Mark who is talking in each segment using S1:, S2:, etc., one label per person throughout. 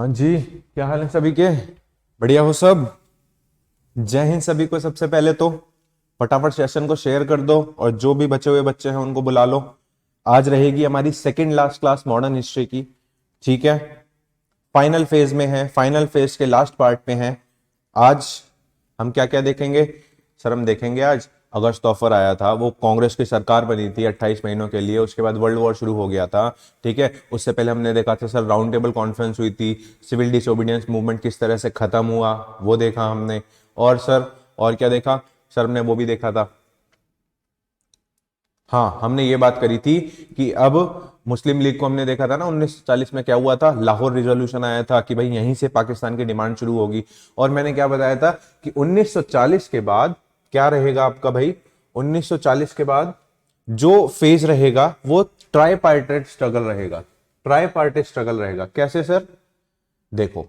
S1: हाँ जी, क्या हाल है सभी के? बढ़िया हो सब? जय हिंद सभी को। सबसे पहले तो फटाफट सेशन को शेयर कर दो और जो भी बचे हुए बच्चे हैं उनको बुला लो। आज रहेगी हमारी second last class modern history की। ठीक है, फाइनल फेज में है, फाइनल फेज के लास्ट पार्ट में है। आज हम क्या क्या देखेंगे सर? हम देखेंगे आज अगस्त ऑफर आया था, वो कांग्रेस की सरकार बनी थी 28 महीनों के लिए, उसके बाद वर्ल्ड वॉर शुरू हो गया था। ठीक है, उससे पहले हमने देखा था सर राउंड टेबल कॉन्फ्रेंस हुई थी, सिविल डिसोबीडियंस मूवमेंट किस तरह से खत्म हुआ वो देखा हमने। और सर और क्या देखा सर? हमने वो भी देखा था, हाँ हमने ये बात करी थी कि अब मुस्लिम लीग को हमने देखा था ना 1940 में क्या हुआ था, लाहौर रिजोल्यूशन आया था कि भाई यहीं से पाकिस्तान की डिमांड शुरू होगी। और मैंने क्या बताया था कि 1940 के बाद क्या रहेगा आपका भाई? 1940 के बाद जो फेज रहेगा वो ट्राईपार्टाइट स्ट्रगल रहेगा। ट्राईपार्टाइट स्ट्रगल रहेगा कैसे सर? देखो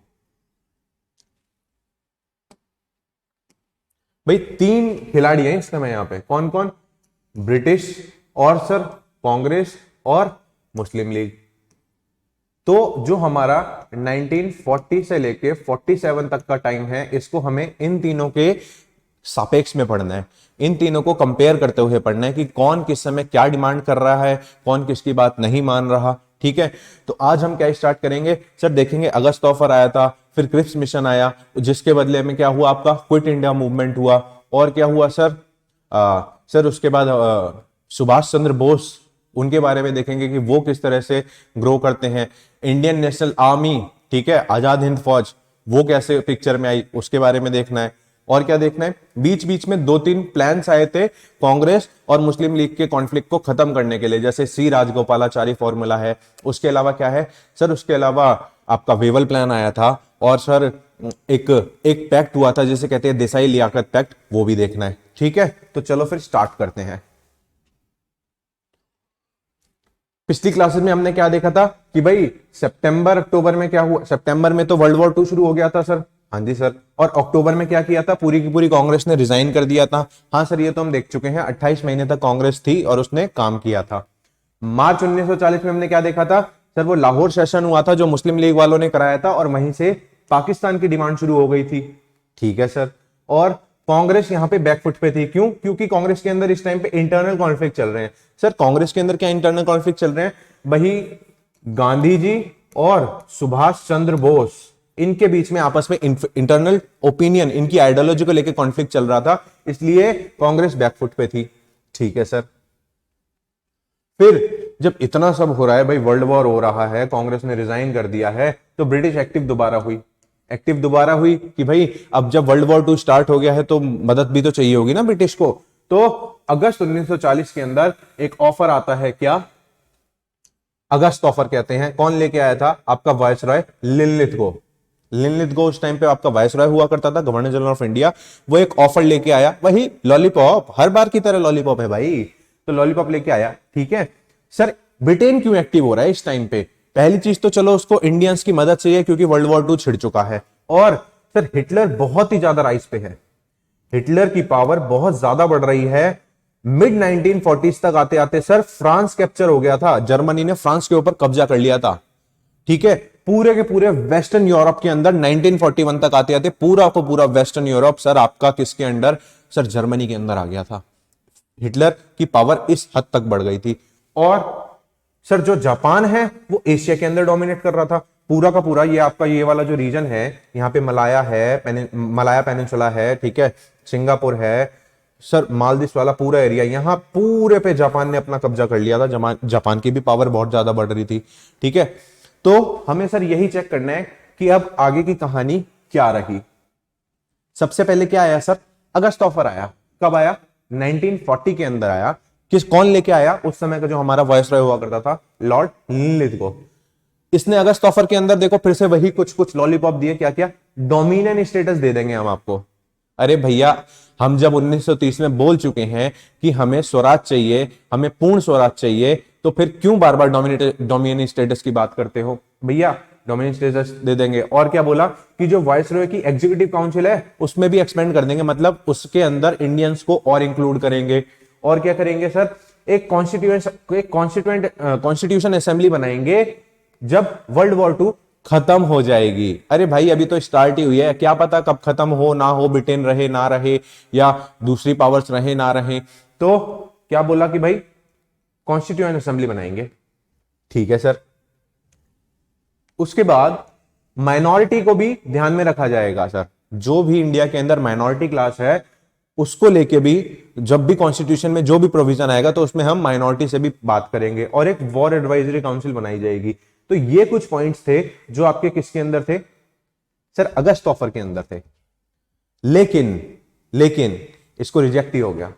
S1: भाई, तीन खिलाड़ी हैं इस समय यहाँ पे। कौन कौन? ब्रिटिश और सर कांग्रेस और मुस्लिम लीग। तो जो हमारा 1940 से लेके 47 तक का टाइम है, इसको हमें इन तीनों के सापेक्ष में पढ़ना है, इन तीनों को कंपेयर करते हुए पढ़ना है कि कौन किस समय क्या डिमांड कर रहा है, कौन किसकी बात नहीं मान रहा। ठीक है, तो आज हम क्या स्टार्ट करेंगे सर? देखेंगे अगस्त ऑफर आया था, फिर क्रिप्स मिशन आया, जिसके बदले में क्या हुआ आपका? क्विट इंडिया मूवमेंट हुआ। और क्या हुआ सर? सर उसके बाद सुभाष चंद्र बोस, उनके बारे में देखेंगे कि वो किस तरह से ग्रो करते हैं। इंडियन नेशनल आर्मी, ठीक है, आजाद हिंद फौज, वो कैसे पिक्चर में आई उसके बारे में देखना है। और क्या देखना है? बीच बीच में दो तीन प्लान्स आए थे कांग्रेस और मुस्लिम लीग के कॉन्फ्लिक्ट को खत्म करने के लिए, जैसे सी राजगोपालाचारी फॉर्मूला है। उसके अलावा क्या है सर? उसके अलावा आपका वेवल प्लान आया था। और सर एक एक पैक्ट हुआ था जिसे कहते हैं देसाई लियाकत पैक्ट, वो भी देखना है। ठीक है, तो चलो फिर स्टार्ट करते हैं। पिछली क्लासेस में हमने क्या देखा था कि भाई सितंबर अक्टूबर में क्या हुआ? सितंबर में तो वर्ल्ड वॉर 2 शुरू हो गया था सर। हाँ जी सर। और अक्टूबर में क्या किया था? पूरी की पूरी कांग्रेस ने रिजाइन कर दिया था। हाँ सर, ये तो हम देख चुके हैं, 28 महीने तक कांग्रेस थी और उसने काम किया था। मार्च 1940 में हमने क्या देखा था सर? वो लाहौर सेशन हुआ था जो मुस्लिम लीग वालों ने कराया था और वहीं से पाकिस्तान की डिमांड शुरू हो गई थी। ठीक है सर। और कांग्रेस यहां पे बैकफुट पे थी, क्यों? क्योंकि कांग्रेस के अंदर इस टाइम पे इंटरनल कॉन्फ्लिक्ट चल रहे हैं। सर कांग्रेस के अंदर क्या इंटरनल कॉन्फ्लिक्ट चल रहे हैं? वही गांधी जी और सुभाष चंद्र बोस, इनके बीच में आपस में इंटरनल ओपिनियन, इनकी आइडियोलॉजी को लेकर कॉन्फ्लिक्ट चल रहा था, इसलिए कांग्रेस बैकफुट पे थी। ठीक है सर। फिर जब इतना सब हो रहा है भाई, वर्ल्ड वॉर हो रहा है, कांग्रेस ने रिजाइन कर दिया है, तो ब्रिटिश एक्टिव दोबारा हुई। एक्टिव दोबारा हुई कि भाई अब जब वर्ल्ड वॉर 2 स्टार्ट हो गया है तो मदद भी तो चाहिए होगी ना ब्रिटिश को। तो अगस्त 1940 के अंदर एक ऑफर आता है, क्या? अगस्त ऑफर कहते हैं। कौन लेके आया था? आपका वायसरॉय लिनलिथगो। लिनलिथगो उस टाइम पे आपका वायसरॉय हुआ करता था, गवर्नर जनरल ऑफ इंडिया। वो एक ऑफर लेके आया, वही लॉलीपॉप, हर बार की तरह लॉलीपॉप है भाई, तो लॉलीपॉप लेके आया। ठीक है सर। ब्रिटेन क्यों एक्टिव हो रहा है इस टाइम पे? पहली चीज तो चलो उसको इंडियंस की मदद चाहिए क्योंकि वर्ल्ड वॉर 2 छिड़ चुका है। और सर हिटलर बहुत ही ज्यादा राइज पे है, हिटलर की पावर बहुत ज्यादा बढ़ रही है। मिड 1940s तक आते आते सर फ्रांस कैप्चर हो गया था, जर्मनी ने फ्रांस के ऊपर कब्जा कर लिया था। ठीक है, पूरे के पूरे वेस्टर्न यूरोप के अंदर 1941 तक आते आते पूरा को पूरा वेस्टर्न यूरोप सर आपका किसके अंडर? सर जर्मनी के अंदर आ गया था। हिटलर की पावर इस हद तक बढ़ गई थी। और सर जो जापान है वो एशिया के अंदर डोमिनेट कर रहा था, पूरा का पूरा। ये आपका ये वाला जो रीजन है, यहाँ पे मलाया है, मलाया पेनिनसुला है, ठीक है, सिंगापुर है सर, मालदीव वाला पूरा एरिया, यहाँ पूरे पे जापान ने अपना कब्जा कर लिया था। जापान की भी पावर बहुत ज्यादा बढ़ रही थी। ठीक है, तो हमें सर यही चेक करना है कि अब आगे की कहानी क्या रही। सबसे पहले क्या आया सर? अगस्त ऑफर आया। कब आया? 1940 के अंदर आया। कौन लेके आया? उस समय का जो हमारा वायसरॉय हुआ करता था, लॉर्ड लिनलिथगो। इसने अगस्त ऑफर के अंदर देखो फिर से वही कुछ कुछ लॉलीपॉप दिए। क्या क्या? डोमिनियन स्टेटस दे देंगे हम आपको। अरे भैया, हम जब 1930 में बोल चुके हैं कि हमें स्वराज चाहिए, हमें पूर्ण स्वराज चाहिए, तो फिर क्यों बार बार डोमिनियन स्टेटस की बात करते हो? भैया डोमिनियन स्टेटस दे देंगे। और क्या बोला कि जो वाइसरॉय की एग्जीक्यूटिव काउंसिल है उसमें भी एक्सपेंड कर देंगे, मतलब उसके अंदर इंडियंस को और इंक्लूड करेंगे। और क्या करेंगे सर? एक कॉन्स्टिट्यूशन असेंबली बनाएंगे जब वर्ल्ड वॉर 2 खत्म हो जाएगी। अरे भाई अभी तो स्टार्ट ही हुई है, क्या पता कब खत्म हो ना हो, ब्रिटेन रहे ना रहे या दूसरी पावर्स रहे ना रहे। तो क्या बोला कि भाई कॉन्स्टिट्यूएंट असेंबली बनाएंगे, ठीक है सर। उसके बाद माइनॉरिटी को भी ध्यान में रखा जाएगा सर, जो भी इंडिया के अंदर माइनॉरिटी क्लास है उसको लेके भी जब भी कॉन्स्टिट्यूशन में जो भी प्रोविजन आएगा तो उसमें हम माइनॉरिटी से भी बात करेंगे, और एक वॉर एडवाइजरी काउंसिल बनाई जाएगी। तो ये कुछ पॉइंट्स थे जो आपके किसके अंदर थे सर, अगस्त ऑफर के अंदर थे। लेकिन लेकिन इसको रिजेक्ट ही हो गया।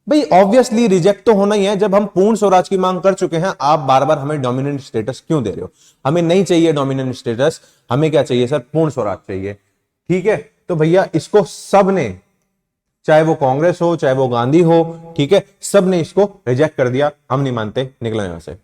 S1: भाई ऑब्वियसली रिजेक्ट तो होना ही है, जब हम पूर्ण स्वराज की मांग कर चुके हैं, आप बार बार हमें डोमिनेंट स्टेटस क्यों दे रहे हो? हमें नहीं चाहिए डोमिनेंट स्टेटस, हमें क्या चाहिए सर, पूर्ण स्वराज चाहिए। ठीक है, तो भैया इसको सब ने, चाहे वो कांग्रेस हो चाहे वो गांधी हो, ठीक है, सब ने इसको रिजेक्ट कर दिया, हम नहीं मानते, निकलो यहां से।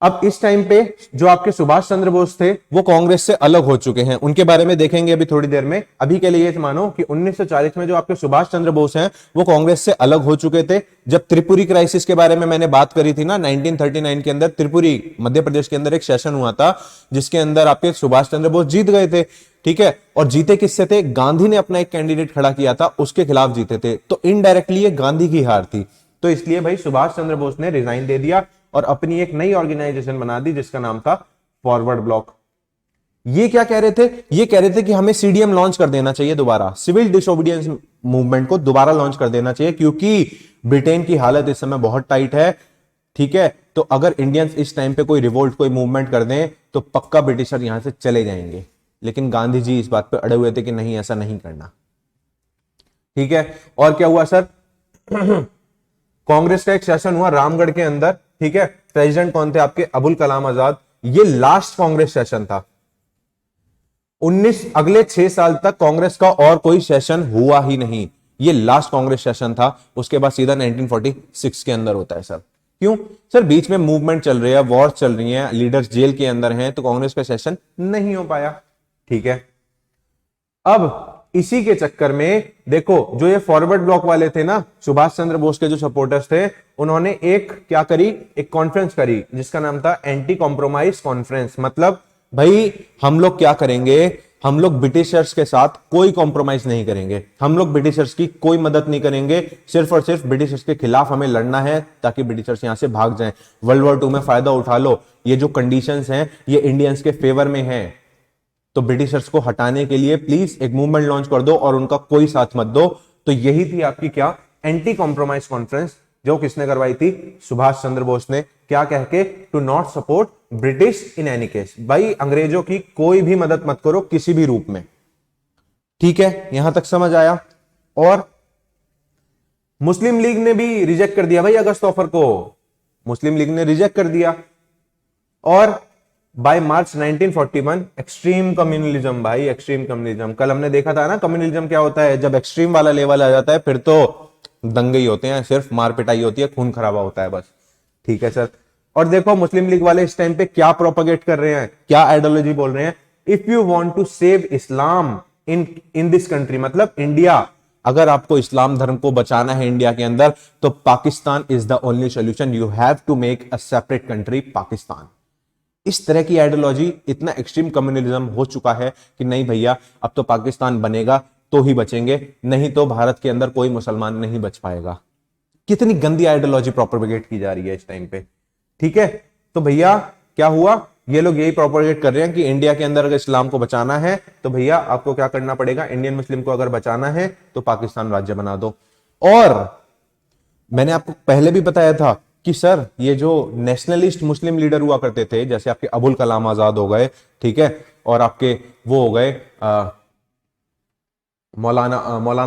S1: अब इस टाइम पे जो आपके सुभाष चंद्र बोस थे वो कांग्रेस से अलग हो चुके हैं, उनके बारे में देखेंगे अभी थोड़ी देर में। अभी के लिए ये मानो कि 1940 में जो आपके सुभाष चंद्र बोस हैं वो कांग्रेस से अलग हो चुके थे। जब त्रिपुरी क्राइसिस के बारे में मैंने बात करी थी ना, 1939 के अंदर त्रिपुरी मध्य प्रदेश के अंदर एक सेशन हुआ था जिसके अंदर आपके सुभाष चंद्र बोस जीत गए थे, ठीक है। और जीते किससे थे? गांधी ने अपना एक कैंडिडेट खड़ा किया था, उसके खिलाफ जीते थे, तो इनडायरेक्टली ये गांधी की हार थी। तो इसलिए भाई सुभाष चंद्र बोस ने रिजाइन दे दिया और अपनी एक नई ऑर्गेनाइजेशन बना दी जिसका नाम था फॉरवर्ड ब्लॉक। ये क्या कह रहे थे? ये कह रहे थे कि हमें सीडीएम लॉन्च कर देना चाहिए दोबारा, सिविल डिसोबीडियंस मूवमेंट को दोबारा लॉन्च कर देना चाहिए, क्योंकि ब्रिटेन की हालत इस समय बहुत टाइट है, ठीक है। तो अगर इंडियंस इस टाइम पे कोई रिवोल्ट, कोई मूवमेंट कर दें तो पक्का ब्रिटिशर यहां से चले जाएंगे। लेकिन गांधी जी इस बात पे अड़े हुए थे कि नहीं, ऐसा नहीं करना, ठीक है। और क्या हुआ सर? कांग्रेस का एक सेशन हुआ रामगढ़ के अंदर, ठीक है। प्रेसिडेंट कौन थे आपके? अबुल कलाम आजाद। ये लास्ट कांग्रेस सेशन था। अगले 6 साल तक कांग्रेस का और कोई सेशन हुआ ही नहीं, ये लास्ट कांग्रेस सेशन था। उसके बाद सीधा 1946 के अंदर होता है सर। क्यों सर? बीच में मूवमेंट चल रही है, वॉर चल रही है, लीडर्स जेल के अंदर हैं, तो कांग्रेस का सेशन नहीं हो पाया, ठीक है। अब इसी के चक्कर में देखो, जो ये फॉरवर्ड ब्लॉक वाले थे ना, सुभाष चंद्र बोस के जो सपोर्टर्स थे, उन्होंने एक क्या करी, एक कॉन्फ्रेंस करी जिसका नाम था एंटी कॉम्प्रोमाइज कॉन्फ्रेंस। मतलब भाई हम लोग क्या करेंगे, हम लोग ब्रिटिशर्स के साथ कोई कॉम्प्रोमाइज नहीं करेंगे, हम लोग ब्रिटिशर्स की कोई मदद नहीं करेंगे, सिर्फ और सिर्फ ब्रिटिशर्स के खिलाफ हमें लड़ना है ताकि ब्रिटिशर्स यहां से भाग जाएं। वर्ल्ड वॉर 2 में फायदा उठा लो, ये जो कंडीशंस हैं ये इंडियंस के फेवर में हैं, तो ब्रिटिशर्स को हटाने के लिए प्लीज एक मूवमेंट लॉन्च कर दो और उनका कोई साथ मत दो। तो यही थी आपकी क्या, एंटी कॉम्प्रोमाइज कॉन्फ्रेंस, जो किसने करवाई थी? सुभाष चंद्र बोस ने। क्या कह के? To not support British in any case. भाई अंग्रेजों की कोई भी मदद मत करो किसी भी रूप में, ठीक है। यहां तक समझ आया? और मुस्लिम लीग ने भी रिजेक्ट कर दिया भाई अगस्त ऑफर को, मुस्लिम लीग ने रिजेक्ट कर दिया। और बाय मार्च 1941 एक्सट्रीम कम्युनलिज्म, भाई एक्सट्रीम कम्युनलिज्म, कल हमने देखा था ना कम्युनलिज्म क्या होता है। जब एक्सट्रीम वाला लेवल आ जाता है फिर तो दंगे ही होते हैं, सिर्फ मार पिटाई होती है, खून खराबा होता है बस, ठीक है सर। और देखो मुस्लिम लीग वाले इस टाइम पे क्या प्रोपेगेट कर रहे हैं, क्या आइडियोलॉजी बोल रहे हैं? If you want to save Islam in this country, मतलब इंडिया, अगर आपको इस्लाम धर्म को बचाना है इंडिया के अंदर, तो Pakistan is the only solution, you have to make a separate country Pakistan. इस तरह की आइडियोलॉजी, इतना एक्सट्रीम कम्युनलिज्म हो चुका है कि नहीं भैया अब तो पाकिस्तान बनेगा तो ही बचेंगे, नहीं तो भारत के अंदर कोई मुसलमान नहीं बच पाएगा। कितनी गंदी आइडियोलॉजी प्रोपेगेट की जा रही है इस टाइम पे, ठीक है। तो भैया क्या हुआ, ये लोग यही प्रोपेगेट कर रहे हैं कि इंडिया के अंदर अगर इस्लाम को बचाना है तो भैया आपको क्या करना पड़ेगा, इंडियन मुस्लिम को अगर बचाना है तो पाकिस्तान राज्य बना दो। और मैंने आपको पहले भी बताया था कि सर ये जो नेशनलिस्ट मुस्लिम लीडर हुआ करते थे, जैसे आपके अबुल कलाम आजाद हो गए, ठीक है, और आपके वो हो गए मौलाना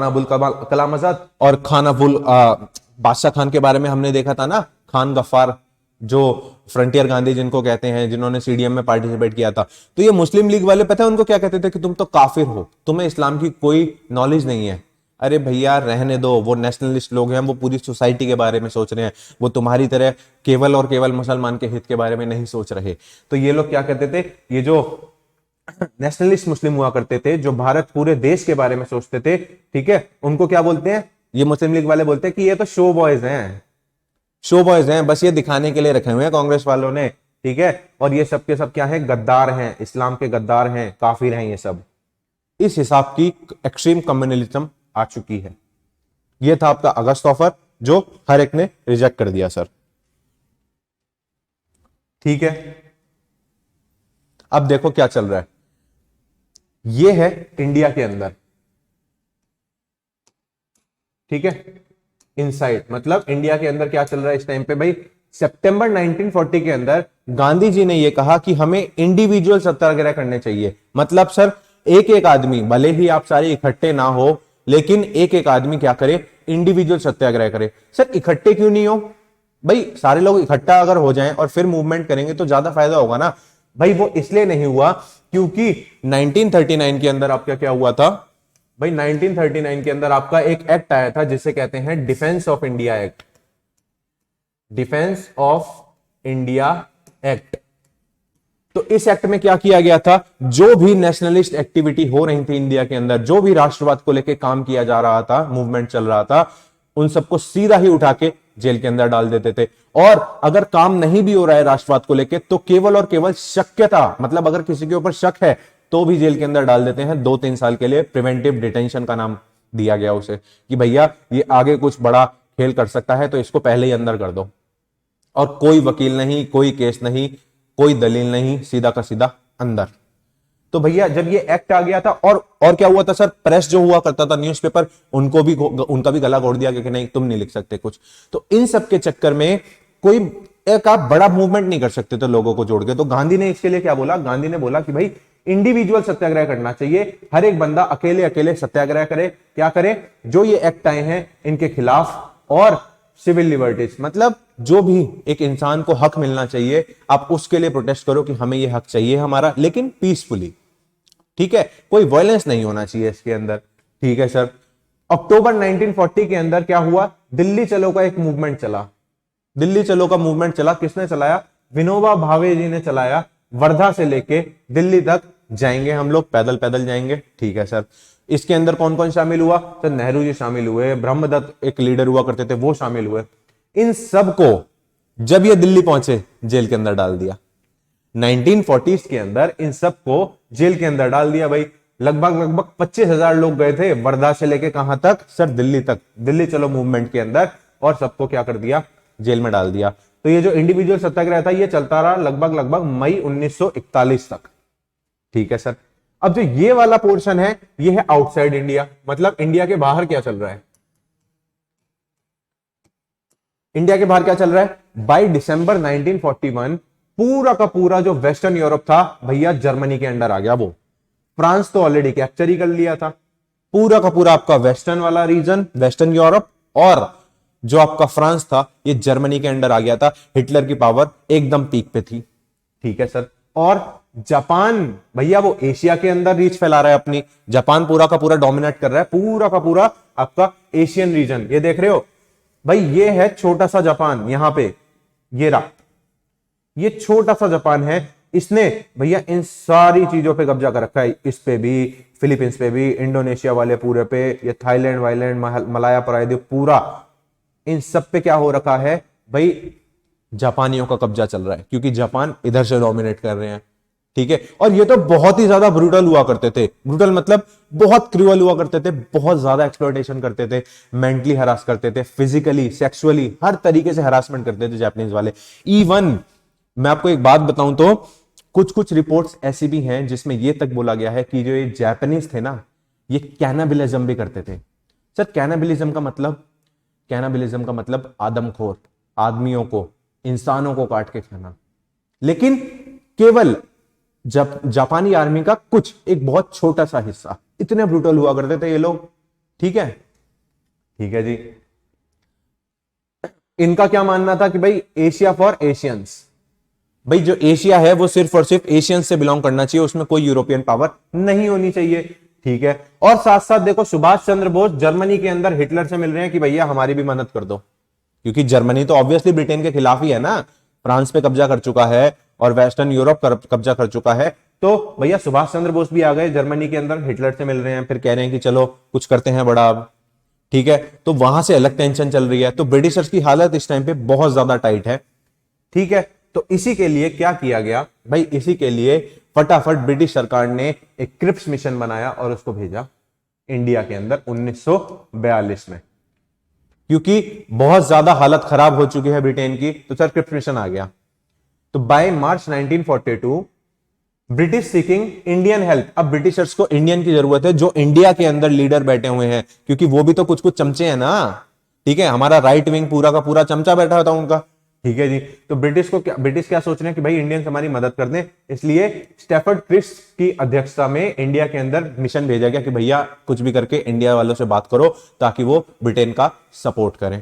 S1: अबुल कलाम आजाद, और खान अबुल बादशाह खान के बारे में हमने देखा था ना, खान गफ्फार, जो फ्रंटियर गांधी जिनको कहते हैं, जिन्होंने सीडीएम में पार्टिसिपेट किया था। तो ये मुस्लिम लीग वाले पता है उनको क्या कहते थे कि तुम तो काफिर हो, तुम्हें इस्लाम की कोई नॉलेज नहीं है। अरे भैया रहने दो, वो नेशनलिस्ट लोग हैं, वो पूरी सोसाइटी के बारे में सोच रहे हैं, वो तुम्हारी तरह केवल और केवल मुसलमान के हित के बारे में नहीं सोच रहे। तो ये लोग क्या कहते थे, ये जो नेशनलिस्ट मुस्लिम हुआ करते थे, जो भारत पूरे देश के बारे में सोचते थे, ठीक है, उनको क्या बोलते हैं, ये मुस्लिम लीग वाले बोलते हैं कि ये तो शो बॉयज हैं, शो बॉयज हैं, बस ये दिखाने के लिए रखे हुए हैं कांग्रेस वालों ने ठीक है, और ये सब के सब क्या है, गद्दार हैं, इस्लाम के गद्दार हैं, काफिर हैं ये सब। इस हिसाब की एक्सट्रीम कम्युनलिज्म आ चुकी है। ये था आपका अगस्त ऑफर जो हर एक ने रिजेक्ट कर दिया सर। ठीक है, अब देखो क्या चल रहा है। ये है इंडिया के अंदर, ठीक है, इनसाइड मतलब इंडिया के अंदर क्या चल रहा है इस टाइम पे भाई। सितंबर 1940 के अंदर गांधी जी ने यह कहा कि हमें इंडिविजुअल सत्याग्रह करने चाहिए। मतलब सर एक एक आदमी, भले ही आप सारे इकट्ठे ना हो, लेकिन एक एक आदमी क्या करे, इंडिविजुअल सत्याग्रह करे। सर इकट्ठे क्यों नहीं हो भाई, सारे लोग इकट्ठा अगर हो जाएं और फिर मूवमेंट करेंगे तो ज्यादा फायदा होगा ना भाई। वो इसलिए नहीं हुआ क्योंकि 1939 के अंदर आपका क्या हुआ था भाई, 1939 के अंदर आपका एक एक्ट आया था जिसे कहते हैं defence of India act. Defence of India act. तो इस एक्ट में क्या किया गया था, जो भी नेशनलिस्ट एक्टिविटी हो रही थी इंडिया के अंदर, जो भी राष्ट्रवाद को लेकर काम किया जा रहा था, मूवमेंट चल रहा था, उन सबको सीधा ही उठा के जेल के अंदर डाल देते थे। और अगर काम नहीं भी हो रहा है राष्ट्रवाद को लेकर, तो केवल और केवल शक्यता, मतलब अगर किसी के ऊपर शक है तो भी जेल के अंदर डाल देते हैं 2-3 साल के लिए। प्रिवेंटिव डिटेंशन का नाम दिया गया उसे, कि भैया ये आगे कुछ बड़ा खेल कर सकता है तो इसको पहले ही अंदर कर दो। और कोई वकील नहीं, कोई केस नहीं, कोई दलील नहीं, सीधा का सीधा अंदर। तो भैया जब ये एक्ट आ गया था, और क्या हुआ था सर, प्रेस जो हुआ करता था, न्यूज़पेपर, उनका भी गला घोट दिया कि नहीं तुम नहीं लिख सकते कुछ। तो इन सब के चक्कर में कोई एक आप बड़ा मूवमेंट नहीं कर सकते थे लोगों को जोड़ के। तो गांधी ने इसके लिए क्या बोला, गांधी ने बोला कि भाई इंडिविजुअल सत्याग्रह करना चाहिए, हर एक बंदा अकेले अकेले सत्याग्रह करे। क्या करे, जो ये एक्ट आए हैं इनके खिलाफ, और सिविल लिबर्टीज, मतलब जो भी एक इंसान को हक मिलना चाहिए, आप उसके लिए प्रोटेस्ट करो कि हमें ये हक चाहिए हमारा, लेकिन पीसफुली। ठीक है, कोई वायलेंस नहीं होना चाहिए इसके अंदर। ठीक है सर। अक्टूबर 1940 के अंदर क्या हुआ, दिल्ली चलो का एक मूवमेंट चला। दिल्ली चलो का मूवमेंट चला, किसने चलाया, विनोबा भावे जी ने चलाया। वर्धा से लेके दिल्ली तक जाएंगे हम लोग, पैदल पैदल जाएंगे। ठीक है सर। इसके अंदर कौन कौन शामिल हुआ, तो नेहरू जी शामिल हुए, ब्रह्मदत्त एक लीडर हुआ करते थे वो शामिल हुए। इन सबको जब ये दिल्ली पहुंचे जेल के अंदर डाल दिया। 1940s के अंदर इन सबको जेल के अंदर डाल दिया भाई। लगभग 25,000 लोग गए थे वर्धा से लेके कहां तक सर, दिल्ली तक, दिल्ली चलो मूवमेंट के अंदर, और सबको क्या कर दिया, जेल में डाल दिया। तो ये जो इंडिविजुअल सत्याग्रह था ये चलता रहा लगभग मई 1941 तक। ठीक है सर। अब जो ये वाला पोर्शन है ये है आउटसाइड इंडिया, मतलब इंडिया के बाहर क्या चल रहा है। इंडिया के बाहर क्या चल रहा है, बाय दिसंबर 1941 पूरा का पूरा जो वेस्टर्न यूरोप था भैया जर्मनी के अंडर आ गया। वो फ्रांस तो ऑलरेडी कैप्चर ही कर लिया था। पूरा का पूरा आपका वेस्टर्न वाला रीजन, वेस्टर्न यूरोप, और जो आपका फ्रांस था ये जर्मनी के अंडर आ गया था। हिटलर की पावर एकदम पीक पे थी। ठीक है सर। और जापान भैया वो एशिया के अंदर रीच फैला रहा है अपनी। जापान पूरा का पूरा डोमिनेट कर रहा है, पूरा का पूरा आपका एशियन रीजन। ये देख रहे हो भाई, ये है छोटा सा जापान, यहां पे ये रहा, ये छोटा सा जापान है। इसने भैया इन सारी चीजों पे कब्जा कर रखा है, इस पे भी, फिलीपींस पे भी, इंडोनेशिया वाले पूरे पे, ये थाईलैंड वाईलैंड, मलाया प्रायद्वीप, पूरा इन सब पे क्या हो रखा है भाई, जापानियों का कब्जा चल रहा है, क्योंकि जापान इधर से डोमिनेट कर रहे हैं। ठीक है। और ये तो बहुत ही ज्यादा ब्रूटल हुआ करते थे। ब्रूटल मतलब बहुत क्रूअल हुआ करते थे, बहुत ज्यादा एक्सप्लॉयटेशन करते थे, मेंटली हरास करते थे, फिजिकली, सेक्सुअली, हर तरीके से हरासमेंट करते थे जापानीज वाले। इवन मैं आपको एक बात बताऊं तो कुछ कुछ रिपोर्ट्स ऐसी भी हैं जिसमें यह तक बोला गया है कि जो ये जापानीज थे ना, ये कैनाबिलिज्म भी करते थे। सर कैनाबिलिज्म का मतलब आदमखोर, आदमियों को, इंसानों को काट के खाना। लेकिन केवल जब जापानी आर्मी का कुछ एक बहुत छोटा सा हिस्सा, इतने ब्रूटल हुआ करते थे ये लोग। ठीक है। ठीक है जी। इनका क्या मानना था कि भाई एशिया फॉर एशियंस, भाई जो एशिया है वो सिर्फ और सिर्फ एशियंस से बिलोंग करना चाहिए, उसमें कोई यूरोपियन पावर नहीं होनी चाहिए। ठीक है। और साथ साथ देखो सुभाष चंद्र बोस जर्मनी के अंदर हिटलर से मिल रहे हैं कि भैया हमारी भी मदद कर दो, क्योंकि जर्मनी तो ऑब्वियसली ब्रिटेन के खिलाफ ही है ना, फ्रांस पे कब्जा कर चुका है और वेस्टर्न यूरोप कब्जा कर चुका है। तो भैया सुभाष चंद्र बोस भी आ गए जर्मनी के अंदर, हिटलर से मिल रहे हैं, फिर कह रहे हैं कि चलो कुछ करते हैं बड़ा अब। ठीक है। तो वहां से अलग टेंशन चल रही है। तो ब्रिटिशर्स की हालत इस टाइम पे बहुत ज्यादा टाइट है। ठीक है। तो इसी के लिए क्या किया गया भाई, इसी के लिए फटाफट ब्रिटिश सरकार ने एक क्रिप्स मिशन बनाया और उसको भेजा इंडिया के अंदर 1942 में, क्योंकि बहुत ज्यादा हालत खराब हो चुकी है ब्रिटेन की, तो सर क्रिप्स मिशन आ गया। तो by March 1942 British seeking Indian help, अब ब्रिटिशर्स को इंडियन की जरूरत है जो इंडिया के अंदर लीडर बैठे हुए हैं, क्योंकि वो भी तो कुछ कुछ चमचे हैं ना, ठीक है, हमारा राइट विंग पूरा का पूरा चमचा बैठा होता उनका, ठीक है जी। तो ब्रिटिश क्या सोच रहे हैं कि भाई इंडियंस हमारी मदद कर दें, इसलिए स्टैफर्ड क्रिप्स की अध्यक्षता में इंडिया के अंदर मिशन भेजा गया कि भैया कुछ भी करके इंडिया वालों से बात करो ताकि वो ब्रिटेन का सपोर्ट करें,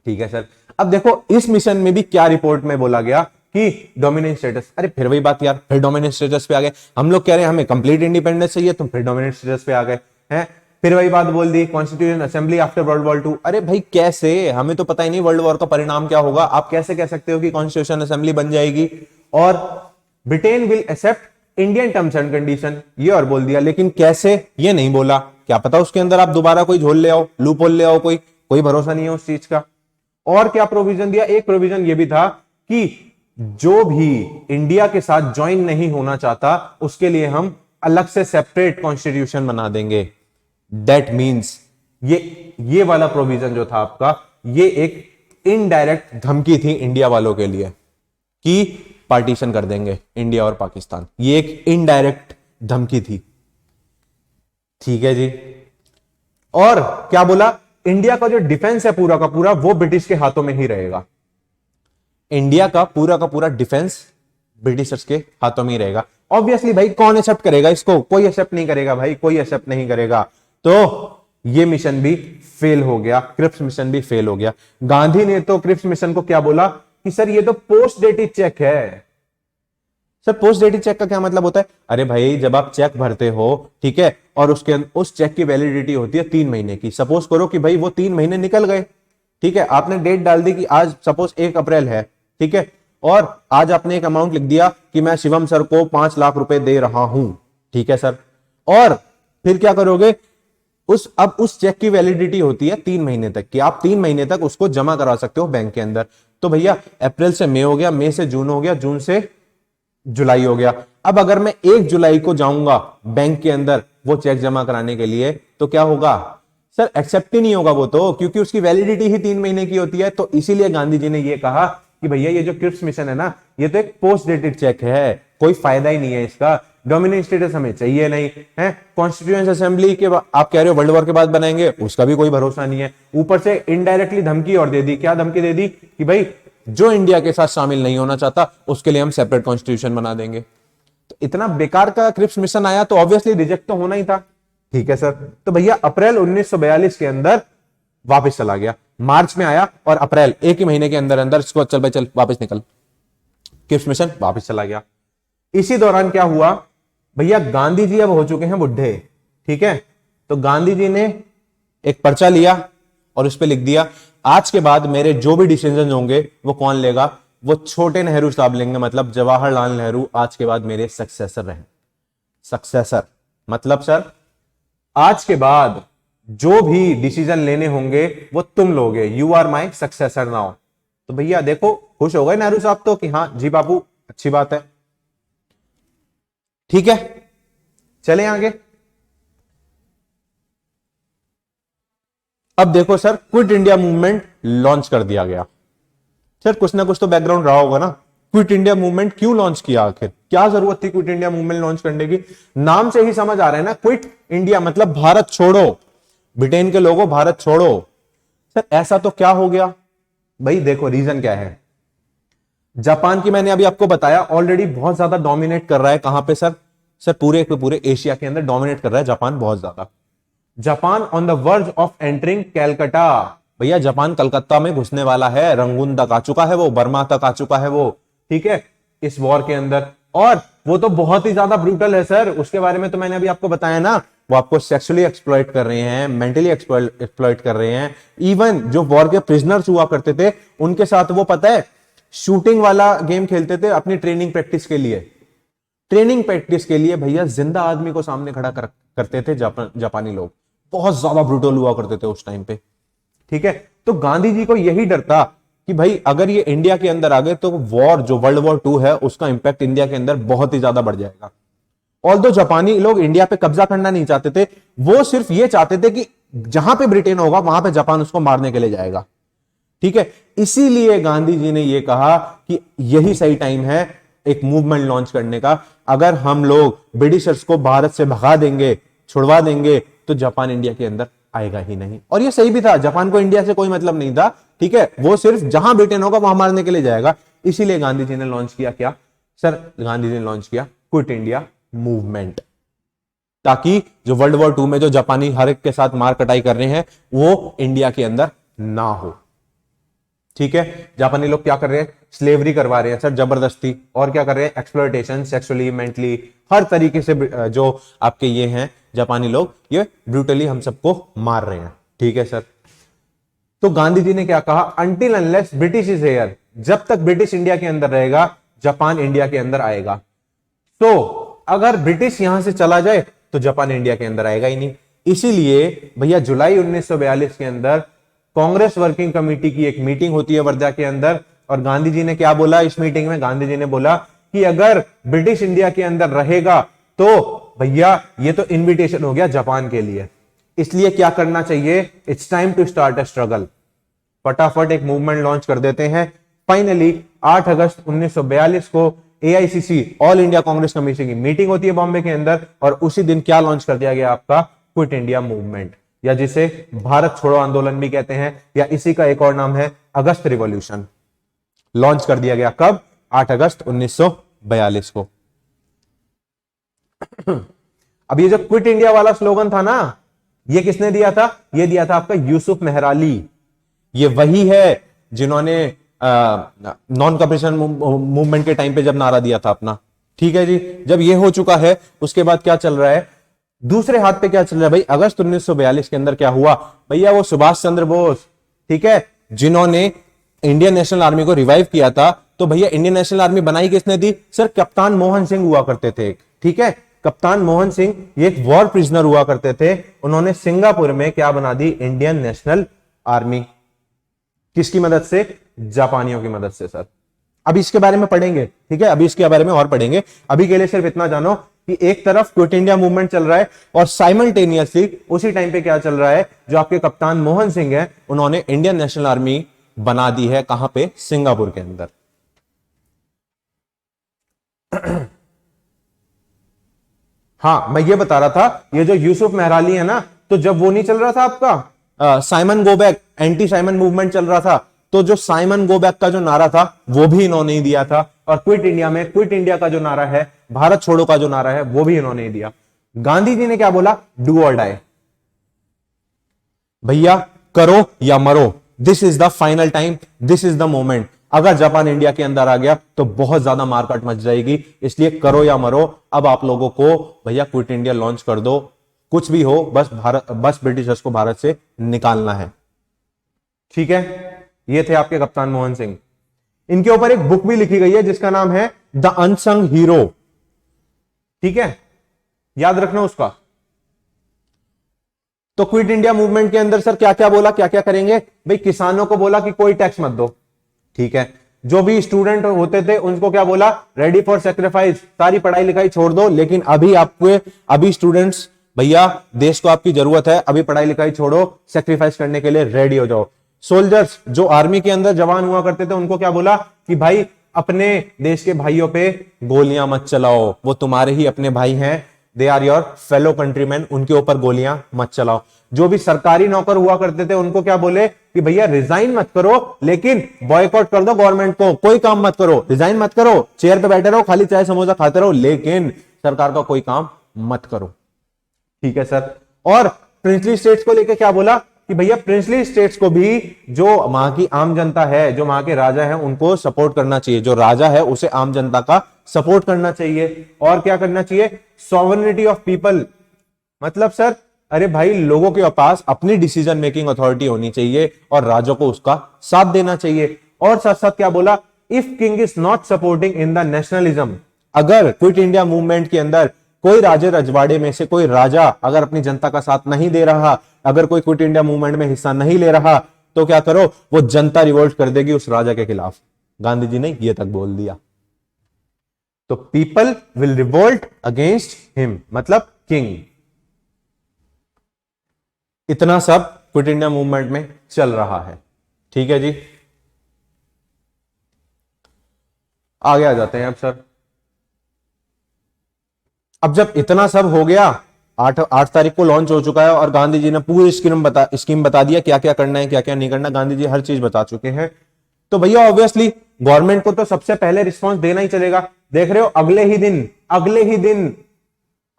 S1: ठीक है सर। अब देखो इस मिशन में भी क्या रिपोर्ट में बोला गया कि डोमिनेंट स्टेटस, अरे फिर वही बात यार, फिर डोमिनेंट स्टेटस पे आ गए, हम लोग कह रहे हैं हमें कंप्लीट इंडिपेंडेंस चाहिए, तुम फिर डोमिनेंट स्टेटस पे आ गए हैं, फिर वही बात बोल दी, constitution assembly after world war 2। अरे भाई कैसे, हमें तो पता ही नहीं वर्ल्ड वॉर का परिणाम क्या होगा, आप कैसे कह सकते हो कि कॉन्स्टिट्यूशन असेंबली बन जाएगी और Britain will accept Indian terms and condition, ये और बोल दिया, लेकिन कैसे ये नहीं बोला, क्या पता उसके अंदर आप दोबारा कोई झोल ले आओ, लूप होल ले आओ, कोई भरोसा नहीं है उस चीज का। और क्या प्रोविजन दिया, एक प्रोविजन ये भी था कि जो भी इंडिया के साथ ज्वाइन नहीं होना चाहता उसके लिए हम अलग से सेपरेट कॉन्स्टिट्यूशन बना देंगे। दैट मीन्स ये वाला प्रोविजन जो था आपका, ये एक इनडायरेक्ट धमकी थी इंडिया वालों के लिए कि पार्टीशन कर देंगे इंडिया और पाकिस्तान, ये एक इनडायरेक्ट धमकी थी, ठीक है जी। और क्या बोला, इंडिया का जो डिफेंस है पूरा का पूरा वो ब्रिटिश के हाथों में ही रहेगा, इंडिया का पूरा डिफेंस ब्रिटिशर्स के हाथों में ही रहेगा। ऑब्वियसली भाई कौन एक्सेप्ट करेगा इसको, कोई एक्सेप्ट नहीं करेगा भाई, कोई एक्सेप्ट नहीं करेगा। तो ये मिशन भी फेल हो गया, क्रिप्स मिशन भी फेल हो गया। गांधी ने तो क्रिप्स मिशन को क्या बोला कि सर ये तो पोस्ट डेटेड चेक है। सर पोस्ट डेटेड चेक का क्या मतलब होता है, अरे भाई जब आप चेक भरते हो, ठीक है, और उस चेक की वैलिडिटी होती है 3 महीने की, सपोज करो कि भाई वो 3 महीने निकल गए, ठीक है, आपने डेट डाल दी कि आज सपोज 1 अप्रैल है, ठीक है, और आज आपने एक अमाउंट लिख दिया कि मैं शिवम सर को 5 लाख रुपए दे रहा हूं, ठीक है सर, और फिर क्या करोगे, अब उस चेक की वैलिडिटी होती है 3 महीने तक कि आप 3 महीने तक उसको जमा करा सकते हो बैंक के अंदर। तो भैया अप्रैल से मई हो गया, मई से जून हो गया, जून से जुलाई हो गया। अब अगर मैं 1 जुलाई को जाऊंगा बैंक के अंदर वो चेक जमा कराने के लिए, तो क्या होगा सर, एक्सेप्ट ही नहीं होगा वो तो, क्योंकि उसकी वैलिडिटी ही 3 महीने की होती है। तो इसीलिए गांधी जी ने ये कहा कि भैया ये जो क्रिप्स मिशन है ना, ये तो एक पोस्ट डेटेड चेक है, कोई फायदा ही नहीं है इसका, डोमिनेंट स्टेटस हमें चाहिए नहीं है। कॉन्स्टिट्यूशन असेंबली के आप कह रहे हो वर्ल्ड वॉर के बाद बनाएंगे, उसका भी कोई भरोसा नहीं है। ऊपर से इनडायरेक्टली धमकी और दे दी, क्या धमकी दे दी कि भाई जो इंडिया के साथ शामिल नहीं होना चाहता उसके लिए हम सेपरेट कॉन्स्टिट्यूशन बना देंगे। तो इतना बेकार का क्रिप्स मिशन आया तो ऑब्वियसली रिजेक्ट तो होना ही था, ठीक है सर। तो भैया अप्रैल 1942 के अंदर वापस चला गया, मार्च में आया और अप्रैल एक ही महीने के अंदर अंदर इसको चल भाई चल वापस निकल, क्रिप्स मिशन वापस चला गया। इसी दौरान क्या हुआ भैया, गांधी जी अब हो चुके हैं बुढ़े, ठीक है, तो गांधी जी ने एक पर्चा लिया और उस पर लिख दिया आज के बाद मेरे जो भी डिसीजन होंगे वो कौन लेगा, वो छोटे नेहरू साहब लेंगे, मतलब जवाहरलाल नेहरू आज के बाद मेरे सक्सेसर रहे। सक्सेसर मतलब सर आज के बाद जो भी डिसीजन लेने होंगे वो तुम लोगे, you are my successor now. तो भैया देखो खुश हो गए नेहरू साहब तो कि हाँ जी बाबू अच्छी बात है, ठीक है। चले आगे, अब देखो sir quit India movement launch कर दिया गया। सर कुछ ना कुछ तो बैकग्राउंड रहा होगा ना, क्विट इंडिया मूवमेंट क्यों लॉन्च किया, आखिर क्या जरूरत थी क्विट इंडिया मूवमेंट लॉन्च करने की। नाम से ही समझ आ रहा है ना, क्विट इंडिया मतलब भारत छोड़ो, ब्रिटेन के लोगों भारत छोड़ो। सर ऐसा तो क्या हो गया भाई, देखो रीजन क्या है। जापान की मैंने अभी आपको बताया ऑलरेडी बहुत ज्यादा डोमिनेट कर रहा है, कहां पे सर, सर पूरे एशिया के अंदर डोमिनेट कर रहा है जापान बहुत ज्यादा। Japan on the verge of entering Calcutta, भैया जापान कलकत्ता में घुसने वाला है, रंगून तक आ चुका है वो, बर्मा तक आ चुका है वो, ठीक है, इस वॉर के अंदर। और वो तो बहुत ही ज्यादा ब्रूटल है सर, उसके बारे में तो मैंने अभी आपको बताया ना, वो आपको सेक्सुअली एक्सप्लॉइट कर रहे हैं, मेंटली एक्सप्लॉइट कर रहे हैं। इवन जो वॉर के प्रिजनर्स हुआ करते थे उनके साथ वो पता है शूटिंग वाला गेम खेलते थे अपनी ट्रेनिंग प्रैक्टिस के लिए। ट्रेनिंग प्रैक्टिस के लिए भैया जिंदा आदमी को सामने खड़ा करते थे जापानी लोग, बहुत ज्यादा ब्रूटल हुआ करते थे उस टाइम पे, ठीक है। तो गांधी जी को यही डर था कि भाई अगर ये इंडिया के अंदर आ गए तो वॉर, जो वर्ल्ड वॉर 2 है, उसका इंपैक्ट इंडिया के अंदर बहुत ही ज्यादा बढ़ जाएगा। ऑल्दो जापानी लोग इंडिया पे कब्जा करना नहीं चाहते थे, वो सिर्फ ये चाहते थे कि जहां पे ब्रिटेन होगा वहां पे जापान उसको मारने के लिए जाएगा। ठीक है, इसीलिए गांधी जी ने यह कहा कि यही सही टाइम है एक मूवमेंट लॉन्च करने का। अगर हम लोग ब्रिटिशर्स को भारत से भगा देंगे, छुड़वा देंगे, तो जापान इंडिया के अंदर आएगा ही नहीं। और ये सही भी था, जापान को इंडिया से कोई मतलब नहीं था। ठीक है, वो सिर्फ जहां ब्रिटेन होगा वहां मारने के लिए जाएगा। इसीलिए गांधी जी ने लॉन्च किया क्या सर? गांधी जी ने लॉन्च किया क्विट इंडिया मूवमेंट, ताकि जो वर्ल्ड वॉर 2 में जो जापानी हर एक के साथ मार कटाई कर रहे हैं वो इंडिया के अंदर ना हो। ठीक है, जापानी लोग क्या कर रहे हैं? स्लेवरी करवा रहे हैं सर, जबरदस्ती। और क्या कर रहे हैं? एक्सप्लॉयटेशन, सेक्सुअली, मेंटली, हर तरीके से जो आपके ये हैं जापानी लोग, ये ब्रूटली हम सबको मार रहे हैं। ठीक है सर, तो गांधी जी ने क्या कहा? Until unless British is here, जब तक ब्रिटिश इंडिया के अंदर रहेगा जापान इंडिया के अंदर आएगा। तो अगर ब्रिटिश यहां से चला जाए तो जापान इंडिया के अंदर आएगा ही नहीं। इसीलिए भैया जुलाई 1942 के अंदर कांग्रेस वर्किंग कमेटी की एक मीटिंग होती है वर्धा के अंदर, और गांधी जी ने क्या बोला इस मीटिंग में? गांधी जी ने बोला कि अगर ब्रिटिश इंडिया के अंदर रहेगा तो भैया ये तो इनविटेशन हो गया जापान के लिए, इसलिए क्या करना चाहिए? It's time to start a struggle. फटाफट एक मूवमेंट लॉन्च कर देते हैं। फाइनली 8 अगस्त 1942 को AICC, all India Congress committee की मीटिंग होती है बॉम्बे के अंदर, और उसी दिन क्या लॉन्च कर दिया गया? आपका क्विट इंडिया मूवमेंट, या जिसे भारत छोड़ो आंदोलन भी कहते हैं, या इसी का एक और नाम है अगस्त रिवॉल्यूशन। लॉन्च कर दिया गया कब? 8 अगस्त 1942 को। अब ये जो क्विट इंडिया वाला स्लोगन था ना, ये किसने दिया था? ये दिया था आपका यूसुफ मेहराली। ये वही है जिन्होंने नॉन कॉपरेशन मूवमेंट के टाइम पे जब नारा दिया था अपना। ठीक है जी, जब ये हो चुका है उसके बाद क्या चल रहा है? दूसरे हाथ पे क्या चल रहा है भाई? अगस्त 1942 के अंदर क्या हुआ भैया? वो सुभाष चंद्र बोस, ठीक है, जिन्होंने इंडियन नेशनल आर्मी को रिवाइव किया था। तो भैया इंडियन नेशनल आर्मी बनाई किसने थी? सर कप्तान मोहन सिंह हुआ करते थे। ठीक है, कप्तान मोहन सिंह ये एक वॉर प्रिजनर हुआ करते थे। उन्होंने सिंगापुर में क्या बना दी? Indian national army. किसकी मदद से? जापानियों की मदद से सर। अभी इसके बारे में पढ़ेंगे, ठीक है, अभी इसके बारे में और पढ़ेंगे। अभी के लिए सिर्फ इतना जानो कि एक तरफ क्विट इंडिया मूवमेंट चल रहा है, और साइमल्टेनियसली उसी टाइम पे क्या चल रहा है? जो आपके कप्तान मोहन सिंह है, उन्होंने इंडियन नेशनल आर्मी बना दी है। कहां पे? सिंगापुर के अंदर। हाँ, मैं ये बता रहा था, ये जो यूसुफ मेहराली है ना, तो जब वो नहीं चल रहा था आपका Simon go back, anti Simon movement चल रहा था, तो जो साइमन गो बैक का जो नारा था वो भी इन्होंने ही दिया था। और क्विट इंडिया में क्विट इंडिया का जो नारा है, भारत छोड़ो का जो नारा है, वो भी इन्होंने ही दिया। गांधी जी ने क्या बोला? डू और डाई, भैया करो या मरो, this is the final time, this is the moment. अगर जापान इंडिया के अंदर आ गया तो बहुत ज्यादा मारकाट मच जाएगी, इसलिए करो या मरो। अब आप लोगों को भैया क्विट इंडिया लॉन्च कर दो, कुछ भी हो, बस ब्रिटिशर्स को भारत से निकालना है। ठीक है, ये थे आपके कप्तान मोहन सिंह। इनके ऊपर एक बुक भी लिखी गई है जिसका नाम है द अनसंग हीरो। ठीक है, याद रखना उसका। तो क्विट इंडिया मूवमेंट के अंदर सर क्या क्या बोला, क्या क्या करेंगे भाई? किसानों को बोला कि कोई टैक्स मत दो। ठीक है, जो भी स्टूडेंट होते थे उनको क्या बोला? रेडी फॉर सेक्रीफाइस, सारी पढ़ाई लिखाई छोड़ दो, लेकिन अभी स्टूडेंट्स भैया देश को आपकी जरूरत है, अभी पढ़ाई लिखाई छोड़ो, सेक्रीफाइस करने के लिए रेडी हो जाओ। सोल्जर्स जो आर्मी के अंदर जवान हुआ करते थे उनको क्या बोला कि भाई अपने देश के भाइयों पे गोलियां मत चलाओ, वो तुम्हारे ही अपने भाई हैं, they are your fellow countryman, उनके ऊपर गोलियां मत चलाओ। जो भी सरकारी नौकर हुआ करते थे उनको क्या बोले कि भैया रिजाइन मत करो, लेकिन बॉयकॉट कर दो गवर्नमेंट को, कोई काम मत करो, रिजाइन मत करो, चेयर पे बैठे रहो, खाली चाय समोसा खाते रहो, लेकिन सरकार का कोई काम मत करो। ठीक है सर। और प्रिंसली स्टेट्स को लेकर क्या बोला कि भैया प्रिंसली स्टेट्स को भी जो वहां की आम जनता है, जो वहां के राजा है, उनको सपोर्ट करना चाहिए। जो राजा है उसे आम जनता का सपोर्ट करना चाहिए। और क्या करना चाहिए? सॉवरेनिटी ऑफ पीपल, मतलब सर अरे भाई लोगों के पास अपनी डिसीजन मेकिंग अथॉरिटी होनी चाहिए और राजा को उसका साथ देना चाहिए। और साथ साथ क्या बोला? If king is not supporting in the nationalism, अगर क्विट इंडिया मूवमेंट के अंदर कोई राजे रजवाड़े में से कोई राजा अगर अपनी जनता का साथ नहीं दे रहा, अगर कोई क्विट इंडिया मूवमेंट में हिस्सा नहीं ले रहा, तो क्या करो, वो जनता रिवोल्ट कर देगी उस राजा के खिलाफ। गांधी जी ने ये तक बोल दिया। तो people will revolt against him, मतलब किंग। इतना सब क्विट इंडिया मूवमेंट में चल रहा है। ठीक है जी, आगे आ जाते हैं अब सर। अब जब इतना सब हो गया, 8 तारीख को लॉन्च हो चुका है और गांधी जी ने पूरी स्कीम बता दिया क्या क्या करना है क्या क्या नहीं करना, गांधी जी हर चीज बता चुके हैं। तो भैया ऑब्वियसली गवर्नमेंट को तो सबसे पहले रिस्पांस देना ही चलेगा। देख रहे हो अगले ही दिन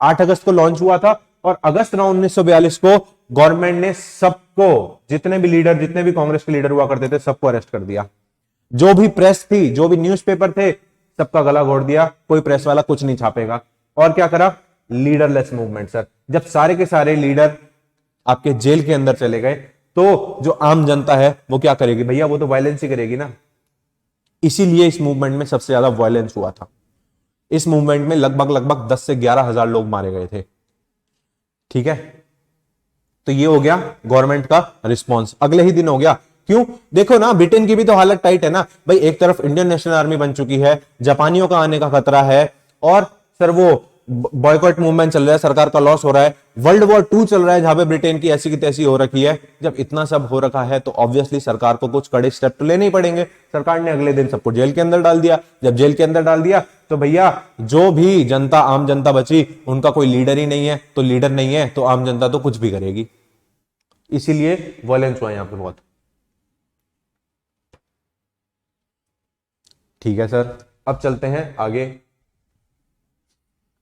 S1: 8 अगस्त को लॉन्च हुआ था और अगस्त 9 1942 को गवर्नमेंट ने सबको, जितने भी कांग्रेस के लीडर हुआ करते थे, सबको अरेस्ट कर दिया। जो भी प्रेस थी, जो भी न्यूज़पेपर थे, सबका गला घोट दिया, कोई प्रेस वाला कुछ नहीं छापेगा। और क्या करा, लीडरलेस मूवमेंट सर। जब सारे के सारे लीडर आपके जेल के अंदर चले गए तो जो आम जनता है वो क्या करेगी भैया, वो तो वायलेंस ही करेगी ना। इसीलिए इस मूवमेंट में सबसे ज्यादा वायलेंस हुआ था। इस मूवमेंट में लगभग 10 से 11 हजार लोग मारे गए थे। ठीक है, तो ये हो गया गवर्नमेंट का रिस्पांस। अगले ही दिन हो गया, क्यों, देखो ना ब्रिटेन की भी तो हालत टाइट है ना भाई। एक तरफ इंडियन नेशनल आर्मी बन चुकी है, जापानियों का आने का खतरा है, और सर वो बॉयकॉट मूवमेंट चल रहा है, सरकार का लॉस हो रहा है, वर्ल्ड वॉर 2 चल रहा है जहां पे ब्रिटेन की ऐसी की तैसी हो रखी है। जब इतना सब हो रखा है तो ऑब्वियसली सरकार को कुछ कड़े स्टेप तो लेने ही पड़ेंगे। सरकार ने अगले दिन सबको जेल के अंदर डाल दिया। जब जेल के अंदर डाल दिया तो भैया जो भी जनता, आम जनता बची, उनका कोई लीडर ही नहीं है, तो लीडर नहीं है तो आम जनता तो कुछ भी करेगी। इसीलिए वायलेंस हुआ यहां पर बहुत। ठीक है सर, अब चलते हैं आगे।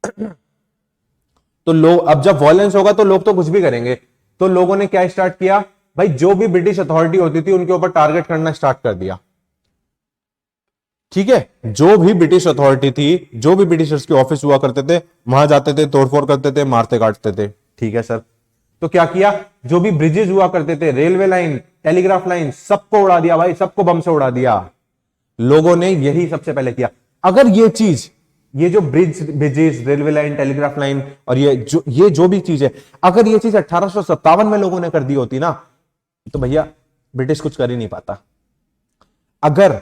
S1: तो लोग, अब जब वॉयलेंस होगा तो लोग तो कुछ भी करेंगे। तो लोगों ने क्या स्टार्ट किया भाई, जो भी ब्रिटिश अथॉरिटी होती थी उनके ऊपर टारगेट करना स्टार्ट कर दिया। ठीक है, जो भी ब्रिटिश अथॉरिटी थी, जो भी ब्रिटिशर्स के ऑफिस हुआ करते थे, वहां जाते थे, तोड़फोड़ करते थे, मारते काटते थे। ठीक है सर, तो क्या किया, जो भी ब्रिजेस हुआ करते थे, रेलवे लाइन, टेलीग्राफ लाइन, सबको उड़ा दिया भाई, सबको बम से उड़ा दिया। लोगों ने यही सबसे पहले किया। अगर ये चीज, ये जो bridges, railway line, telegraph line और ये जो भी चीज है, अगर ये चीज 1857 में लोगों ने कर दी होती ना, तो भैया ब्रिटिश कुछ कर ही नहीं पाता। अगर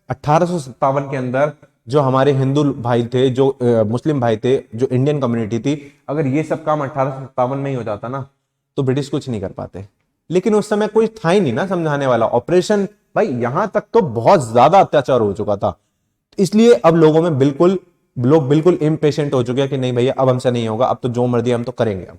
S1: 1857 के अंदर जो हमारे हिंदू भाई थे, जो मुस्लिम भाई थे, जो इंडियन कम्युनिटी थी, अगर ये सब काम 1857 में ही हो जाता ना, तो ब्रिटिश कुछ नहीं कर पाते। लेकिन उस समय कोई था ही नहीं ना समझाने वाला। ऑपरेशन भाई यहां तक तो बहुत ज्यादा अत्याचार हो चुका था। इसलिए अब लोगों में लोग बिल्कुल इम्पेशेंट हो चुके हैं कि नहीं भैया अब हमसे नहीं होगा, अब तो जो मर्जी हम तो करेंगे अब।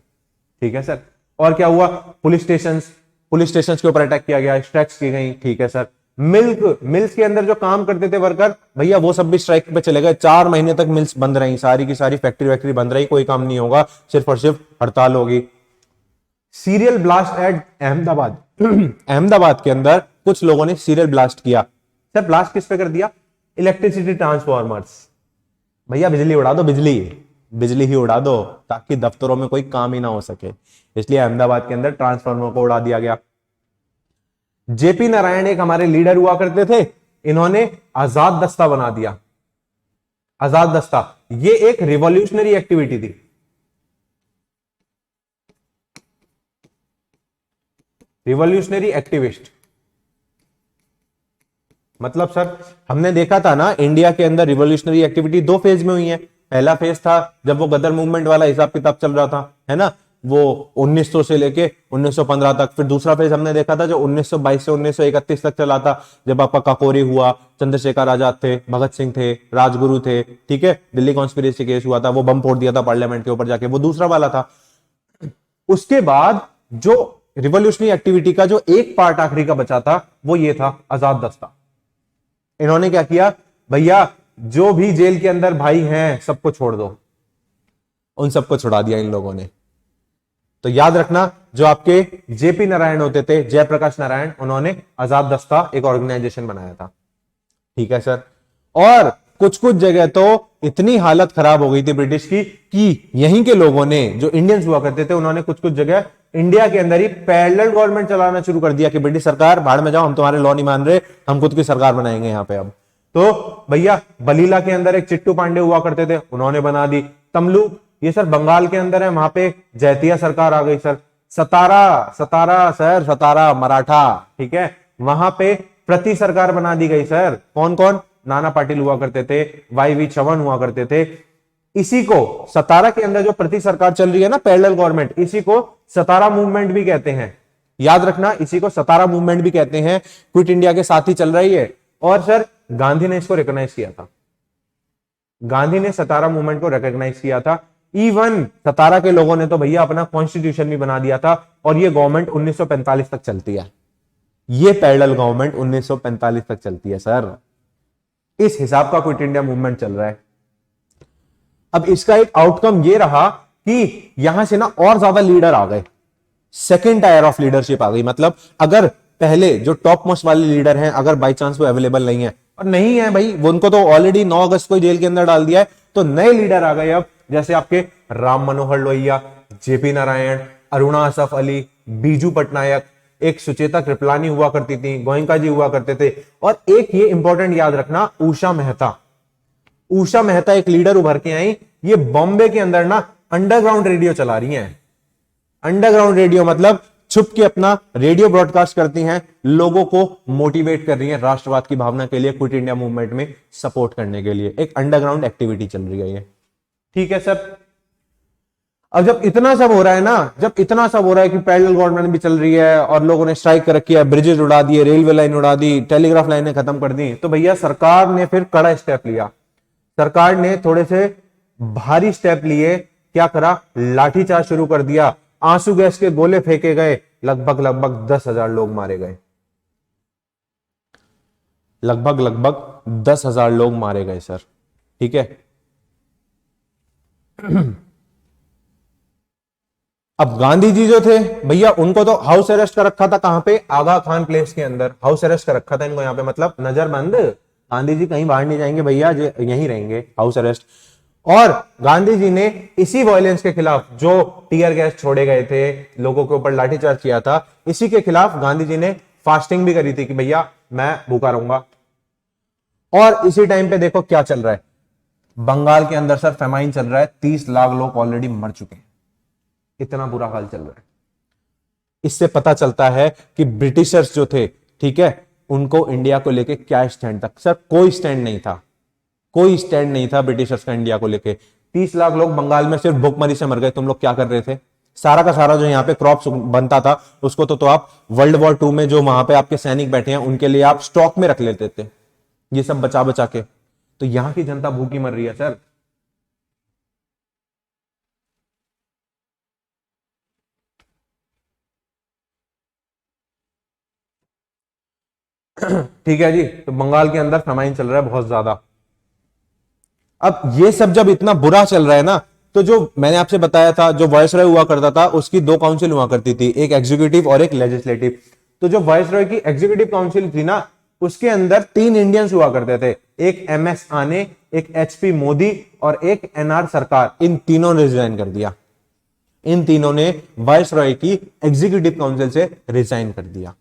S1: ठीक है सर, और क्या हुआ, पुलिस स्टेशन के ऊपर अटैक किया गया, स्ट्राइक्स की गई। ठीक है सर, मिल्स के अंदर जो काम करते थे वर्कर, भैया वो सब भी स्ट्राइक पे चले गए। 4 महीने तक मिल्स बंद रही, सारी की सारी फैक्ट्री बंद रही, कोई काम नहीं होगा, सिर्फ और सिर्फ हड़ताल होगी। Serial blast at Ahmedabad Ahmedabad के अंदर कुछ लोगों ने सीरियल ब्लास्ट किया। सर ब्लास्ट किस पे कर दिया, इलेक्ट्रिसिटी ट्रांसफॉर्मर्स। भैया बिजली उड़ा दो, बिजली ही उड़ा दो, ताकि दफ्तरों में कोई काम ही ना हो सके। इसलिए अहमदाबाद के अंदर ट्रांसफॉर्मर को उड़ा दिया गया। जेपी नारायण एक हमारे लीडर हुआ करते थे, इन्होंने आजाद दस्ता बना दिया। आजाद दस्ता ये एक रिवॉल्यूशनरी एक्टिविटी थी। रिवॉल्यूशनरी एक्टिविस्ट मतलब सर हमने देखा था ना, इंडिया के अंदर रिवॉल्यूशनरी एक्टिविटी 2 फेज में हुई है। पहला फेज था जब वो गदर मूवमेंट वाला हिसाब किताब चल रहा था, है ना, वो 1900 से लेके 1915 तक। फिर दूसरा फेज हमने देखा था जो 1922 से 1931 तक चला था, जब आपका काकोरी हुआ, चंद्रशेखर आजाद थे, भगत सिंह थे, राजगुरु थे। ठीक है, दिल्ली कॉन्स्पिरेसी केस हुआ था, वो बम फोड़ दिया था पार्लियामेंट के ऊपर जाके, वो दूसरा वाला था। उसके बाद जो रिवॉल्यूशनरी एक्टिविटी का जो एक पार्ट आखिरी का बचा था, वो ये था आजाद दस्ता। इन्होंने क्या किया, भैया जो भी जेल के अंदर भाई हैं सबको छोड़ दो, उन सबको छुड़ा दिया इन लोगों ने। तो याद रखना, जो आपके जेपी नारायण होते थे, जयप्रकाश नारायण, उन्होंने आजाद दस्ता एक ऑर्गेनाइजेशन बनाया था। ठीक है सर, और कुछ जगह तो इतनी हालत खराब हो गई थी ब्रिटिश की कि यहीं के लोगों ने, जो इंडियंस हुआ करते थे, उन्होंने कुछ जगह इंडिया के अंदर ही पैरेलल गवर्नमेंट चलाना शुरू कर दिया कि ब्रिटिश सरकार भाड़ में जाओ, हम तुम्हारे लॉ नहीं मान रहे, हम खुद की सरकार बनाएंगे यहां पे अब। तो भैया बलीला के अंदर एक चिट्टू पांडे हुआ करते थे, उन्होंने बना दी। तमलुक, ये सर बंगाल के अंदर है, वहां पे जैतिया सरकार आ गई सर। सतारा, सतारा सर, सतारा मराठा, ठीक है, वहां पे प्रति सरकार बना दी गई सर। कौन कौन? नाना पाटिल हुआ करते थे, YV चौहान हुआ करते थे। इसी को सतारा के अंदर जो प्रति सरकार चल रही है ना, पैरेलल गवर्नमेंट, इसी को सतारा मूवमेंट भी कहते हैं। याद रखना, इसी को सतारा मूवमेंट भी कहते हैं। क्विट इंडिया के साथ ही चल रही है। और सर गांधी ने इसको रिकॉग्नाइज किया था। गांधी ने सतारा मूवमेंट को रिकॉग्नाइज किया था। इवन सतारा के लोगों ने तो भैया अपना कॉन्स्टिट्यूशन भी बना दिया था। और ये गवर्नमेंट 1945 तक चलती है। ये पैरेलल गवर्नमेंट 1945 तक चलती है सर। इस हिसाब का क्विट इंडिया मूवमेंट चल रहा है। अब इसका एक आउटकम ये रहा कि यहां से ना और ज्यादा लीडर आ गए, सेकेंड टायर ऑफ लीडरशिप आ गई। मतलब अगर पहले जो टॉप मोस्ट वाले लीडर हैं, अगर बाई चांस वो अवेलेबल नहीं है, और नहीं है भाई, वो उनको तो ऑलरेडी 9 अगस्त को जेल के अंदर डाल दिया है, तो नए लीडर आ गए अब, जैसे आपके राम मनोहर लोहिया, JP नारायण, अरुणा असफ अली, बीजू पटनायक, एक सुचेता कृपलानी हुआ करती थी, गोयनका जी हुआ करते थे, और एक ये इंपॉर्टेंट याद रखना, उषा मेहता। उषा मेहता एक लीडर उभर के आई। ये बॉम्बे के अंदर ना अंडरग्राउंड रेडियो चला रही हैं। अंडरग्राउंड रेडियो मतलब छुप के अपना रेडियो ब्रॉडकास्ट करती हैं, लोगों को मोटिवेट कर रही हैं राष्ट्रवाद की भावना के लिए, क्विट इंडिया मूवमेंट में सपोर्ट करने के लिए। एक अंडरग्राउंड एक्टिविटी चल रही है ये, ठीक है सर। अब जब इतना सब हो रहा है ना, जब इतना सब हो रहा है कि पैरेलल गवर्नमेंट भी चल रही है और लोगों ने स्ट्राइक कर रखी है, ब्रिजेस उड़ा दिए, रेलवे लाइन उड़ा दी, टेलीग्राफ लाइनें खत्म कर दी, तो भैया सरकार ने फिर कड़ा स्टेप लिया। सरकार ने थोड़े से भारी स्टेप लिए। क्या करा? लाठीचार्ज शुरू कर दिया, आंसू गैस के गोले फेंके गए, लगभग 10,000 लोग मारे गए। लगभग 10,000 लोग मारे गए सर, ठीक है। अब गांधी जी जो थे भैया, उनको तो हाउस अरेस्ट कर रखा था। कहां पे? आगा खान प्लेस के अंदर हाउस अरेस्ट कर रखा था इनको यहां पे, मतलब नजरबंद। गांधी जी कहीं बाहर नहीं जाएंगे भैया, यहीं रहेंगे, हाउस अरेस्ट। और गांधी जी ने इसी वायलेंस के खिलाफ, जो टीयर गैस छोड़े गए थे, लोगों के ऊपर लाठीचार्ज किया था, इसी के खिलाफ गांधी जी ने फास्टिंग भी करी थी कि भैया मैं भूखा रहूंगा। और इसी टाइम पे देखो क्या चल रहा है, बंगाल के अंदर सर फेमाइन चल रहा है। 30 लाख लोग ऑलरेडी मर चुके हैं। इतना बुरा हाल चल रहा है। इससे पता चलता है कि ब्रिटिशर्स जो थे, ठीक है, उनको इंडिया को लेके क्या स्टैंड था। सर कोई स्टैंड नहीं था, कोई स्टैंड नहीं था ब्रिटिशर्स का इंडिया को लेके। 30 लाख लोग बंगाल में सिर्फ भूखमरी से मर गए। तुम लोग क्या कर रहे थे? सारा का सारा जो यहाँ पे क्रॉप्स बनता था, उसको तो आप वर्ल्ड वॉर 2 में जो वहां पे आपके सैनिक बैठे हैं, उनके लिए आप स्टॉक में रख लेते थे, ये सब बचा बचा के। तो यहां की जनता भूखी मर रही है सर। ठीक है जी, तो बंगाल के अंदर फेमाइन चल रहा है बहुत ज्यादा। अब ये सब जब इतना बुरा चल रहा है ना, तो जो मैंने आपसे बताया था, जो वायसरॉय हुआ करता था, उसकी 2 काउंसिल हुआ करती थी, एक एग्जीक्यूटिव और एक लेजिस्लेटिव। तो जो वायसरॉय की एग्जीक्यूटिव काउंसिल थी ना, उसके अंदर 3 इंडियंस हुआ करते थे, एक MS आने, एक HP मोदी और एक NR सरकार। इन तीनों ने रिजाइन कर दिया। इन तीनों ने वायसरॉय की एग्जीक्यूटिव काउंसिल से रिजाइन कर दिया।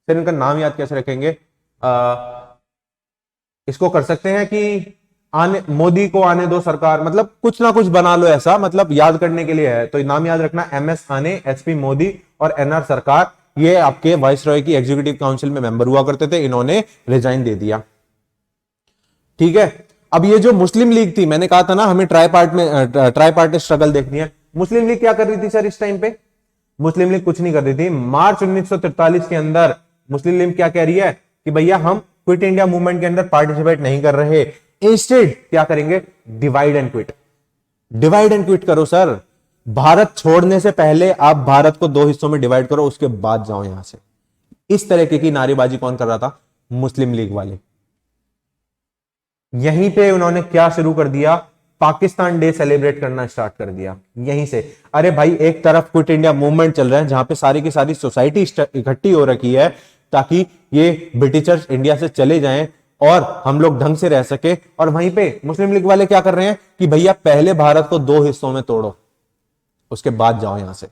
S1: फिर इनका नाम याद कैसे रखेंगे? इसको कर सकते हैं कि आने, मोदी को आने दो सरकार, मतलब कुछ ना कुछ बना लो ऐसा, मतलब याद करने के लिए है। तो नाम याद रखना, MS आने, HP मोदी और NR सरकार। ये आपके वाइसरॉय की एग्जीक्यूटिव काउंसिल में मेंबर हुआ करते थे। इन्होंने रिजाइन दे दिया, ठीक है। अब ये जो मुस्लिम लीग थी, मैंने कहा था ना हमें ट्राईपार्टी स्ट्रगल देखनी है। मुस्लिम लीग क्या कर रही थी सर इस टाइम पे? मुस्लिम लीग कुछ नहीं कर रही थी। मार्च 1943 के अंदर मुस्लिम लीग क्या कह रही है कि भैया हम क्विट इंडिया मूवमेंट के अंदर पार्टिसिपेट नहीं कर रहे, इंस्टेड क्या करेंगे? Divide and quit. Divide and quit करो सर। भारत छोड़ने से पहले आप भारत को 2 हिस्सों में डिवाइड करो, उसके बाद जाओ यहां से। इस तरीके की नारेबाजी कौन कर रहा था? मुस्लिम लीग वाले। यहीं पे उन्होंने क्या शुरू कर दिया? पाकिस्तान डे सेलिब्रेट करना स्टार्ट कर दिया यहीं से। अरे भाई, एक तरफ क्विट इंडिया मूवमेंट चल रहा है जहां पे सारी की सारी सोसाइटी इकट्ठी हो रखी है ताकि ये ब्रिटिशर्स इंडिया से चले जाएं और हम लोग ढंग से रह सके, और वहीं पे मुस्लिम लीग वाले क्या कर रहे हैं कि भैया पहले भारत को 2 हिस्सों में तोड़ो, उसके बाद जाओ यहां से।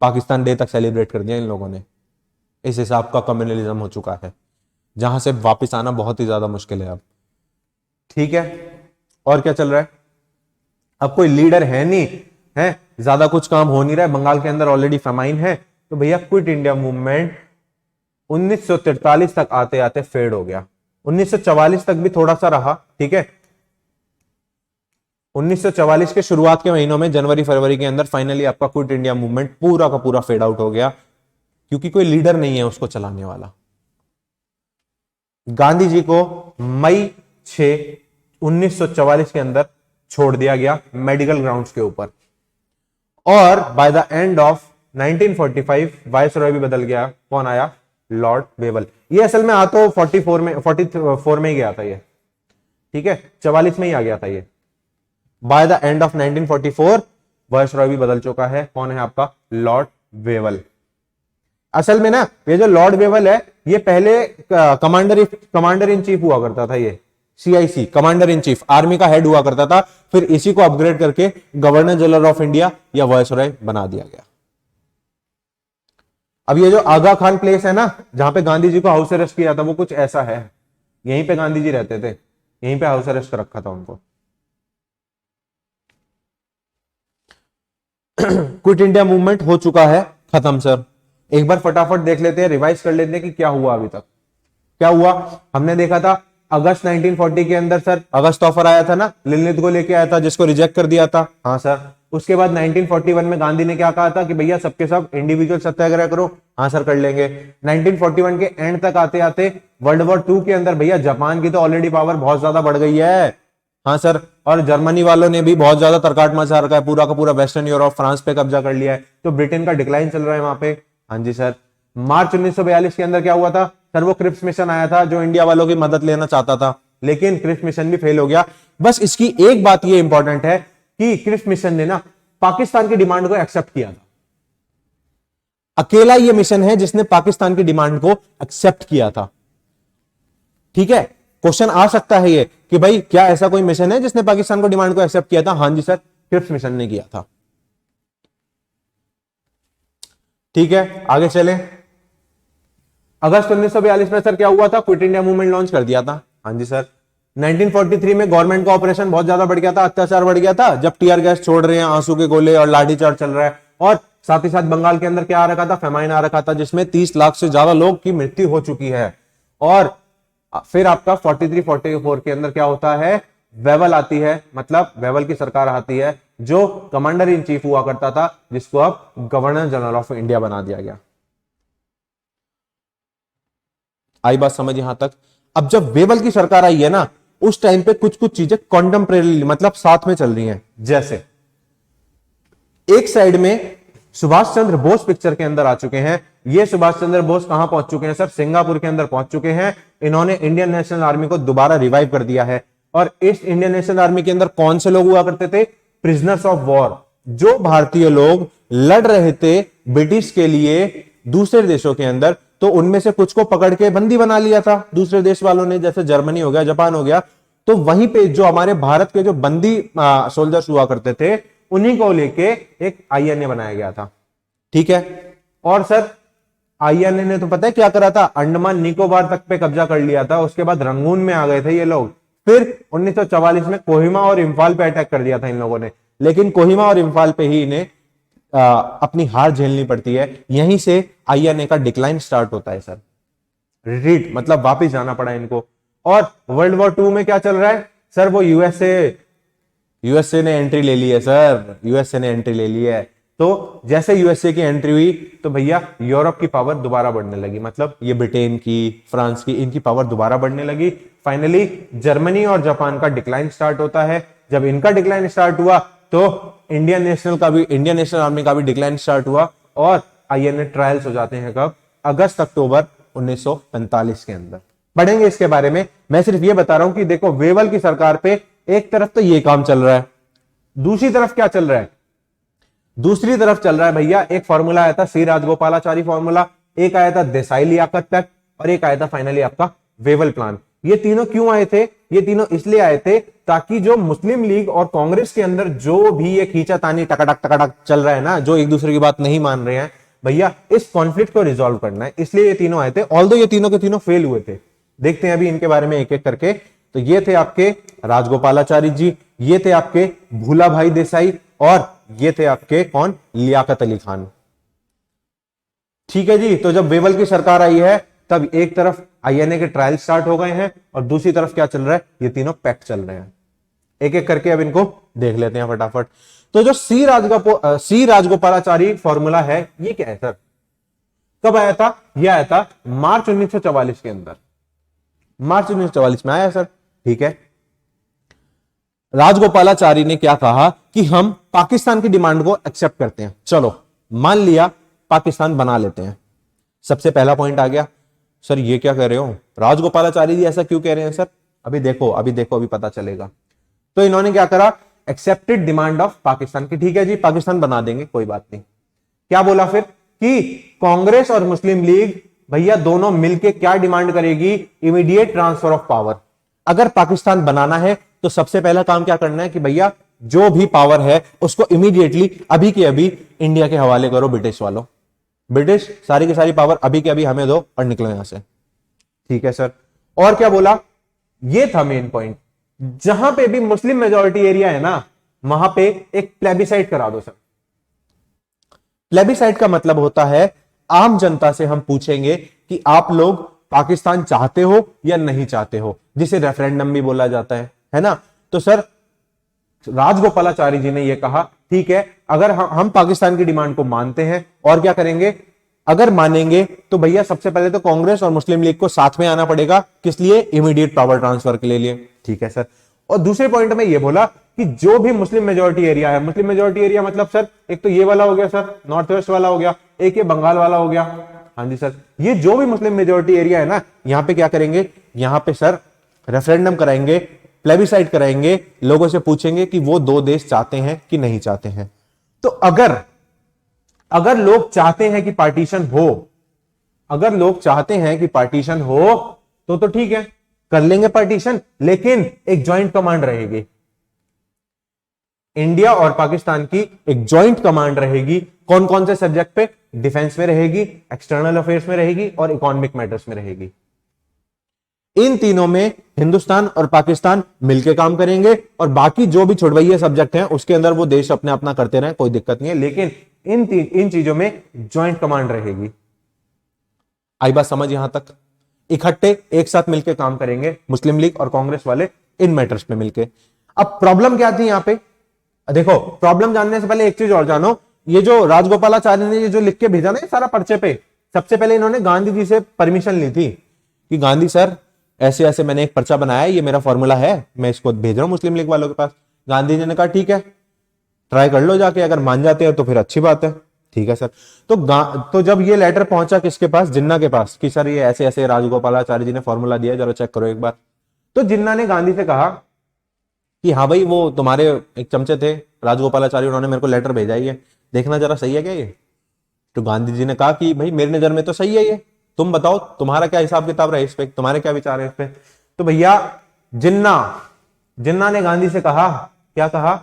S1: पाकिस्तान डे तक सेलिब्रेट कर दिया इन लोगों ने। इस हिसाब का कम्युनलिज्म हो चुका है जहां से वापिस आना बहुत ही ज्यादा मुश्किल है अब, ठीक है। और क्या चल रहा है? अब कोई लीडर है नहीं है, ज्यादा कुछ काम हो नहीं रहा है, बंगाल के अंदर ऑलरेडी फेमाइन है, तो भैया क्विट इंडिया मूवमेंट 1943 तक आते आते फेड हो गया। 1944 तक भी थोड़ा सा रहा, ठीक है। 1944 के शुरुआत के महीनों में जनवरी फरवरी के अंदर फाइनली आपका क्विट इंडिया मूवमेंट पूरा का पूरा फेड आउट हो गया, क्योंकि कोई लीडर नहीं है उसको चलाने वाला। गांधी जी को मई 6 1944 के अंदर छोड़ दिया गया मेडिकल ग्राउंड्स के ऊपर, और by the end of 1945 viceroy भी बदल गया। कौन आया? Lord Wavell. ये असल में आ तो 44 में ही गया था ये, ठीक है, 44 में ही आ गया था ये। By the end of 1944 viceroy भी बदल चुका है। कौन है आपका? Lord Wavell. असल में ना ये जो लॉर्ड वेवल है, ये पहले कमांडर इन चीफ हुआ करता था, ये CIC commander in chief, army का हेड हुआ करता था, फिर इसी को अपग्रेड करके गवर्नर जनरल ऑफ इंडिया या वायसरॉय बना दिया गया। अब ये जो आगा खान प्लेस है ना, जहां पे गांधी जी को हाउस अरेस्ट किया था, वो कुछ ऐसा है। यहीं पे गांधी जी रहते थे, यहीं पे हाउस अरेस्ट रखा था उनको। क्विट इंडिया मूवमेंट हो चुका है खत्म सर। एक बार फटाफट देख लेते हैं, रिवाइज कर लेते हैं कि क्या हुआ अभी तक। क्या हुआ? हमने देखा था अगस्त 1940 के अंदर सर अगस्त ऑफर आया था ना, लिलित को लेके आया था, जिसको रिजेक्ट कर दिया था। हाँ सर। उसके बाद 1941 में गांधी ने क्या कहा था कि भैया सबके सब इंडिविजुअल सत्याग्रह करो। हाँ सर, कर लेंगे। 1941 के एंड तक आते आते वर्ल्ड वॉर 2 के अंदर भैया जापान की तो ऑलरेडी पावर बहुत ज्यादा बढ़ गई है। हाँ सर, और जर्मनी वालों ने भी बहुत ज्यादा तरकाट मचा रखा है, पूरा का पूरा वेस्टर्न यूरोप, फ्रांस पे कब्जा कर लिया है, तो ब्रिटेन का डिक्लाइन चल रहा है वहां पे। हाँ जी सर। मार्च 1942 के अंदर क्या हुआ था सर? वो क्रिप्स मिशन आया था जो इंडिया वालों की मदद लेना चाहता था, लेकिन क्रिप्स मिशन भी फेल हो गया। बस इसकी एक बात ये इंपॉर्टेंट है कि क्रिप्स मिशन ने ना पाकिस्तान की डिमांड को एक्सेप्ट किया था। अकेला ये मिशन है जिसने पाकिस्तान की डिमांड को एक्सेप्ट किया था, ठीक है। क्वेश्चन आ सकता है ये कि भाई क्या ऐसा कोई मिशन है जिसने पाकिस्तान को डिमांड को एक्सेप्ट किया था? हाँ जी सर, क्रिप्स मिशन ने किया था। ठीक है, आगे चलें। अगस्त 1942 में सर क्या हुआ था? क्विट इंडिया मूवमेंट लॉन्च कर दिया था। हाँ जी सर। 1943 में गवर्नमेंट का ऑपरेशन बहुत ज्यादा बढ़ गया था, अत्याचार बढ़ गया था, जब टीयर गैस छोड़ रहे हैं, आंसू के गोले और लाठीचार्ज चल रहा है, और साथ ही साथ बंगाल के अंदर क्या आ रखा था? फेमाइन आ रखा था, जिसमें 30 लाख से ज्यादा लोग की मृत्यु हो चुकी है। और फिर आपका 43-44 के अंदर क्या होता है? वेवल आती है, मतलब वेवल की सरकार आती है, जो कमांडर इन चीफ हुआ करता था, जिसको अब गवर्नर जनरल ऑफ इंडिया बना दिया गया। आई बात समझ यहां तक? अब जब वेवल की सरकार आई है ना, उस टाइम पे कुछ कुछ चीजें कॉन्टेम्परेरी मतलब साथ में चल रही हैं। जैसे एक साइड में सुभाष चंद्र बोस पिक्चर के अंदर आ चुके हैं। ये सुभाष चंद्र बोस कहां पहुंच चुके हैं सर? सिंगापुर के अंदर पहुंच चुके हैं। इन्होंने इंडियन नेशनल आर्मी को दोबारा रिवाइव कर दिया है। और इस इंडियन नेशनल आर्मी के अंदर कौन से लोग हुआ करते थे? प्रिजनर्स ऑफ वॉर, जो भारतीय लोग लड़ रहे थे ब्रिटिश के लिए दूसरे देशों के अंदर, तो उनमें से कुछ को पकड़ के बंदी बना लिया था दूसरे देश वालों ने, जैसे जर्मनी हो गया, जापान हो गया। तो वहीं पे जो हमारे भारत के जो बंदी सोल्जर्स हुआ करते थे, उन्हीं को लेके एक INA बनाया गया था, ठीक है। और सर INA ने तो पता है क्या करा था? अंडमान निकोबार तक पे कब्जा कर लिया था। उसके बाद रंगून में आ गए थे ये लोग। फिर 1944 में कोहिमा और इम्फाल पे अटैक कर दिया था इन लोगों ने, लेकिन कोहिमा और इम्फाल पे ही इन्हें अपनी हार झेलनी पड़ती है। यहीं से INA का डिक्लाइन स्टार्ट होता है सर। रिट्रीट मतलब वापिस जाना पड़ा इनको। और वर्ल्ड वॉर 2 में क्या चल रहा है सर? वो यूएसए ने एंट्री ले ली है सर, यूएसए ने एंट्री ले ली है। तो जैसे यूएसए की एंट्री हुई तो भैया यूरोप की पावर दोबारा बढ़ने लगी, मतलब ये ब्रिटेन की, फ्रांस की, इनकी पावर दोबारा बढ़ने लगी। फाइनली जर्मनी और जापान का डिक्लाइन स्टार्ट होता है। जब इनका डिक्लाइन स्टार्ट हुआ तो इंडियन नेशनल आर्मी का भी डिक्लाइन स्टार्ट हुआ, और INA ट्रायल्स हो जाते हैं कब? अगस्त अक्टूबर 1945 के अंदर। पढ़ेंगे इसके बारे में। मैं सिर्फ ये बता रहा हूं कि देखो, वेवल की सरकार पे एक तरफ तो ये काम चल रहा है, दूसरी तरफ क्या चल रहा है? दूसरी तरफ चल रहा है भैया एक फॉर्मूला आया था, सी राजगोपालाचारी फॉर्मूला, एक आया था देसाई लियाकत पैक्ट, और एक आया था फाइनली आपका वेवल प्लान। ये तीनों क्यों आए थे? ये तीनों इसलिए आए थे ताकि जो मुस्लिम लीग और कांग्रेस के अंदर जो भी ये खींचातानी टकटक चल रहा है ना, जो एक दूसरे की बात नहीं मान रहे हैं, भैया इस कॉन्फ्लिक्ट को रिजॉल्व करना है, इसलिए ये तीनों आए थे। ऑल्दो ये तीनों के तीनों फेल हुए थे। देखते हैं अभी इनके बारे में एक एक करके। तो ये थे आपके राजगोपालाचारी जी, ये थे आपके भूला भाई देसाई, और ये थे आपके कौन, लियाकत अली खान। ठीक है जी। तो जब वेवल की सरकार आई है तब एक तरफ आईएनए के ट्रायल स्टार्ट हो गए हैं और दूसरी तरफ क्या चल रहा है, ये तीनों पैक्ट चल रहे हैं। एक एक करके अब इनको देख लेते हैं फटाफट। तो जो सी राजगोपालाचारी फॉर्मूला है ये क्या है सर, कब आया था, ये आया था मार्च 1944 के अंदर, मार्च 1944 में आया सर। ठीक है, राजगोपालाचारी ने क्या कहा कि हम पाकिस्तान की डिमांड को एक्सेप्ट करते हैं, चलो मान लिया पाकिस्तान बना लेते हैं। सबसे पहला पॉइंट आ गया, सर ये क्या कह रहे हो, राजगोपालाचारी जी ऐसा क्यों कह रहे हैं सर, अभी देखो अभी पता चलेगा। तो इन्होंने क्या करा, एक्सेप्टेड डिमांड ऑफ पाकिस्तान की, ठीक है जी पाकिस्तान बना देंगे कोई बात नहीं। क्या बोला फिर कि कांग्रेस और मुस्लिम लीग भैया दोनों मिलके क्या डिमांड करेगी, इमीडिएट ट्रांसफर ऑफ पावर। अगर पाकिस्तान बनाना है तो सबसे पहला काम क्या करना है कि भैया जो भी पावर है उसको इमीडिएटली अभी के अभी इंडिया के हवाले करो, ब्रिटिश वालों, ब्रिटिश सारी की सारी पावर अभी के अभी हमें दो और निकलो यहां से। ठीक है सर। और क्या बोला, ये था मेन पॉइंट, जहां पे भी मुस्लिम मेजॉरिटी एरिया है ना वहां पे एक प्लेबिसाइट करा दो सर। प्लेबिसाइट का मतलब होता है आम जनता से हम पूछेंगे कि आप लोग पाकिस्तान चाहते हो या नहीं चाहते हो, जिसे रेफरेंडम भी बोला जाता है ना। तो सर राजगोपालाचारी जी ने यह कहा ठीक है, अगर हम पाकिस्तान की डिमांड को मानते हैं और क्या करेंगे, अगर मानेंगे तो भैया सबसे पहले तो कांग्रेस और मुस्लिम लीग को साथ में आना पड़ेगा, किस लिए, इमीडिएट पावर ट्रांसफर के लिए। ठीक है सर। और दूसरे पॉइंट में यह बोला कि जो भी मुस्लिम मेजॉरिटी एरिया है, मुस्लिम मेजॉरिटी एरिया मतलब सर एक तो ये वाला हो गया सर, नॉर्थ वेस्ट वाला हो गया, एक ये बंगाल वाला हो गया। हाँ जी सर, ये जो भी मुस्लिम मेजॉरिटी एरिया है ना, यहां पे क्या करेंगे, यहां पे सर रेफरेंडम कराएंगे, प्लेबिसाइट कराएंगे, लोगों से पूछेंगे कि वो दो देश चाहते हैं कि नहीं चाहते हैं। तो अगर लोग चाहते हैं कि पार्टीशन हो, अगर लोग चाहते हैं कि पार्टीशन हो तो ठीक है, कर लेंगे पार्टीशन, लेकिन एक ज्वाइंट कमांड रहेगी, इंडिया और पाकिस्तान की एक ज्वाइंट कमांड रहेगी। कौन कौन से सब्जेक्ट पे, डिफेंस में रहेगी, एक्सटर्नल अफेयर्स में रहेगी और इकोनॉमिक मैटर्स में रहेगी। इन तीनों में हिंदुस्तान और पाकिस्तान मिलकर काम करेंगे और बाकी जो भी छुड़वैये सब्जेक्ट हैं उसके अंदर वो देश अपने अपना करते रहे, कोई दिक्कत नहीं है, लेकिन इन चीजों में ज्वाइंट कमांड रहेगी। आई बात समझ यहां तक, इकट्ठे एक साथ मिलकर काम करेंगे मुस्लिम लीग और कांग्रेस वाले इन मैटर्स में मिलकर। अब प्रॉब्लम क्या थी यहां पे, देखो प्रॉब्लम जानने से पहले एक चीज और जानो, ये जो राजगोपालाचारी ने ये जो लिख के भेजा ना सारा पर्चे पे, सबसे पहले इन्होंने गांधी जी से परमिशन ली थी कि गांधी सर ऐसे ऐसे मैंने एक पर्चा बनाया है, ये मेरा फॉर्मूला है, मैं इसको भेज रहा हूं मुस्लिम लीग वालों के पास। गांधी जी ने कहा ठीक है ट्राई कर लो जाके, अगर मान जाते हैं तो फिर अच्छी बात है। ठीक है सर। तो जब ये लेटर पहुंचा किसके पास, जिन्ना के पास, कि सर ये ऐसे ऐसे राजगोपालाचारी जी ने फॉर्मूला दिया, जरा चेक करो एक बार। तो जिन्ना ने गांधी से कहा कि हाँ भाई वो तुम्हारे एक चमचे थे राजगोपालाचारी, उन्होंने मेरे को लेटर भेजा ही है, देखना जरा सही है क्या ये। तो गांधी जी ने कहा कि भाई मेरी नजर में तो सही है ये, तुम बताओ तुम्हारा क्या हिसाब किताब रहे इस पे, तुम्हारे क्या विचार है इस पे। तो भैया जिन्ना ने गांधी से कहा, क्या कहा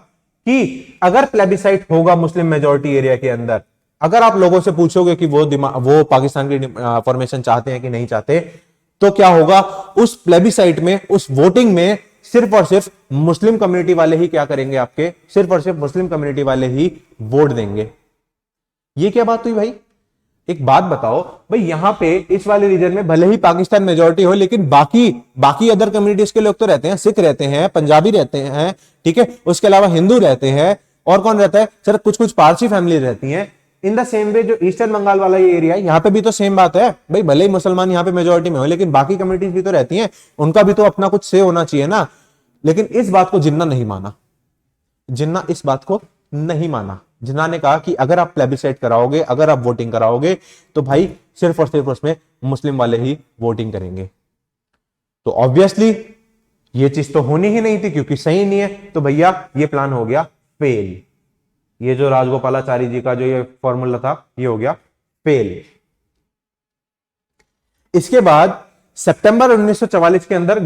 S1: कि अगर प्लेबिसाइट होगा मुस्लिम मेजॉरिटी एरिया के अंदर, अगर आप लोगों से पूछोगे कि वो पाकिस्तान की फॉर्मेशन चाहते हैं कि नहीं चाहते, तो क्या होगा, उस प्लेबिसाइट में, उस वोटिंग में सिर्फ और सिर्फ मुस्लिम कम्युनिटी वाले ही क्या करेंगे, आपके सिर्फ और सिर्फ मुस्लिम कम्युनिटी वाले ही वोट देंगे। ये क्या बात हुई भाई, एक बात बताओ भाई, यहां पे इस वाले रीजन में भले ही पाकिस्तान मेजॉरिटी हो, लेकिन बाकी अदर कम्युनिटीज के लोग तो रहते हैं, सिख रहते हैं, पंजाबी रहते हैं, ठीक है, उसके अलावा हिंदू रहते हैं, और कौन रहता है सर, कुछ पारसी फैमिली रहती हैं। इन द सेम वे जो ईस्टर्न बंगाल वाला ये एरिया है, यहाँ पे भी तो सेम बात है भाई, भले ही मुसलमान यहाँ पे मेजोरिटी में हो, लेकिन बाकी कम्युनिटीज भी तो रहती हैं, उनका भी तो अपना कुछ से होना चाहिए ना। लेकिन इस बात को जिन्ना नहीं माना, जिन्ना इस बात को नहीं माना। जिन्ना ने कहा कि अगर आप प्लेबिसाइट कराओगे, अगर आप वोटिंग कराओगे, तो भाई सिर्फ और सिर्फ उसमें मुस्लिम वाले ही वोटिंग करेंगे। तो ऑब्वियसली ये चीज तो होनी ही नहीं थी, क्योंकि सही नहीं है, तो भैया ये प्लान हो गया फेल। ये जो राजगोपालाचारी जी का जो ये फॉर्मूला था, ये हो गया फेल। इसके बाद सितंबर 1944 के अंदर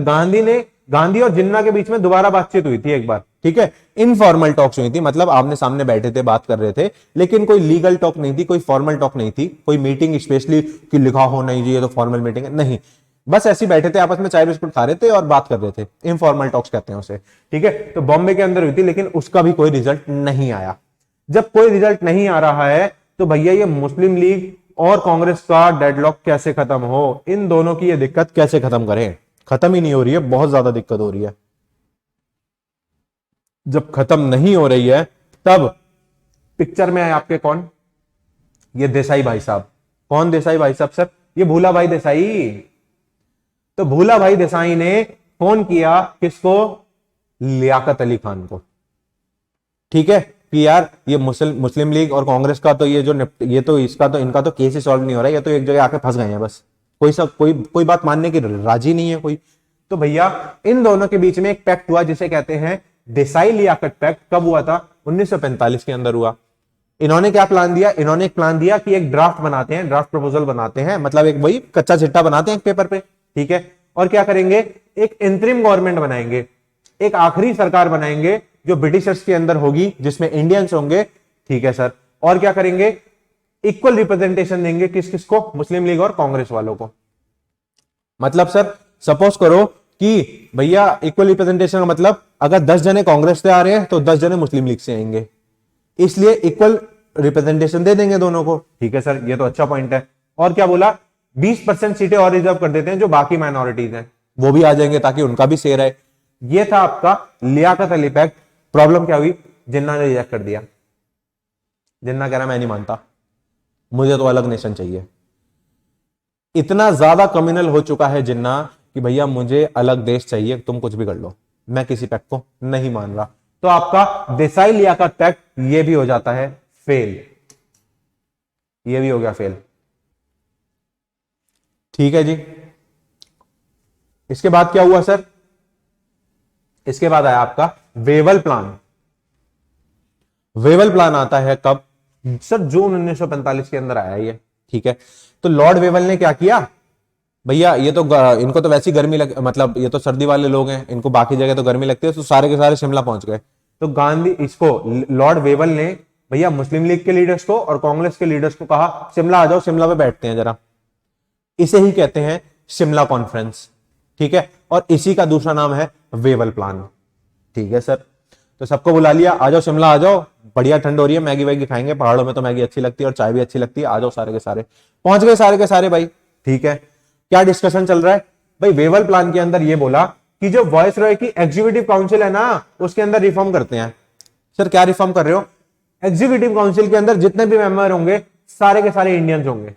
S1: गांधी और जिन्ना के बीच में दोबारा बातचीत हुई थी एक बार, ठीक है, इनफॉर्मल टॉक्स हुई थी, मतलब आमने सामने बैठे थे, बात कर रहे थे, लेकिन कोई लीगल टॉक नहीं थी, कोई फॉर्मल टॉक नहीं थी, कोई मीटिंग स्पेशली कि लिखा हो नहीं जी ये तो फॉर्मल मीटिंग है, नहीं, बस ऐसे बैठे थे, आपस में चाय बिस्कुट खा रहे थे और बात कर रहे थे, इनफॉर्मल टॉक्स कहते हैं उसे, ठीक है। तो बॉम्बे के अंदर हुई थी, लेकिन उसका भी कोई रिजल्ट नहीं आया। जब कोई रिजल्ट नहीं आ रहा है तो भैया ये मुस्लिम लीग और कांग्रेस का डेडलॉक कैसे खत्म हो, इन दोनों की ये दिक्कत कैसे खत्म करें। खत्म ही नहीं हो रही है, बहुत ज्यादा दिक्कत हो रही है। जब खत्म नहीं हो रही है तब पिक्चर में आए आपके कौन, ये देसाई भाई साहब। कौन देसाई भाई साहब सर? ये भूला भाई देसाई। तो भूला भाई देसाई ने फोन किया किसको? लियाकत अली खान को। ठीक है कि यार ये मुस्लिम लीग और कांग्रेस का तो ये तो इसका तो इनका तो केस ही सॉल्व नहीं हो रहा है, ये तो एक जगह आके फंस गए हैं बस, कोई बात मानने की राजी नहीं है कोई। तो भैया इन दोनों के बीच में एक पैक्ट हुआ जिसे कहते हैं देसाई लियाकत पैक्ट। कब हुआ था? 1945 के अंदर हुआ। इन्होंने क्या प्लान दिया? इन्होंने एक प्लान दिया कि एक ड्राफ्ट बनाते हैं, ड्राफ्ट प्रपोजल बनाते हैं, मतलब एक वही कच्चा चिट्टा बनाते हैं एक पेपर पे। ठीक है, और क्या करेंगे? एक इंतरिम गवर्नमेंट बनाएंगे, एक आखिरी सरकार बनाएंगे जो ब्रिटिशर्स के अंदर होगी, जिसमें इंडियंस होंगे। ठीक है सर, और क्या करेंगे? इक्वल रिप्रेजेंटेशन देंगे किस किस को? मुस्लिम लीग और कांग्रेस वालों को। मतलब सर सपोज करो कि भैया इक्वल रिप्रेजेंटेशन का मतलब अगर 10 जने कांग्रेस से आ रहे हैं तो 10 जने मुस्लिम लीग से आएंगे, इसलिए इक्वल रिप्रेजेंटेशन दे देंगे दोनों को। ठीक है सर, ये तो अच्छा पॉइंट है। और क्या बोला? 20% सीटें और रिजर्व कर देते हैं, जो बाकी माइनॉरिटीज हैं वो भी आ जाएंगे ताकि उनका भी शेयर है। ये था आपका लियाकत अली पैक्ट। प्रॉब्लम क्या हुई? जिन्ना ने रिजेक्ट कर दिया। जिन्ना कह रहा मैं नहीं मानता, मुझे तो अलग नेशन चाहिए। इतना ज्यादा कम्युनल हो चुका है जिन्ना कि भैया मुझे अलग देश चाहिए, तुम कुछ भी कर लो, मैं किसी पैक्ट को नहीं मान रहा। तो आपका देसाई लियाकत पैक्ट ये भी हो जाता है फेल, ये भी हो गया फेल। ठीक है जी, इसके बाद क्या हुआ सर? इसके बाद आया आपका वेवल प्लान। वेवल प्लान आता है कब सर? जून 1945 के अंदर आया ये। ठीक है, तो लॉर्ड वेवल ने क्या किया? भैया ये तो इनको तो वैसी गर्मी मतलब ये तो सर्दी वाले लोग हैं, इनको बाकी जगह तो गर्मी लगती है, तो सारे के सारे शिमला पहुंच गए। तो लॉर्ड वेवल ने भैया मुस्लिम लीग के लीडर्स को और कांग्रेस के लीडर्स को कहा शिमला आ जाओ, शिमला पे बैठते हैं जरा। इसे ही कहते हैं शिमला कॉन्फ्रेंस। ठीक है, और इसी का दूसरा नाम है वेवल प्लान। ठीक है सर, तो सबको बुला लिया, आ जाओ शिमला आ जाओ, बढ़िया ठंड हो रही है, मैगी वैगी खाएंगे, पहाड़ों में तो मैगी अच्छी लगती है और चाय भी अच्छी लगती है, आ जाओ सारे के सारे। पहुंच गए सारे के सारे भाई। ठीक है, क्या डिस्कशन चल रहा है भाई? वेवल प्लान के अंदर ये बोला कि जो वॉइस रॉय की एग्जीक्यूटिव काउंसिल है ना, उसके अंदर रिफॉर्म करते हैं। सर क्या रिफॉर्म कर रहे हो? एग्जीक्यूटिव काउंसिल के अंदर जितने भी मेंबर होंगे सारे के सारे इंडियंस होंगे।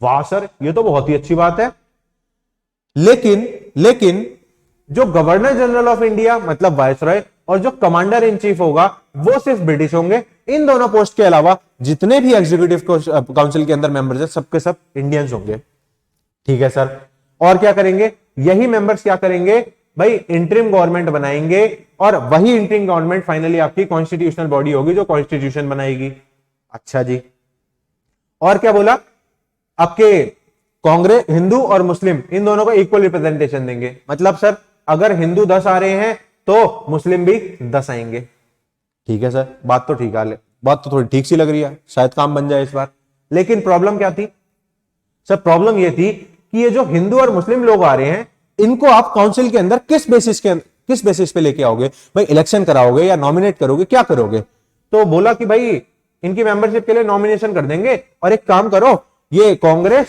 S1: वाह सर, ये तो बहुत ही अच्छी बात है। लेकिन जो गवर्नर जनरल ऑफ इंडिया मतलब वायसरॉय और जो कमांडर इन चीफ होगा वो सिर्फ ब्रिटिश होंगे। इन दोनों पोस्ट के अलावा जितने भी एग्जीक्यूटिव काउंसिल के अंदर मेंबर्स हैं सबके सब इंडियंस होंगे। ठीक है सर, और क्या करेंगे? यही मेंबर्स क्या करेंगे भाई? इंटरिम गवर्नमेंट बनाएंगे, और वही इंटरिम गवर्नमेंट फाइनली आपकी कॉन्स्टिट्यूशनल बॉडी होगी जो कॉन्स्टिट्यूशन बनाएगी। अच्छा जी, और क्या बोला? आपके कांग्रेस हिंदू और मुस्लिम इन दोनों को इक्वल रिप्रेजेंटेशन देंगे। मतलब सर अगर हिंदू 10 आ रहे हैं तो मुस्लिम भी 10 आएंगे। ठीक है सर, बात तो ठीक है, बात तो थोड़ी ठीक सी लग रही है, शायद काम बन जाए इस बार। लेकिन प्रॉब्लम क्या थी सर? प्रॉब्लम यह थी कि ये जो हिंदू और मुस्लिम लोग आ रहे हैं इनको आप काउंसिल के अंदर किस बेसिस पे लेके आओगे भाई? इलेक्शन कराओगे या नॉमिनेट करोगे, क्या करोगे? तो बोला कि भाई इनकी मेंबरशिप के लिए नॉमिनेशन कर देंगे, और एक काम करो, ये कांग्रेस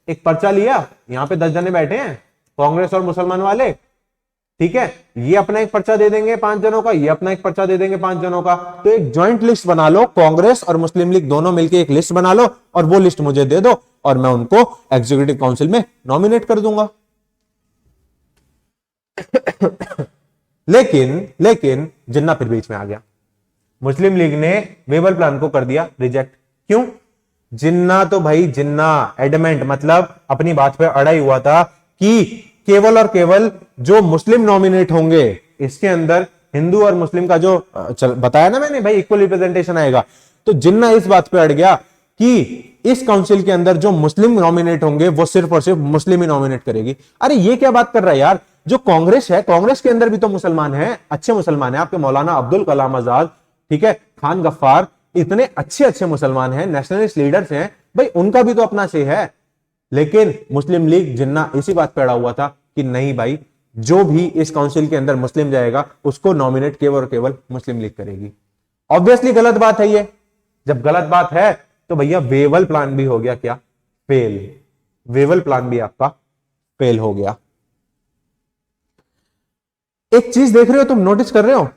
S1: एक पर्चा लिया, यहां पे 10 जने बैठे हैं कांग्रेस और मुसलमान वाले। ठीक है, ये अपना एक पर्चा दे देंगे 5 जनों का, ये अपना एक पर्चा दे देंगे 5 जनों का। तो एक ज्वाइंट लिस्ट बना लो, कांग्रेस और मुस्लिम लीग दोनों मिलकर एक लिस्ट बना लो, और वो लिस्ट मुझे दे दो और मैं उनको एग्जीक्यूटिव काउंसिल में नॉमिनेट कर दूंगा। लेकिन जिन्ना फिर बीच में आ गया। मुस्लिम लीग ने वेवल प्लान को कर दिया रिजेक्ट। क्यों? जिन्ना एडमेंट मतलब अपनी बात पे अड़ा ही हुआ था कि केवल और केवल जो मुस्लिम नॉमिनेट होंगे, इसके अंदर हिंदू और मुस्लिम का जो बताया ना मैंने भाई इक्वल रिप्रेजेंटेशन आएगा। तो जिन्ना इस बात पे अड़ गया कि इस काउंसिल के अंदर जो मुस्लिम नॉमिनेट होंगे वो सिर्फ और सिर्फ मुस्लिम ही नॉमिनेट करेगी। अरे ये क्या बात कर रहा है यार? जो कांग्रेस है, कांग्रेस के अंदर भी तो मुसलमान हैं, अच्छे मुसलमान हैं, आपके मौलाना अब्दुल कलाम आजाद, ठीक है, खान गफ्फार, इतने अच्छे अच्छे मुसलमान हैं, नेशनलिस्ट लीडर्स हैं भाई, उनका भी तो अपना से है। लेकिन मुस्लिम लीग जिन्ना इसी बात पे अड़ा हुआ था कि नहीं भाई, जो भी इस काउंसिल के अंदर मुस्लिम जाएगा उसको नॉमिनेट केवल और केवल मुस्लिम लीग करेगी। ऑब्वियसली गलत बात है ये। जब गलत बात है तो भैया वेवल प्लान भी हो गया क्या, फेल। वेवल प्लान भी आपका फेल हो गया। एक चीज देख रहे हो तुम, नोटिस कर रहे हो,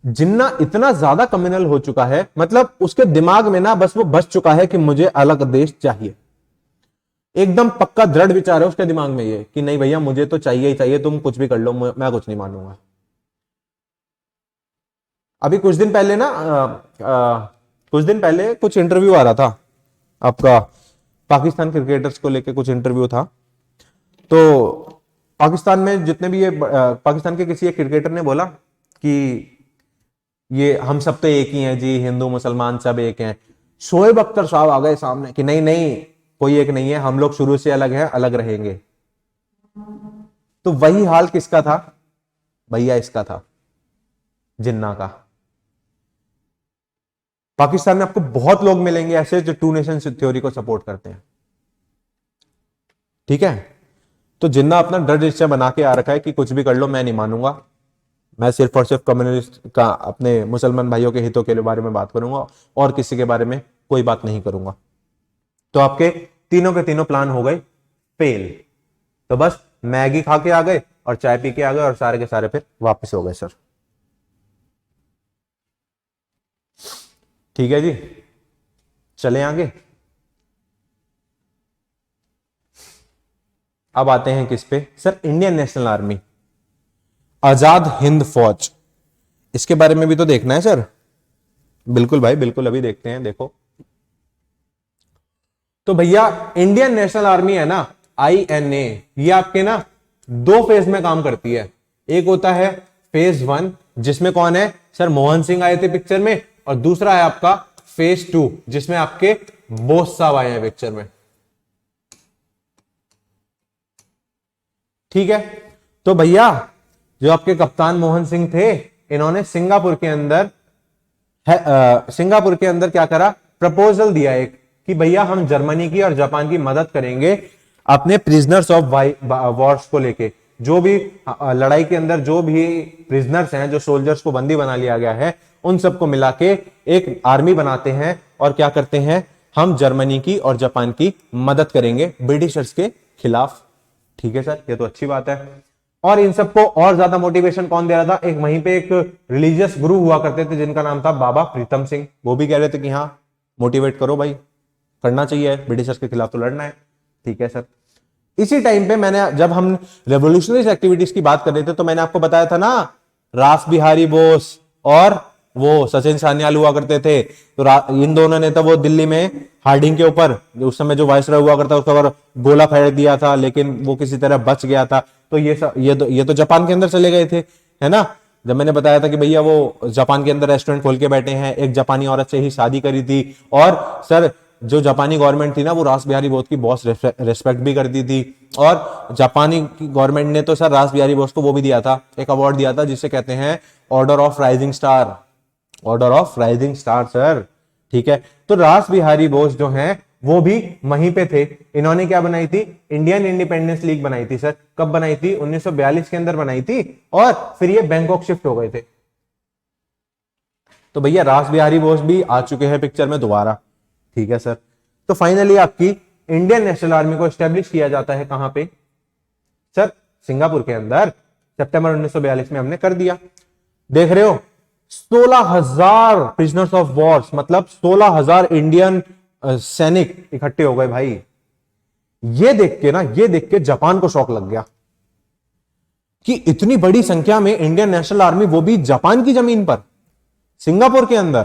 S1: जिन्ना इतना ज्यादा कम्युनल हो चुका है, मतलब उसके दिमाग में ना बस वो बस चुका है कि मुझे अलग देश चाहिए। एकदम पक्का दृढ़ विचार है उसके दिमाग में ये कि नहीं भैया मुझे तो चाहिए ही चाहिए, तुम कुछ भी कर लो, मैं कुछ नहीं मानूंगा। अभी कुछ दिन पहले ना कुछ दिन पहले कुछ इंटरव्यू आ रहा था आपका, पाकिस्तान क्रिकेटर्स को लेके कुछ इंटरव्यू था। तो पाकिस्तान में जितने भी ये पाकिस्तान के किसी एक क्रिकेटर ने बोला कि ये हम सब तो एक ही हैं जी, हिंदू मुसलमान सब एक हैं। शोएब अख्तर साहब आ गए सामने कि नहीं नहीं कोई एक नहीं है, हम लोग शुरू से अलग हैं, अलग रहेंगे। तो वही हाल किसका था भैया, इसका था, जिन्ना का। पाकिस्तान में आपको बहुत लोग मिलेंगे ऐसे जो टू नेशन थ्योरी को सपोर्ट करते हैं, ठीक है। तो जिन्ना अपना दृढ़ निश्चय बना के आ रखा है कि कुछ भी कर लो मैं नहीं मानूंगा, मैं सिर्फ और सिर्फ कम्युनिस्ट का अपने मुसलमान भाइयों के हितों के बारे में बात करूंगा और किसी के बारे में कोई बात नहीं करूंगा। तो आपके तीनों के तीनों प्लान हो गए फेल। तो बस मैगी खा के आ गए और चाय पी के आ गए और सारे के सारे फिर वापस हो गए सर। ठीक है जी, चले आगे। अब आते हैं किस पे sir, Indian national army, Azad Hind फौज। इसके बारे में भी तो देखना है सर। बिल्कुल भाई बिल्कुल, अभी देखते हैं। देखो तो भैया इंडियन नेशनल आर्मी है ना, INA, ये आपके ना 2 फेज में काम करती है। एक होता है फेज 1 जिसमें कौन है सर, मोहन सिंह आए थे पिक्चर में, और दूसरा है आपका फेज 2 जिसमें आपके बोस साहब आए हैं पिक्चर में, ठीक है। तो भैया जो आपके कप्तान मोहन सिंह थे, इन्होंने सिंगापुर के अंदर क्या करा, प्रपोजल दिया एक कि भैया हम जर्मनी की और जापान की मदद करेंगे अपने प्रिजनर्स ऑफ वॉर्स को लेके। जो भी लड़ाई के अंदर जो भी प्रिजनर्स हैं, जो सोल्जर्स को बंदी बना लिया गया है, उन सबको मिला के एक आर्मी बनाते हैं और क्या करते हैं, हम जर्मनी की और जापान की मदद करेंगे ब्रिटिशर्स के खिलाफ। ठीक है सर, ये तो अच्छी बात है। और इन सबको और ज्यादा मोटिवेशन कौन दे रहा था, एक वहीं पे एक रिलीजियस गुरु हुआ करते थे जिनका नाम था बाबा प्रीतम सिंह। वो भी कह रहे थे कि हाँ मोटिवेट करो भाई, करना चाहिए, ब्रिटिशर्स के खिलाफ तो लड़ना है। ठीक है सर। इसी टाइम पे मैंने, जब हम रेवोल्यूशनरी एक्टिविटीज की बात कर रहे थे, तो मैंने आपको बताया था ना, रास बिहारी बोस और वो सचिन सान्याल हुआ करते थे। तो इन दोनों ने तो वो दिल्ली में हार्डिंग के ऊपर, उस समय जो वायसरॉय हुआ करता उसके ऊपर गोला फेंक दिया था, लेकिन वो किसी तरह बच गया था। तो ये तो जापान के अंदर चले गए थे, है ना। जब मैंने बताया था कि भैया वो जापान के अंदर रेस्टोरेंट खोल के बैठे हैं, एक जापानी औरत से ही शादी करी थी, और सर जो जापानी गवर्नमेंट थी ना, वो रास बिहारी बोस की बहुत रेस्पेक्ट भी करती थी। और जापानी गवर्नमेंट ने तो सर रास बिहारी बोस को वो भी दिया था, एक अवार्ड दिया था जिसे कहते हैं order of rising star, order of rising star sir. ठीक है। तो रास बिहारी बोस जो हैं वो भी वहीं पे थे। इन्होंने क्या बनाई थी, इंडियन इंडिपेंडेंस लीग बनाई थी सर। कब बनाई थी, 1942 के अंदर बनाई थी, और फिर ये बैंकॉक शिफ्ट हो गए थे। तो भैया रास बिहारी बोस भी आ चुके हैं पिक्चर में दोबारा। ठीक है सर। तो फाइनली आपकी इंडियन नेशनल आर्मी को एस्टेब्लिश किया जाता है कहां पे सर, सिंगापुर के अंदर, सितंबर 1942 में हमने कर दिया। देख रहे हो 16,000 प्रिजनर्स ऑफ वॉर्स, मतलब 16,000 इंडियन सैनिक इकट्ठे हो गए भाई। ये देख के जापान को शौक लग गया कि इतनी बड़ी संख्या में इंडियन नेशनल आर्मी, वो भी जापान की जमीन पर, सिंगापुर के अंदर।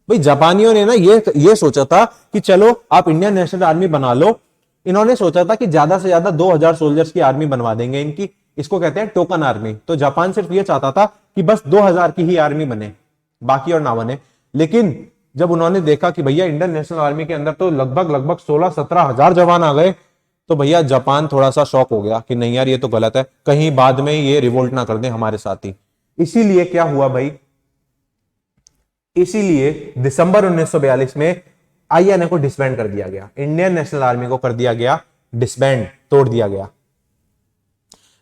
S1: भाई जापानियों ने ना ये सोचा था कि चलो आप इंडियन नेशनल आर्मी बना लो। इन्होंने सोचा था कि ज्यादा से ज्यादा 2,000 सोल्जर्स की आर्मी बनवा देंगे इनकी, इसको कहते हैं टोकन आर्मी। तो जापान सिर्फ ये चाहता था कि बस 2,000 की ही आर्मी बने, बाकी और ना बने। लेकिन जब उन्होंने देखा कि भैया इंडियन नेशनल आर्मी के अंदर तो लगभग 16-17 जवान आ गए, तो भैया जापान थोड़ा सा शॉक हो गया कि नहीं यार ये तो गलत है, कहीं बाद में ये रिवोल्ट ना कर दें हमारे साथ ही। इसीलिए क्या हुआ भाई, इसीलिए दिसंबर 1942 में INA को डिसबैंड कर दिया गया, इंडियन नेशनल आर्मी को कर दिया गया डिसबैंड, तोड़ दिया गया।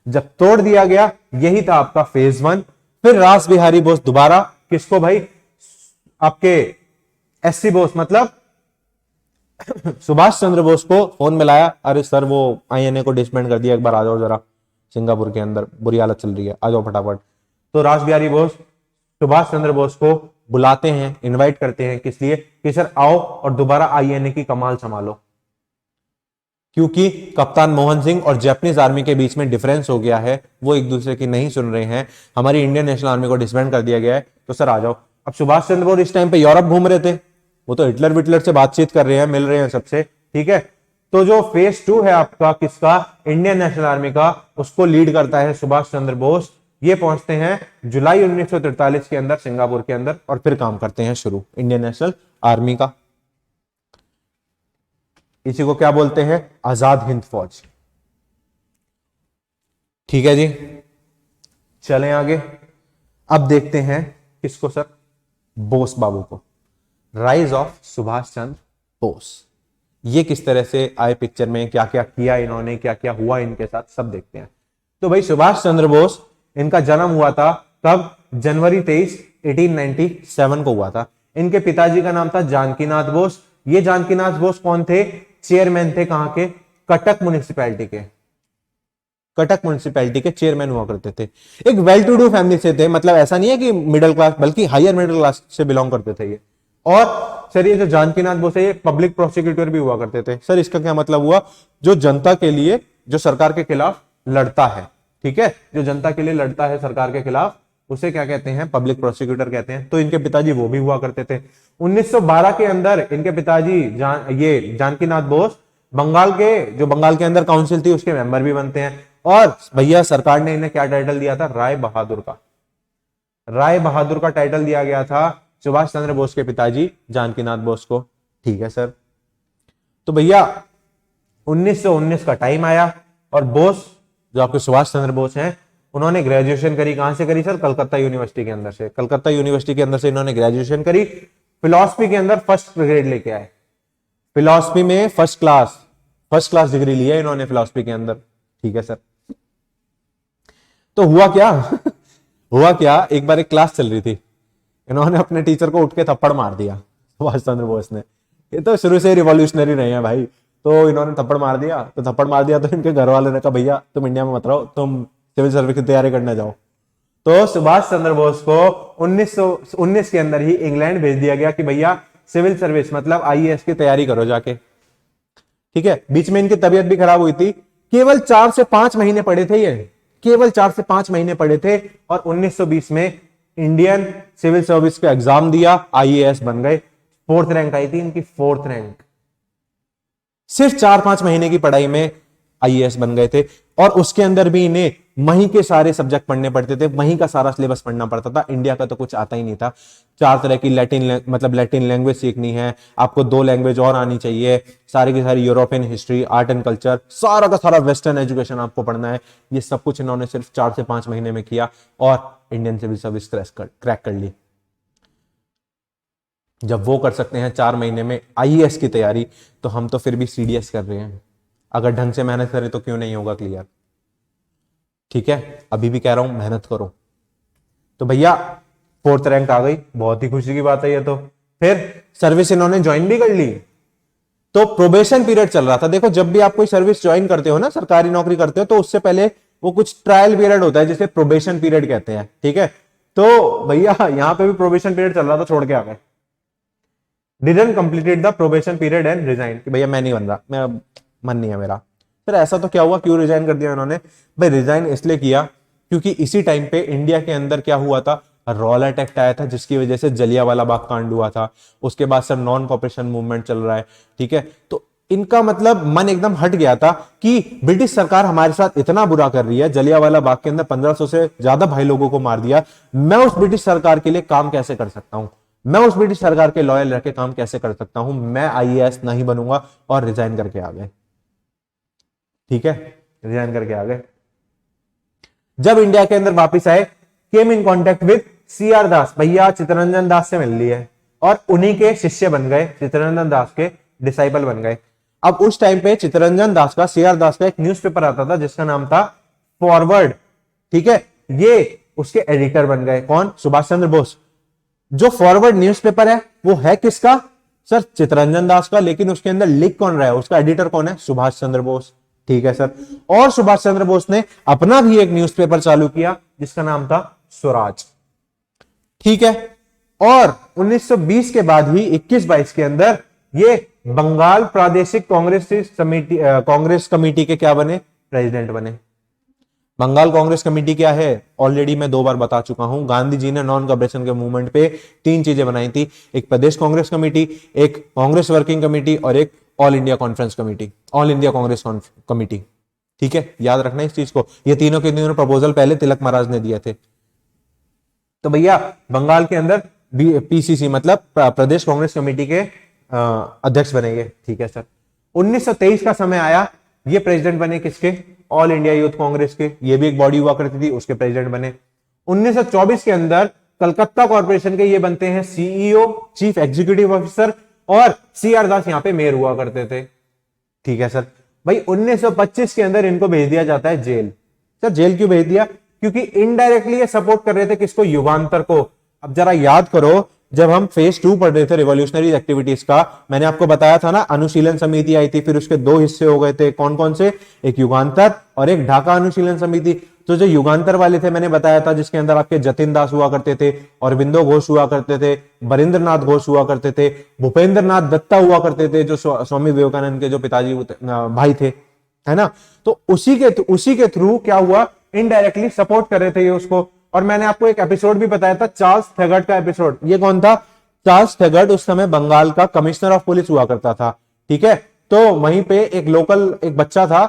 S1: जब तोड़ दिया गया, यही था आपका फेज 1। फिर रास बिहारी बोस दोबारा, किसको भाई, आपके एससी बोस मतलब सुभाष चंद्र बोस को फोन मिलाया, अरे सर वो आईएनए को डिसबैंड कर दिया, एक बार आ जाओ जरा, सिंगापुर के अंदर बुरी हालत चल रही है, आ जाओ फटाफट। तो रास बिहारी बोस सुभाष चंद्र बोस को बुलाते हैं, इनवाइट करते हैं, किस लिए कि सर आओ और दोबारा आईएनए की कमाल संभालो। क्योंकि कप्तान मोहन सिंह और जापानीज आर्मी के बीच में डिफरेंस हो गया है, वो एक दूसरे की नहीं सुन रहे हैं, हमारी इंडियन नेशनल आर्मी को डिसबैंड कर दिया गया है, तो सर आ जाओ। अब सुभाष चंद्र बोस इस टाइम पे यूरोप घूम रहे थे, वो तो हिटलर विटलर से बातचीत कर रहे हैं, मिल रहे हैं सबसे, ठीक है। तो जो फेज 2 है आपका किसका, इंडियन नेशनल आर्मी का, उसको लीड करता है सुभाष चंद्र बोस। ये पहुंचते हैं जुलाई 1943 के अंदर सिंगापुर के अंदर, और फिर काम करते हैं शुरू इंडियन नेशनल आर्मी का। इसी को क्या बोलते हैं, आजाद हिंद फौज। ठीक है जी, चलें आगे। अब देखते हैं किसको सर, बोस बाबू को, राइज ऑफ सुभाष चंद्र बोस। ये किस तरह से आए पिक्चर में, क्या क्या किया इन्होंने, क्या क्या हुआ इनके साथ, सब देखते हैं। तो भाई सुभाष चंद्र बोस, इनका जन्म हुआ था कब, जनवरी 23, 1897 को हुआ था। इनके पिताजी का नाम था जानकीनाथ बोस। ये जानकीनाथ बोस कौन थे, चेयरमैन थे कहां के, कटक म्युनिसिपैलिटी के, कटक म्युनिसिपैलिटी के चेयरमैन हुआ करते थे। एक वेल टू डू फैमिली से थे, मतलब ऐसा नहीं है कि मिडिल क्लास, बल्कि हायर मिडिल क्लास से बिलोंग करते थे ये। और सर ये जो जानकीनाथ बोस है, ये पब्लिक प्रोसिक्यूटर भी हुआ करते थे। सर इसका क्या मतलब हुआ, जो जनता के लिए, जो सरकार के खिलाफ लड़ता है, ठीक है, जो जनता के लिए लड़ता है सरकार के खिलाफ, उसे क्या कहते हैं, पब्लिक प्रोसिक्यूटर कहते हैं। तो इनके पिताजी वो भी हुआ करते थे। 1912 के अंदर इनके पिताजी ये जानकीनाथ बोस बंगाल के, जो बंगाल के अंदर काउंसिल थी उसके मेंबर भी बनते हैं। और भैया सरकार ने इन्हें क्या टाइटल दिया था, राय बहादुर का, राय बहादुर का टाइटल दिया गया था सुभाष चंद्र बोस के पिताजी जानकीनाथ बोस को। ठीक है सर। तो भैया 1919 का टाइम आया और बोस, जो आपके सुभाष चंद्र बोस हैं, उन्होंने ग्रेजुएशन करी, कहां से करी सर, कलकत्ता यूनिवर्सिटी के अंदर से। कलकत्ता यूनिवर्सिटी के अंदर से इन्होंने ग्रेजुएशन करी। फिलॉसफी के अंदर फर्स्ट ग्रेड लेके आए, फिलॉसफी में फर्स्ट क्लास डिग्री ली है इन्होंने फिलॉसफी के अंदर। ठीक है सर। तो हुआ क्या हुआ क्या, एक बार एक क्लास चल रही थी, इन्होंने अपने टीचर को उठ के थप्पड़ मार दिया, सुभाष चंद्र बोस ने। ये तो शुरू से रिवॉल्यूशनरी रहे हैं भाई। तो इन्होंने थप्पड़ मार दिया, तो इनके घर वाले ने कहा भैया तुम इंडिया में मत रहो, तुम सिविल सर्विस की तैयारी करने जाओ। तो सुभाष चंद्र बोस को 1919 के अंदर ही इंग्लैंड भेज दिया गया कि भैया सिविल सर्विस मतलब आईएएस की तैयारी करो जाके। ठीक है। बीच में इनकी तबीयत भी खराब हुई थी। केवल 4 से 5 महीने पढ़े थे ये, केवल 4 से 5 महीने पढ़े थे, और 1920 में इंडियन सिविल सर्विस का एग्जाम दिया, आईएएस बन गए। 4th रैंक आई थी इनकी, 4th रैंक। सिर्फ 4-5 महीने की पढ़ाई में आईएएस बन गए थे। और उसके अंदर भी इन्हें वहीं के सारे सब्जेक्ट पढ़ने पड़ते थे, वहीं का सारा सिलेबस पढ़ना पड़ता था। इंडिया का तो कुछ आता ही नहीं था। 4 तरह की लैटिन लैंग्वेज सीखनी है आपको, 2 लैंग्वेज और आनी चाहिए, सारी की सारी European history, art and culture, सारा का सारा वेस्टर्न एजुकेशन आपको पढ़ना है। ये सब कुछ इन्होंने सिर्फ 4 से 5 महीने में किया और इंडियन सिविल सर्विस क्रैक कर ली। जब वो कर सकते हैं 4 महीने में आईएएस की तैयारी, तो हम तो फिर भी सीडीएस कर रहे हैं। अगर ढंग से मेहनत करें तो क्यों नहीं होगा क्लियर। ठीक है, अभी भी कह रहा हूं मेहनत करो। तो भैया 4th रैंक आ गई, बहुत ही खुशी की बात है ये तो। फिर सर्विस इन्होंने ज्वाइन भी कर ली। तो प्रोबेशन पीरियड चल रहा था। देखो जब भी आप कोई सर्विस ज्वाइन करते हो ना, सरकारी नौकरी करते हो, तो उससे पहले वो कुछ ट्रायल पीरियड होता है जिसे प्रोबेशन पीरियड कहते हैं। ठीक है। तो भैया यहां पे भी प्रोबेशन पीरियड चल रहा था, छोड़ के आ गए। Didn't completed the probation period and resign, कि भैया मैं नहीं बन रहा, मेरा मन नहीं है मेरा। फिर ऐसा तो क्या हुआ, क्यों रिजाइन कर दिया इन्होंने? भाई रिजाइन इसलिए किया क्योंकि इसी टाइम पे इंडिया के अंदर क्या हुआ था, रॉलेट एक्ट आया था, जिसकी वजह से जलियांवाला बाग कांड हुआ था। उसके बाद सर नॉन कॉपरेशन मूवमेंट चल रहा है। ठीक है। तो इनका मतलब मन एकदम हट गया था कि ब्रिटिश सरकार हमारे साथ इतना बुरा कर रही है, जलियांवाला बाग के अंदर 1500 से ज्यादा भाई लोगों को मार दिया, मैं उस ब्रिटिश सरकार के लिए काम कैसे कर सकता हूं, मैं उस ब्रिटिश सरकार के लॉयल रह के काम कैसे कर सकता हूं, मैं आईएएस नहीं बनूंगा, और रिजाइन करके आ गए। ठीक है, रिजाइन करके आ गए। जब इंडिया के अंदर वापस आए, केम इन कांटेक्ट विद सीआर दास, भैया चित्तरंजन दास से मिल लिए और उन्हीं के शिष्य बन गए, चित्तरंजन दास के डिसाइपल बन गए। अब उस टाइम पे चित्तरंजन दास का, सीआर दास का एक न्यूज़पेपर आता था जिसका नाम था फॉरवर्ड। ठीक है। ये उसके एडिटर बन गए। कौन? सुभाष चंद्र बोस। जो फॉरवर्ड न्यूज़पेपर है वो है किसका? सर चित्तरंजन दास का, लेकिन उसके अंदर लिख कौन रहा है? उसका एडिटर कौन है? सुभाष चंद्र बोस। ठीक है सर। और सुभाष चंद्र बोस ने अपना भी एक न्यूज़पेपर चालू किया जिसका नाम था स्वराज। ठीक है। और 1920 के बाद ही 21-22 के अंदर ये बंगाल प्रादेशिक कांग्रेस कमेटी के क्या बने? प्रेसिडेंट बने। बंगाल कांग्रेस कमेटी क्या है? ऑलरेडी मैं 2 बार बता चुका हूं। गांधी जी ने नॉन कॉपरेशन के मूवमेंट पे 3 चीजें बनाई थी, एक प्रदेश कांग्रेस कमेटी, एक कांग्रेस वर्किंग कमेटी और एक all India conference committee, all India Congress committee. ठीक है, याद रखना इस चीज को। ये तीनों के तीनों प्रपोजल पहले तिलक महाराज ने दिए थे। तो भैया बंगाल के अंदर पीसीसी मतलब प्रदेश कांग्रेस कमेटी के अध्यक्ष बनेंगे। ठीक है सर। 1923 का समय आया, ये प्रेसिडेंट बने किसके? ऑल इंडिया यूथ कांग्रेस के। ये भी एक बॉडी हुआ करती थी, उसके प्रेसिडेंट बने। 1924 के अंदर कलकत्ता कॉर्पोरेशन के ये बनते हैं सीईओ, चीफ एग्जीक्यूटिव ऑफिसर, और सीआर दास यहां पे मेयर हुआ करते थे। ठीक है सर। भाई 1925 के अंदर इनको भेज दिया जाता है जेल। सर जेल क्यों भेज दिया? क्योंकि इनडायरेक्टली ये सपोर्ट कर रहे थे किसको? युगांतर को। अब जरा याद करो, जब हम फेज 2 पढ़ रहे थे रिवॉल्यूशनरी एक्टिविटीज का, मैंने आपको बताया था ना, अनुशीलन समिति आई थी, फिर उसके 2 हिस्से हो गए थे। कौन कौन से? एक युगांतर और एक ढाका अनुशीलन समिति। तो जो युगांतर वाले थे मैंने बताया था, जिसके अंदर आपके जतिन दास हुआ करते थे, अरविंदो घोष हुआ करते थे, बरिंद्र नाथ घोष हुआ करते थे, भूपेंद्र नाथ दत्ता हुआ करते थे, जो स्वामी विवेकानंद के जो पिताजी भाई थे, है ना। तो उसी के थ्रू क्या हुआ? इनडायरेक्टली सपोर्ट कर रहे थे ये उसको। और मैंने आपको एक एपिसोड भी बताया था, चार्ल्स थेगर्ट का एपिसोड। ये कौन था? चार्ल्स थेगर्ट उस समय बंगाल का कमिश्नर ऑफ पुलिस हुआ करता था। ठीक है। तो वहीं पे एक बच्चा था,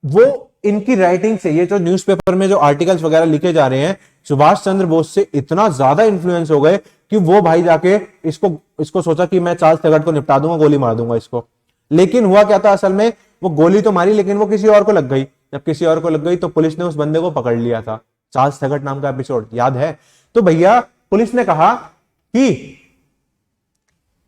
S1: वो इनकी राइटिंग से, ये जो न्यूज़पेपर में जो आर्टिकल्स वगैरह लिखे जा रहे हैं, सुभाष चंद्र बोस से इतना ज्यादा इन्फ्लुएंस हो गए कि वो भाई जाके इसको सोचा कि मैं चार्ल्स थेगर्ट को निपटा दूंगा, गोली मार दूंगा इसको। लेकिन हुआ क्या था असल में? वो गोली तो मारी, लेकिन वो किसी और को लग गई। जब किसी और को लग गई तो पुलिस ने उस बंदे को पकड़ लिया था। चार्ल्स थेगर्ट नाम का एपिसोड याद है? तो भैया पुलिस ने कहा कि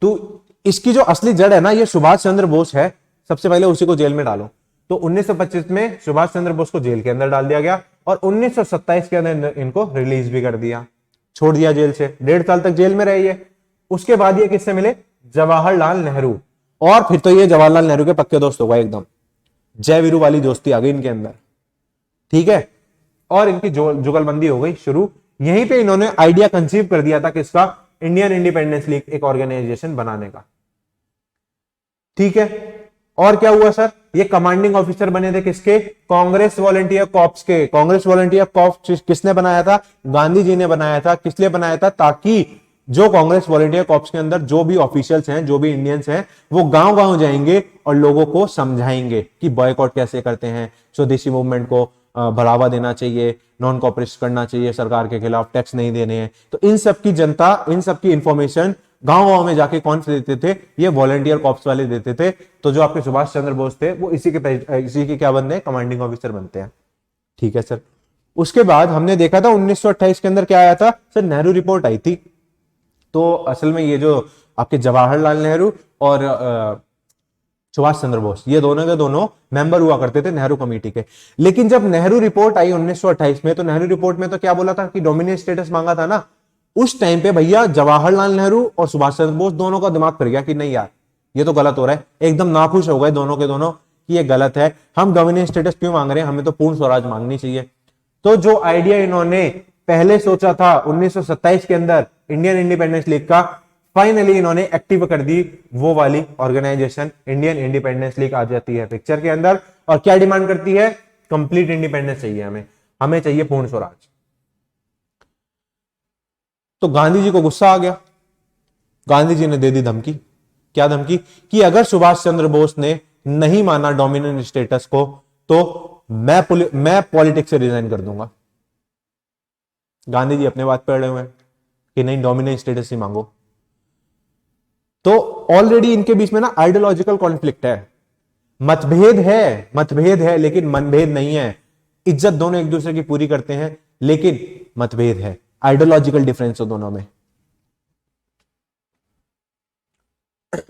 S1: तू, इसकी जो असली जड़ है ना, ये सुभाष चंद्र बोस है, सबसे पहले उसी को जेल में डालो। तो 1925 में सुभाष चंद्र बोस को जेल के अंदर डाल दिया गया और 1927 के अंदर इनको रिलीज भी कर दिया, छोड़ दिया जेल से। 1.5 साल तक जेल में रहे ये। उसके बाद ये किससे मिले? जवाहरलाल नेहरू। और फिर तो ये जवाहरलाल नेहरू के पक्के दोस्त हो गए एकदम। जय वीरू वाली दोस्ती आ गई इनके अंदर। ठीक है। और इनकी जुगलबंदी हो गई शुरू। यहीं पे इन्होंने आइडिया कंसीव कर दिया था किसका? इंडियन इंडिपेंडेंस लीग, एक ऑर्गेनाइजेशन बनाने का। ठीक है। और क्या हुआ सर? ये कमांडिंग ऑफिसर बने थे किसके? कांग्रेस वॉलंटियर कॉर्प्स के। कांग्रेस वॉलंटियर कॉर्प्स किसने बनाया था? गांधी जी ने बनाया था। किस लिए बनाया था? ताकि जो कांग्रेस वॉलंटियर कॉर्प्स के अंदर जो भी ऑफिशियल्स हैं, जो भी इंडियंस हैं, वो गांव गांव जाएंगे और लोगों को समझाएंगे कि बॉयकॉट कैसे करते हैं, स्वदेशी मूवमेंट को बढ़ावा देना चाहिए, नॉन कॉपरेट करना चाहिए सरकार के खिलाफ, टैक्स नहीं देने हैं। तो इन सब की जनता, इन सब की इंफॉर्मेशन गांव गांव में जाके कौन से देते थे? ये वॉलंटियर कॉर्प्स वाले देते थे। तो जो आपके सुभाष चंद्र बोस थे वो इसी के क्या बनते हैं? कमांडिंग ऑफिसर बनते हैं। ठीक है सर। उसके बाद हमने देखा था 1928 के अंदर क्या आया था सर? नेहरू रिपोर्ट आई थी। तो असल में ये जो आपके जवाहरलाल नेहरू और सुभाष चंद्र बोस, ये दोनों के दोनों मेंबर हुआ करते थे नेहरू कमेटी के। लेकिन जब नेहरू रिपोर्ट आई 1928 में, तो नेहरू रिपोर्ट में तो क्या बोला था कि डोमिनेंट स्टेटस मांगा था ना। उस टाइम पे भैया जवाहरलाल नेहरू और सुभाष चंद्र बोस दोनों का दिमाग फिर गया कि नहीं यार, ये तो गलत हो रहा है। एकदम नाखुश हो गए दोनों के दोनों कि ये गलत है, हम डोमिनेंट स्टेटस क्यों मांग रहे हैं, हमें तो पूर्ण स्वराज मांगनी चाहिए। तो जो आइडिया इन्होंने पहले सोचा था 1927 के अंदर इंडियन इंडिपेंडेंस लीग का, फाइनली इन्होंने एक्टिव कर दी वो वाली ऑर्गेनाइजेशन इंडियन इंडिपेंडेंस लीग आ जाती है पिक्चर के अंदर। और क्या डिमांड करती है? कंप्लीट इंडिपेंडेंस चाहिए हमें चाहिए पूर्ण स्वराज। तो गांधी जी को गुस्सा आ गया। गांधी जी ने दे दी धमकी। क्या धमकी? कि अगर सुभाष चंद्र बोस ने नहीं माना डोमिनेंट स्टेटस को तो मैं पॉलिटिक्स से रिजाइन कर दूंगा। गांधी जी अपने बात पे अड़े हुए हैं कि नहीं, डोमिनेंट स्टेटस ही मांगो। तो ऑलरेडी इनके बीच में ना आइडियोलॉजिकल कॉन्फ्लिक्ट है, मतभेद है लेकिन मनभेद नहीं है। इज्जत दोनों एक दूसरे की पूरी करते हैं, लेकिन मतभेद है, आइडियोलॉजिकल डिफरेंस है दोनों में।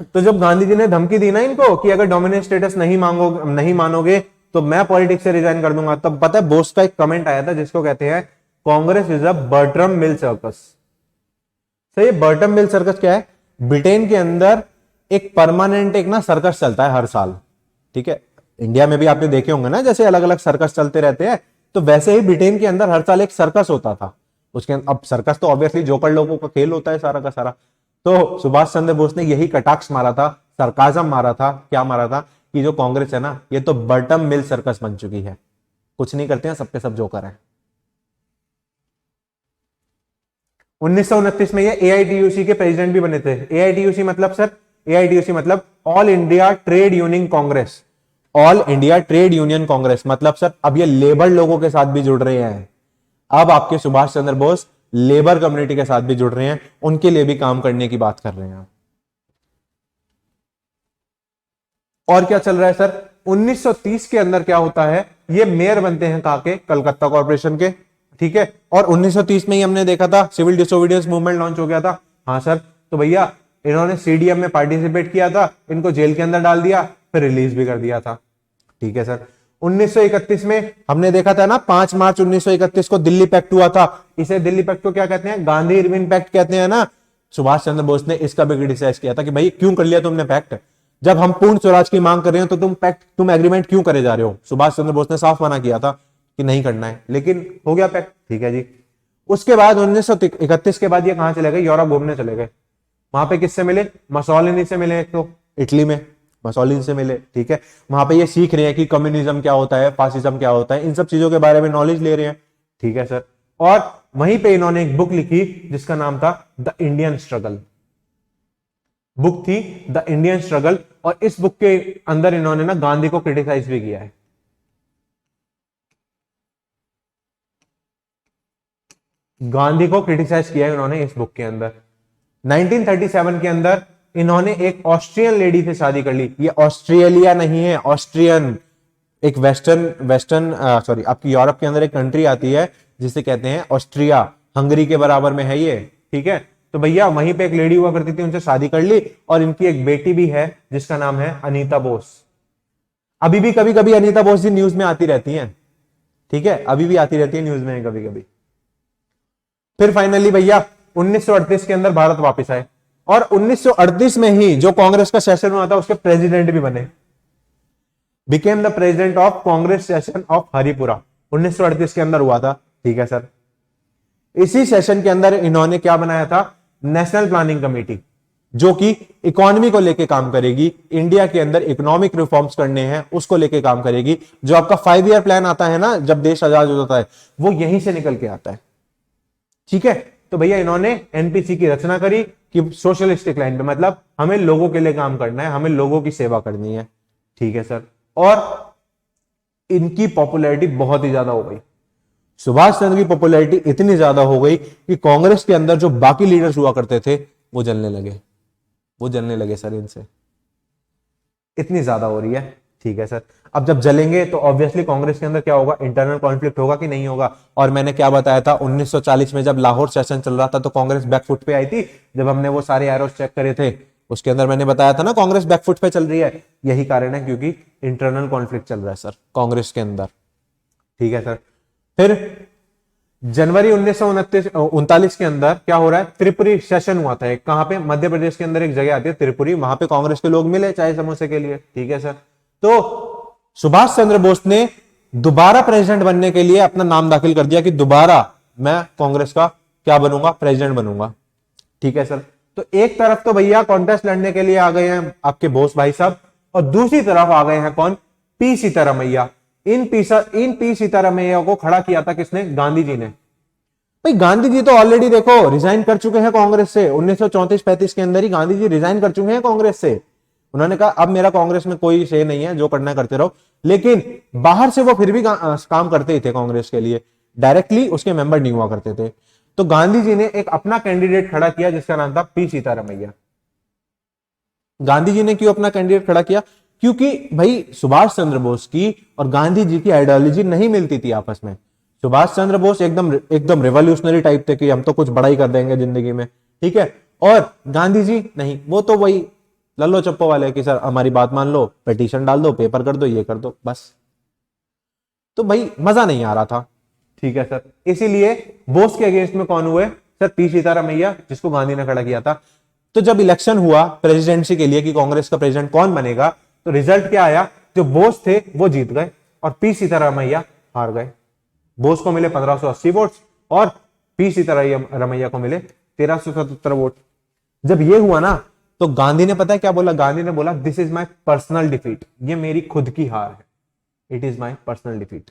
S1: तो जब गांधी जी ने धमकी दी ना इनको कि अगर डोमिनेंट स्टेटस नहीं मानोगे तो मैं पॉलिटिक्स से रिजाइन कर दूंगा, तब पता है बोस का एक कमेंट आया था जिसको कहते हैं Congress is a Bertram mill circus. सही, बर्ट्रम मिल सर्कस क्या है? ब्रिटेन के अंदर एक परमानेंट एक ना सर्कस चलता है हर साल, ठीक है। इंडिया में भी आपने देखे होंगे ना, जैसे अलग अलग सर्कस चलते रहते हैं, तो वैसे ही ब्रिटेन के अंदर हर साल एक सर्कस होता था। उसके अब सर्कस तो ऑब्वियसली जोकर लोगों का खेल होता है सारा का सारा। तो सुभाष चंद्र बोस ने यही कटाक्ष मारा था, सरकाजम मारा था, क्या मारा था कि जो कांग्रेस है ना, ये तो बर्टम मिल सर्कस बन चुकी है, कुछ नहीं करते हैं, सबके सब जोकर है। 1929 में ये एआईटीयूसी के प्रेसिडेंट भी बने थे। एआईटीयूसी मतलब सर, एआईटीयूसी मतलब all India trade union Congress. All India trade union Congress मतलब सर अब ये लेबर लोगों के साथ भी जुड़ रहे हैं। अब आपके सुभाष चंद्र बोस लेबर कम्युनिटी के साथ भी जुड़ रहे हैं, उनके लिए भी काम करने की बात कर रहे हैं। और क्या चल रहा है सर? 1930 के अंदर क्या होता है, ये मेयर बनते हैं कहां के? कलकत्ता कॉर्पोरेशन के, ठीक है। और 1930 में ही हमने देखा था सिविल डिसोबीडियंस मूवमेंट लॉन्च हो गया था। हाँ सर, तो भैया इन्होंने सीडीएम में पार्टिसिपेट किया था, इनको जेल के अंदर डाल दिया, फिर रिलीज भी कर दिया था, ठीक है सर। 1931 में हमने देखा था ना, 5 मार्च 1931 को दिल्ली पैक्ट हुआ था। इसे दिल्ली पैक्ट को क्या कहते हैं? गांधी इरविन पैक्ट कहते हैं ना। सुभाष चंद्र बोस ने इसका भी क्रिटिसाइज किया था कि भाई क्यों कर लिया तुमने पैक्ट? जब हम पूर्ण स्वराज की मांग कर रहे हो तो तुम एग्रीमेंट क्यों करे जा रहे हो? सुभाष चंद्र बोस ने साफ मना किया था कि नहीं करना है, लेकिन हो गया पैक्ट, ठीक है जी। उसके बाद 1931 के बाद ये कहां चले गए? यूरोप घूमने चले गए। वहां पे किससे मिले? मसोलिनी से मिले, एक तो इटली में मसोलिनी से मिले, ठीक है। वहां पे ये सीख रहे हैं कि कम्युनिज्म क्या होता है, फासिज्म क्या होता है, इन सब चीजों के बारे में नॉलेज ले रहे हैं, ठीक है सर। और वहीं पे इन्होंने एक बुक लिखी जिसका नाम था द इंडियन स्ट्रगल। बुक थी द इंडियन स्ट्रगल, और इस बुक के अंदर इन्होंने ना गांधी को क्रिटिसाइज भी किया है। गांधी को क्रिटिसाइज किया है उन्होंने इस बुक के अंदर। 1937 के अंदर इन्होंने एक ऑस्ट्रियन लेडी से शादी कर ली। ये ऑस्ट्रेलिया नहीं है, ऑस्ट्रियन, एक वेस्टर्न सॉरी आपकी यूरोप के अंदर एक कंट्री आती है जिसे कहते हैं ऑस्ट्रिया, हंगरी के बराबर में है ये, ठीक है। तो भैया वहीं पे एक लेडी हुआ करती थी, उनसे शादी कर ली, और इनकी एक बेटी भी है जिसका नाम है अनीता बोस। अभी भी कभी कभी अनीता बोस जी न्यूज में आती रहती हैं, ठीक है, अभी भी आती रहती है न्यूज में कभी कभी। फिर फाइनली भैया 1938 के अंदर भारत वापस आए, और 1938 में ही जो कांग्रेस का सेशन हुआ था उसके प्रेसिडेंट भी बने, became the president of Congress session of Haripura. 1938 के अंदर हुआ था, ठीक है सर। इसी सेशन के अंदर इन्होंने क्या बनाया था? नेशनल प्लानिंग कमेटी, जो कि इकोनॉमी को लेके काम करेगी। इंडिया के अंदर इकोनॉमिक रिफॉर्म्स करने हैं, उसको लेके काम करेगी। जो आपका 5 ईयर प्लान आता है ना, जब देश आजाद हो जाता है, वो यहीं से निकल के आता है, ठीक है। तो भैया इन्होंने एनपीसी की रचना करी कि सोशलिस्टिक लाइन पे, मतलब हमें लोगों के लिए काम करना है, हमें लोगों की सेवा करनी है, ठीक है सर। और इनकी पॉपुलैरिटी बहुत ही ज्यादा हो गई। सुभाष चंद्र की पॉपुलैरिटी इतनी ज्यादा हो गई कि कांग्रेस के अंदर जो बाकी लीडर्स हुआ करते थे वो जलने लगे सर इनसे, इतनी ज्यादा हो रही है, ठीक है सर। अब जब जलेंगे तो ऑब्वियसली कांग्रेस के अंदर क्या होगा? इंटरनल कॉन्फ्लिक्ट होगा कि नहीं होगा? और मैंने क्या बताया था, 1940 में जब लाहौर सेशन चल रहा था तो कांग्रेस बैकफुट पे आई थी। जब हमने वो सारे एरोस चेक करे थे उसके अंदर मैंने बताया था ना कांग्रेस बैकफुट पे चल रही है। यही कारण है, क्योंकि इंटरनल कॉन्फ्लिक्ट चल रहा है सर कांग्रेस के अंदर, ठीक है सर। फिर जनवरी 1939 के अंदर क्या हो रहा है? त्रिपुरी सेशन हुआ था एक, कहां पे? मध्य प्रदेश के अंदर एक जगह आती है त्रिपुरी, वहां पे कांग्रेस के लोग मिले चाय समोसे के लिए, ठीक है सर। तो सुभाष चंद्र बोस ने दोबारा प्रेसिडेंट बनने के लिए अपना नाम दाखिल कर दिया कि दोबारा मैं कांग्रेस का क्या बनूंगा? प्रेसिडेंट बनूंगा, ठीक है सर। तो एक तरफ तो भैया कॉन्टेस्ट लड़ने के लिए आ गए हैं आपके बोस भाई साहब, और दूसरी तरफ आ गए हैं कौन? P Sitaramayya. In P Sitaramayya को खड़ा किया था किसने? गांधी जी ने। भाई गांधी जी तो ऑलरेडी देखो रिजाइन कर चुके हैं कांग्रेस से। 1934-35 के अंदर ही गांधी जी रिजाइन कर चुके हैं कांग्रेस से। उन्होंने कहा अब मेरा कांग्रेस में कोई से नहीं है, जो करना है करते रहो। लेकिन बाहर से वो फिर भी काम करते ही थे कांग्रेस के लिए, डायरेक्टली उसके मेंबर नहीं हुआ करते थे। तो गांधी जी ने एक अपना कैंडिडेट खड़ा किया जिसका नाम था पी सीतारामैया। गांधी जी ने क्यों अपना कैंडिडेट खड़ा किया? क्योंकि भाई सुभाष चंद्र बोस की और गांधी जी की आइडियोलॉजी नहीं मिलती थी आपस में। सुभाष चंद्र बोस एकदम रिवॉल्यूशनरी टाइप थे कि हम तो कुछ बड़ा ही कर देंगे जिंदगी में, ठीक है। और गांधी जी नहीं, वो तो वही लल्लो चप्पो वाले कि सर हमारी बात मान लो, पिटीशन डाल दो, पेपर कर दो, ये कर दो, बस। तो भाई मजा नहीं आ रहा था, ठीक है सर। इसीलिए बोस के अगेंस्ट में कौन हुए सर? पी सीतारामैया, जिसको गांधी ने खड़ा किया था। तो जब इलेक्शन हुआ प्रेसिडेंसी के लिए कि कांग्रेस का प्रेसिडेंट कौन बनेगा, तो रिजल्ट क्या आया? जो बोस थे वो जीत गए और पी सीतारामैया हार गए। बोस को मिले 1580 वोट और पी सीतारामैया को मिले 1377 वोट। जब ये हुआ ना, तो गांधी ने पता है क्या बोला? गांधी ने बोला this is my personal defeat, ये मेरी खुद की हार है, it is my personal defeat.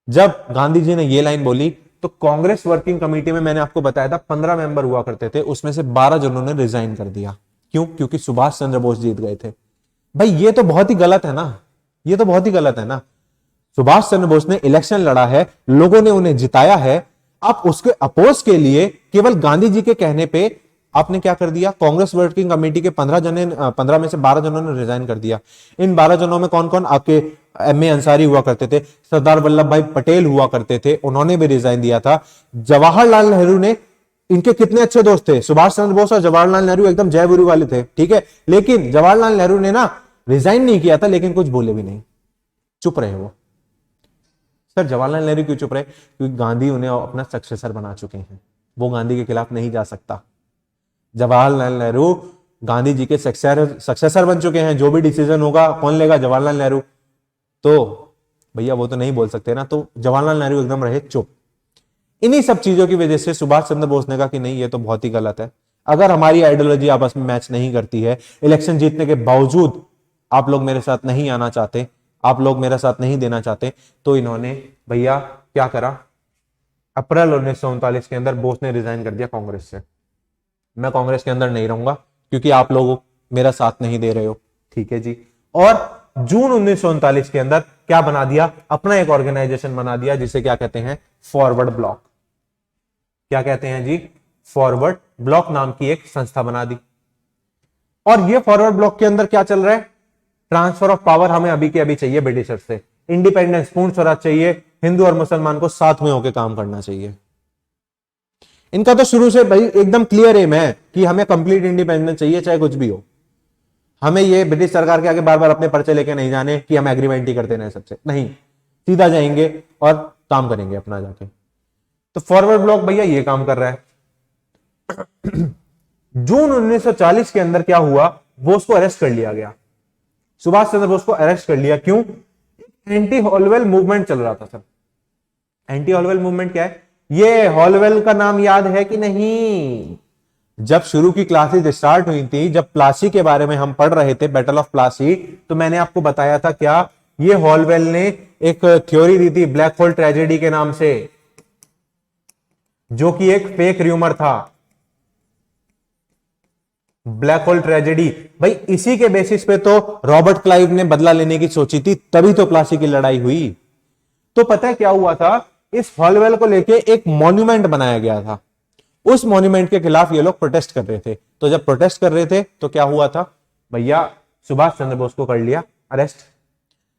S1: जब गांधी जी ने ये लाइन बोली तो कांग्रेस वर्किंग कमेटी में, मैंने आपको बताया था 15 मेंबर हुआ करते थे, उसमें से 12 जनों ने रिजाइन कर दिया। क्यों? क्योंकि सुभाष चंद्र बोस जीत गए थे। भाई ये तो बहुत ही गलत है ना, ये तो बहुत ही गलत है ना। सुभाष चंद्र बोस ने इलेक्शन लड़ा है, लोगों ने उन्हें जिताया है, आप उसके अपोज के लिए केवल गांधी जी के कहने पे आपने क्या कर दिया? कांग्रेस वर्किंग कमेटी के 15 में से 12 जनों ने रिजाइन कर दिया। इन 12 जनों में कौन कौन? आपके एम ए अंसारी हुआ करते थे, सरदार वल्लभ भाई पटेल हुआ करते थे, उन्होंने भी रिजाइन दिया था। जवाहरलाल नेहरू ने, इनके कितने अच्छे दोस्त थे, सुभाष चंद्र बोस और जवाहरलाल नेहरू एकदम जय गुरु वाले थे, ठीक है। लेकिन जवाहरलाल नेहरू ने ना रिजाइन नहीं किया था, लेकिन कुछ बोले भी नहीं, चुप रहे वो। सर जवाहरलाल नेहरू क्यों चुप रहे? क्योंकि गांधी उन्हें अपना सक्सेसर बना चुके हैं, वो गांधी के खिलाफ नहीं जा सकता। जवाहरलाल नेहरू गांधी जी के सक्सेसर बन चुके हैं, जो भी डिसीजन होगा कौन लेगा? जवाहरलाल नेहरू। तो भैया वो तो नहीं बोल सकते ना, तो जवाहरलाल नेहरू एकदम रहे चुप। इन्हीं सब चीजों की वजह से सुभाष चंद्र बोस ने कहा कि नहीं, ये तो बहुत ही गलत है। अगर हमारी आइडियोलॉजी आपस में मैच नहीं करती है, इलेक्शन जीतने के बावजूद आप लोग मेरे साथ नहीं आना चाहते, आप लोग मेरा साथ नहीं देना चाहते, तो इन्होंने भैया क्या करा? अप्रैल 1939 के अंदर बोस ने रिजाइन कर दिया कांग्रेस से। मैं कांग्रेस के अंदर नहीं रहूंगा क्योंकि आप लोग मेरा साथ नहीं दे रहे हो, ठीक है जी। और जून 1939 के अंदर क्या बना दिया? अपना एक ऑर्गेनाइजेशन बना दिया, जिसे क्या कहते हैं? Forward block. क्या कहते हैं जी? फॉरवर्ड ब्लॉक नाम की एक संस्था बना दी। और ये फॉरवर्ड ब्लॉक के अंदर क्या चल रहा है? ट्रांसफर ऑफ पावर हमें अभी के अभी चाहिए ब्रिटिशर से, इंडिपेंडेंस, पूर्ण स्वराज चाहिए, हिंदू और मुसलमान को साथ में होकर काम करना चाहिए। इनका तो शुरू से भाई एकदम क्लियर एम है कि हमें कंप्लीट इंडिपेंडेंस चाहिए, चाहे कुछ भी हो। हमें ये ब्रिटिश सरकार के आगे बार बार अपने पर्चे लेके नहीं जाने कि हम एग्रीमेंट ही करते रहे सबसे, नहीं, सीधा जाएंगे और काम करेंगे अपना जाके। तो फॉरवर्ड ब्लॉक भैया ये काम कर रहा है। जून 1940 के अंदर क्या हुआ? बोस को अरेस्ट कर लिया गया, सुभाष चंद्र बोस को अरेस्ट कर लिया। क्यों? एंटी हॉलवेल मूवमेंट चल रहा था सर। एंटी हॉलवेल मूवमेंट क्या है? ये हॉलवेल का नाम याद है कि नहीं? जब शुरू की क्लासेस स्टार्ट हुई थी, जब प्लासी के बारे में हम पढ़ रहे थे, बैटल ऑफ प्लासी, तो मैंने आपको बताया था क्या? ये हॉलवेल ने एक थ्योरी दी थी ब्लैक होल ट्रेजेडी के नाम से, जो कि एक फेक र्यूमर था। ब्लैक होल ट्रेजेडी भाई, इसी के बेसिस पे तो रॉबर्ट क्लाइव ने बदला लेने की सोची थी, तभी तो प्लासी की लड़ाई हुई। तो पता है क्या हुआ था? इस हॉलवेल को लेके एक मॉन्यूमेंट बनाया गया था, उस मॉन्यूमेंट के खिलाफ ये लोग प्रोटेस्ट कर रहे थे। तो जब प्रोटेस्ट कर रहे थे तो क्या हुआ था भैया? सुभाष चंद्र बोस को कर लिया अरेस्ट।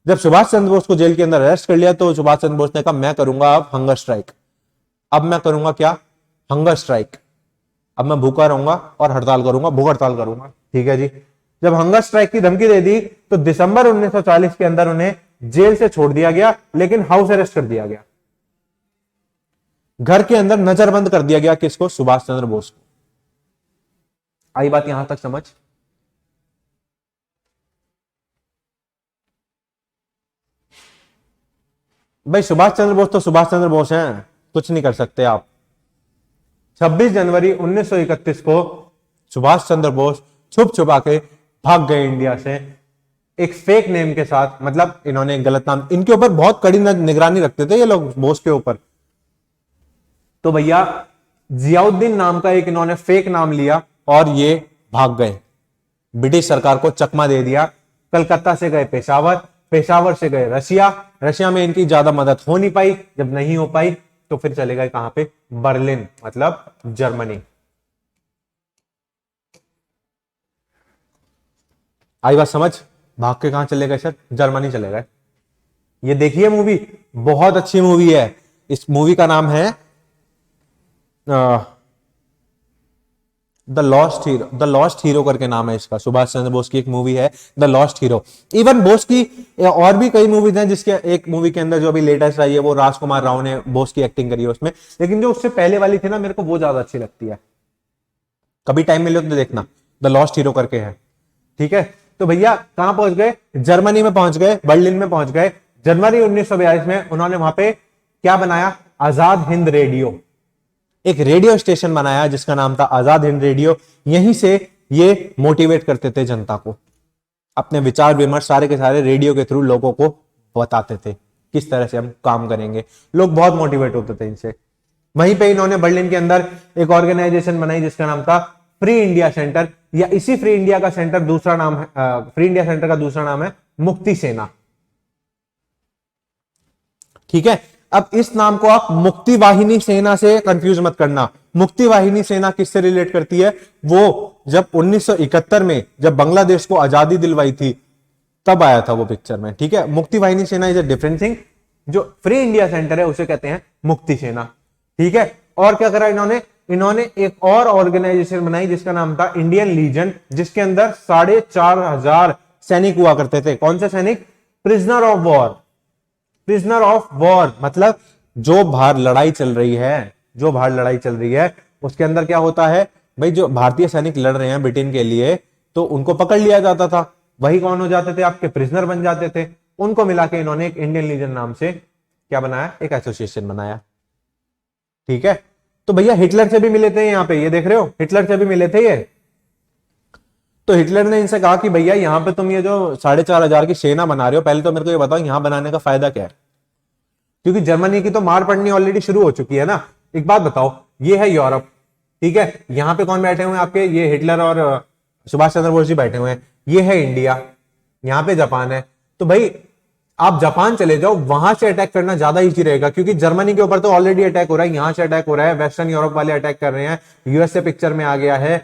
S1: जब सुभाष चंद्र बोस को जेल के अंदर अरेस्ट कर लिया, तो सुभाष चंद्र बोस ने कहा मैं करूंगा अब हंगर स्ट्राइक। अब मैं करूंगा क्या? Hunger strike. अब मैं भूखा रहूंगा और हड़ताल करूंगा, भूख हड़ताल करूंगा, ठीक है जी। जब हंगर स्ट्राइक की धमकी दे दी, तो दिसंबर 1940 के अंदर उन्हें जेल से छोड़ दिया गया, लेकिन हाउस अरेस्ट कर दिया गया। घर के अंदर नजरबंद कर दिया गया। किसको? सुभाष चंद्र बोस को। आई बात यहां तक समझ? भाई सुभाष चंद्र बोस तो सुभाष चंद्र बोस हैं, कुछ नहीं कर सकते आप। 26 जनवरी 1931 को सुभाष चंद्र बोस छुप छुपा के भाग गए इंडिया से, एक फेक नेम के साथ। मतलब इन्होंने गलत नाम, इनके ऊपर बहुत कड़ी निगरानी रखते थे ये लोग बोस के ऊपर। तो भैया जियाउद्दीन नाम का एक इन्होंने फेक नाम लिया और ये भाग गए, ब्रिटिश सरकार को चकमा दे दिया। कलकत्ता से गए पेशावर, पेशावर से गए रशिया, रशिया में इनकी ज्यादा मदद हो नहीं पाई। जब नहीं हो पाई तो फिर चले गए कहां पे? बर्लिन, मतलब जर्मनी। आई बात समझ? भाग के कहां चले गए सर? जर्मनी चले गए। ये देखिए मूवी, बहुत अच्छी मूवी है। इस मूवी का नाम है द लॉस्ट हीरो करके नाम है इसका। सुभाष चंद्र बोस की एक मूवी है the lost hero. Even Bose की और भी कई मूवीज हैं, जिसके एक मूवी के अंदर जो अभी लेटेस्ट आई है वो राजकुमार राव ने बोस की एक्टिंग करी है उसमें, लेकिन जो उससे पहले वाली थी ना मेरे को वो ज्यादा अच्छी लगती है। कभी टाइम मिले तो देखना, द लॉस्ट हीरो करके है। ठीक है, तो भैया कहां पहुंच गए? जर्मनी में पहुंच गए, बर्लिन में पहुंच गए। जनवरी 1942 में उन्होंने वहां पे क्या बनाया? आजाद हिंद रेडियो, एक रेडियो स्टेशन बनाया जिसका नाम था आजाद हिंद रेडियो। यहीं से ये मोटिवेट करते थे जनता को, अपने विचार विमर्श सारे के सारे रेडियो के थ्रू लोगों को बताते थे किस तरह से हम काम करेंगे। लोग बहुत मोटिवेट होते थे इनसे। वहीं पे इन्होंने बर्लिन के अंदर एक ऑर्गेनाइजेशन बनाई जिसका नाम था फ्री इंडिया सेंटर, या इसी फ्री इंडिया का सेंटर दूसरा नाम है, फ्री इंडिया सेंटर का दूसरा नाम है मुक्ति सेना। ठीक है, अब इस नाम को आप मुक्ति वाहिनी सेना से कंफ्यूज मत करना। मुक्ति वाहिनी सेना किससे रिलेट करती है? वो जब 1971 में जब बांग्लादेश को आजादी दिलवाई थी तब आया था वो पिक्चर में। ठीक है, मुक्ति वाहिनी सेना इज अ डिफरेंट थिंग। जो फ्री इंडिया सेंटर है उसे कहते हैं मुक्ति सेना। ठीक है, और क्या करा इन्होंने? इन्होंने एक और ऑर्गेनाइजेशन बनाई जिसका नाम था इंडियन लीजन, जिसके अंदर 4,500 सैनिक हुआ करते थे। कौन से सैनिक? Prisoner of war. Prisoner of war मतलब जो बाहर लड़ाई चल रही है, जो बाहर लड़ाई चल रही है उसके अंदर क्या होता है भाई, जो भारतीय सैनिक लड़ रहे हैं ब्रिटेन के लिए तो उनको पकड़ लिया जाता था, वही कौन हो जाते थे? आपके प्रिजनर बन जाते थे। उनको मिला के इन्होंने एक इंडियन लीजन नाम से क्या बनाया? एक एसोसिएशन बनाया। ठीक है, तो भैया हिटलर से भी मिले थे यहां पे, ये देख रहे हो, हिटलर से भी मिले थे ये। तो हिटलर ने इनसे कहा कि भैया यहां पे तुम ये जो 4,500 की सेना बना रहे हो, पहले तो मेरे को ये बताओ यहां बनाने का फायदा क्या है? क्योंकि जर्मनी की तो मार पड़नी ऑलरेडी शुरू हो चुकी है ना। एक बात बताओ, ये है यूरोप, ठीक है, यहां पे कौन बैठे हुए हैं आपके? ये हिटलर और सुभाष चंद्र बोस जी बैठे हुए हैं। ये है इंडिया, यहां पे जापान है। तो भाई आप जापान चले जाओ, वहां से अटैक करना ज्यादा इजी रहेगा, क्योंकि जर्मनी के ऊपर तो ऑलरेडी अटैक हो रहा है, यहां से अटैक हो रहा है, वेस्टर्न यूरोप वाले अटैक कर रहे हैं, यूएसए पिक्चर में आ गया है।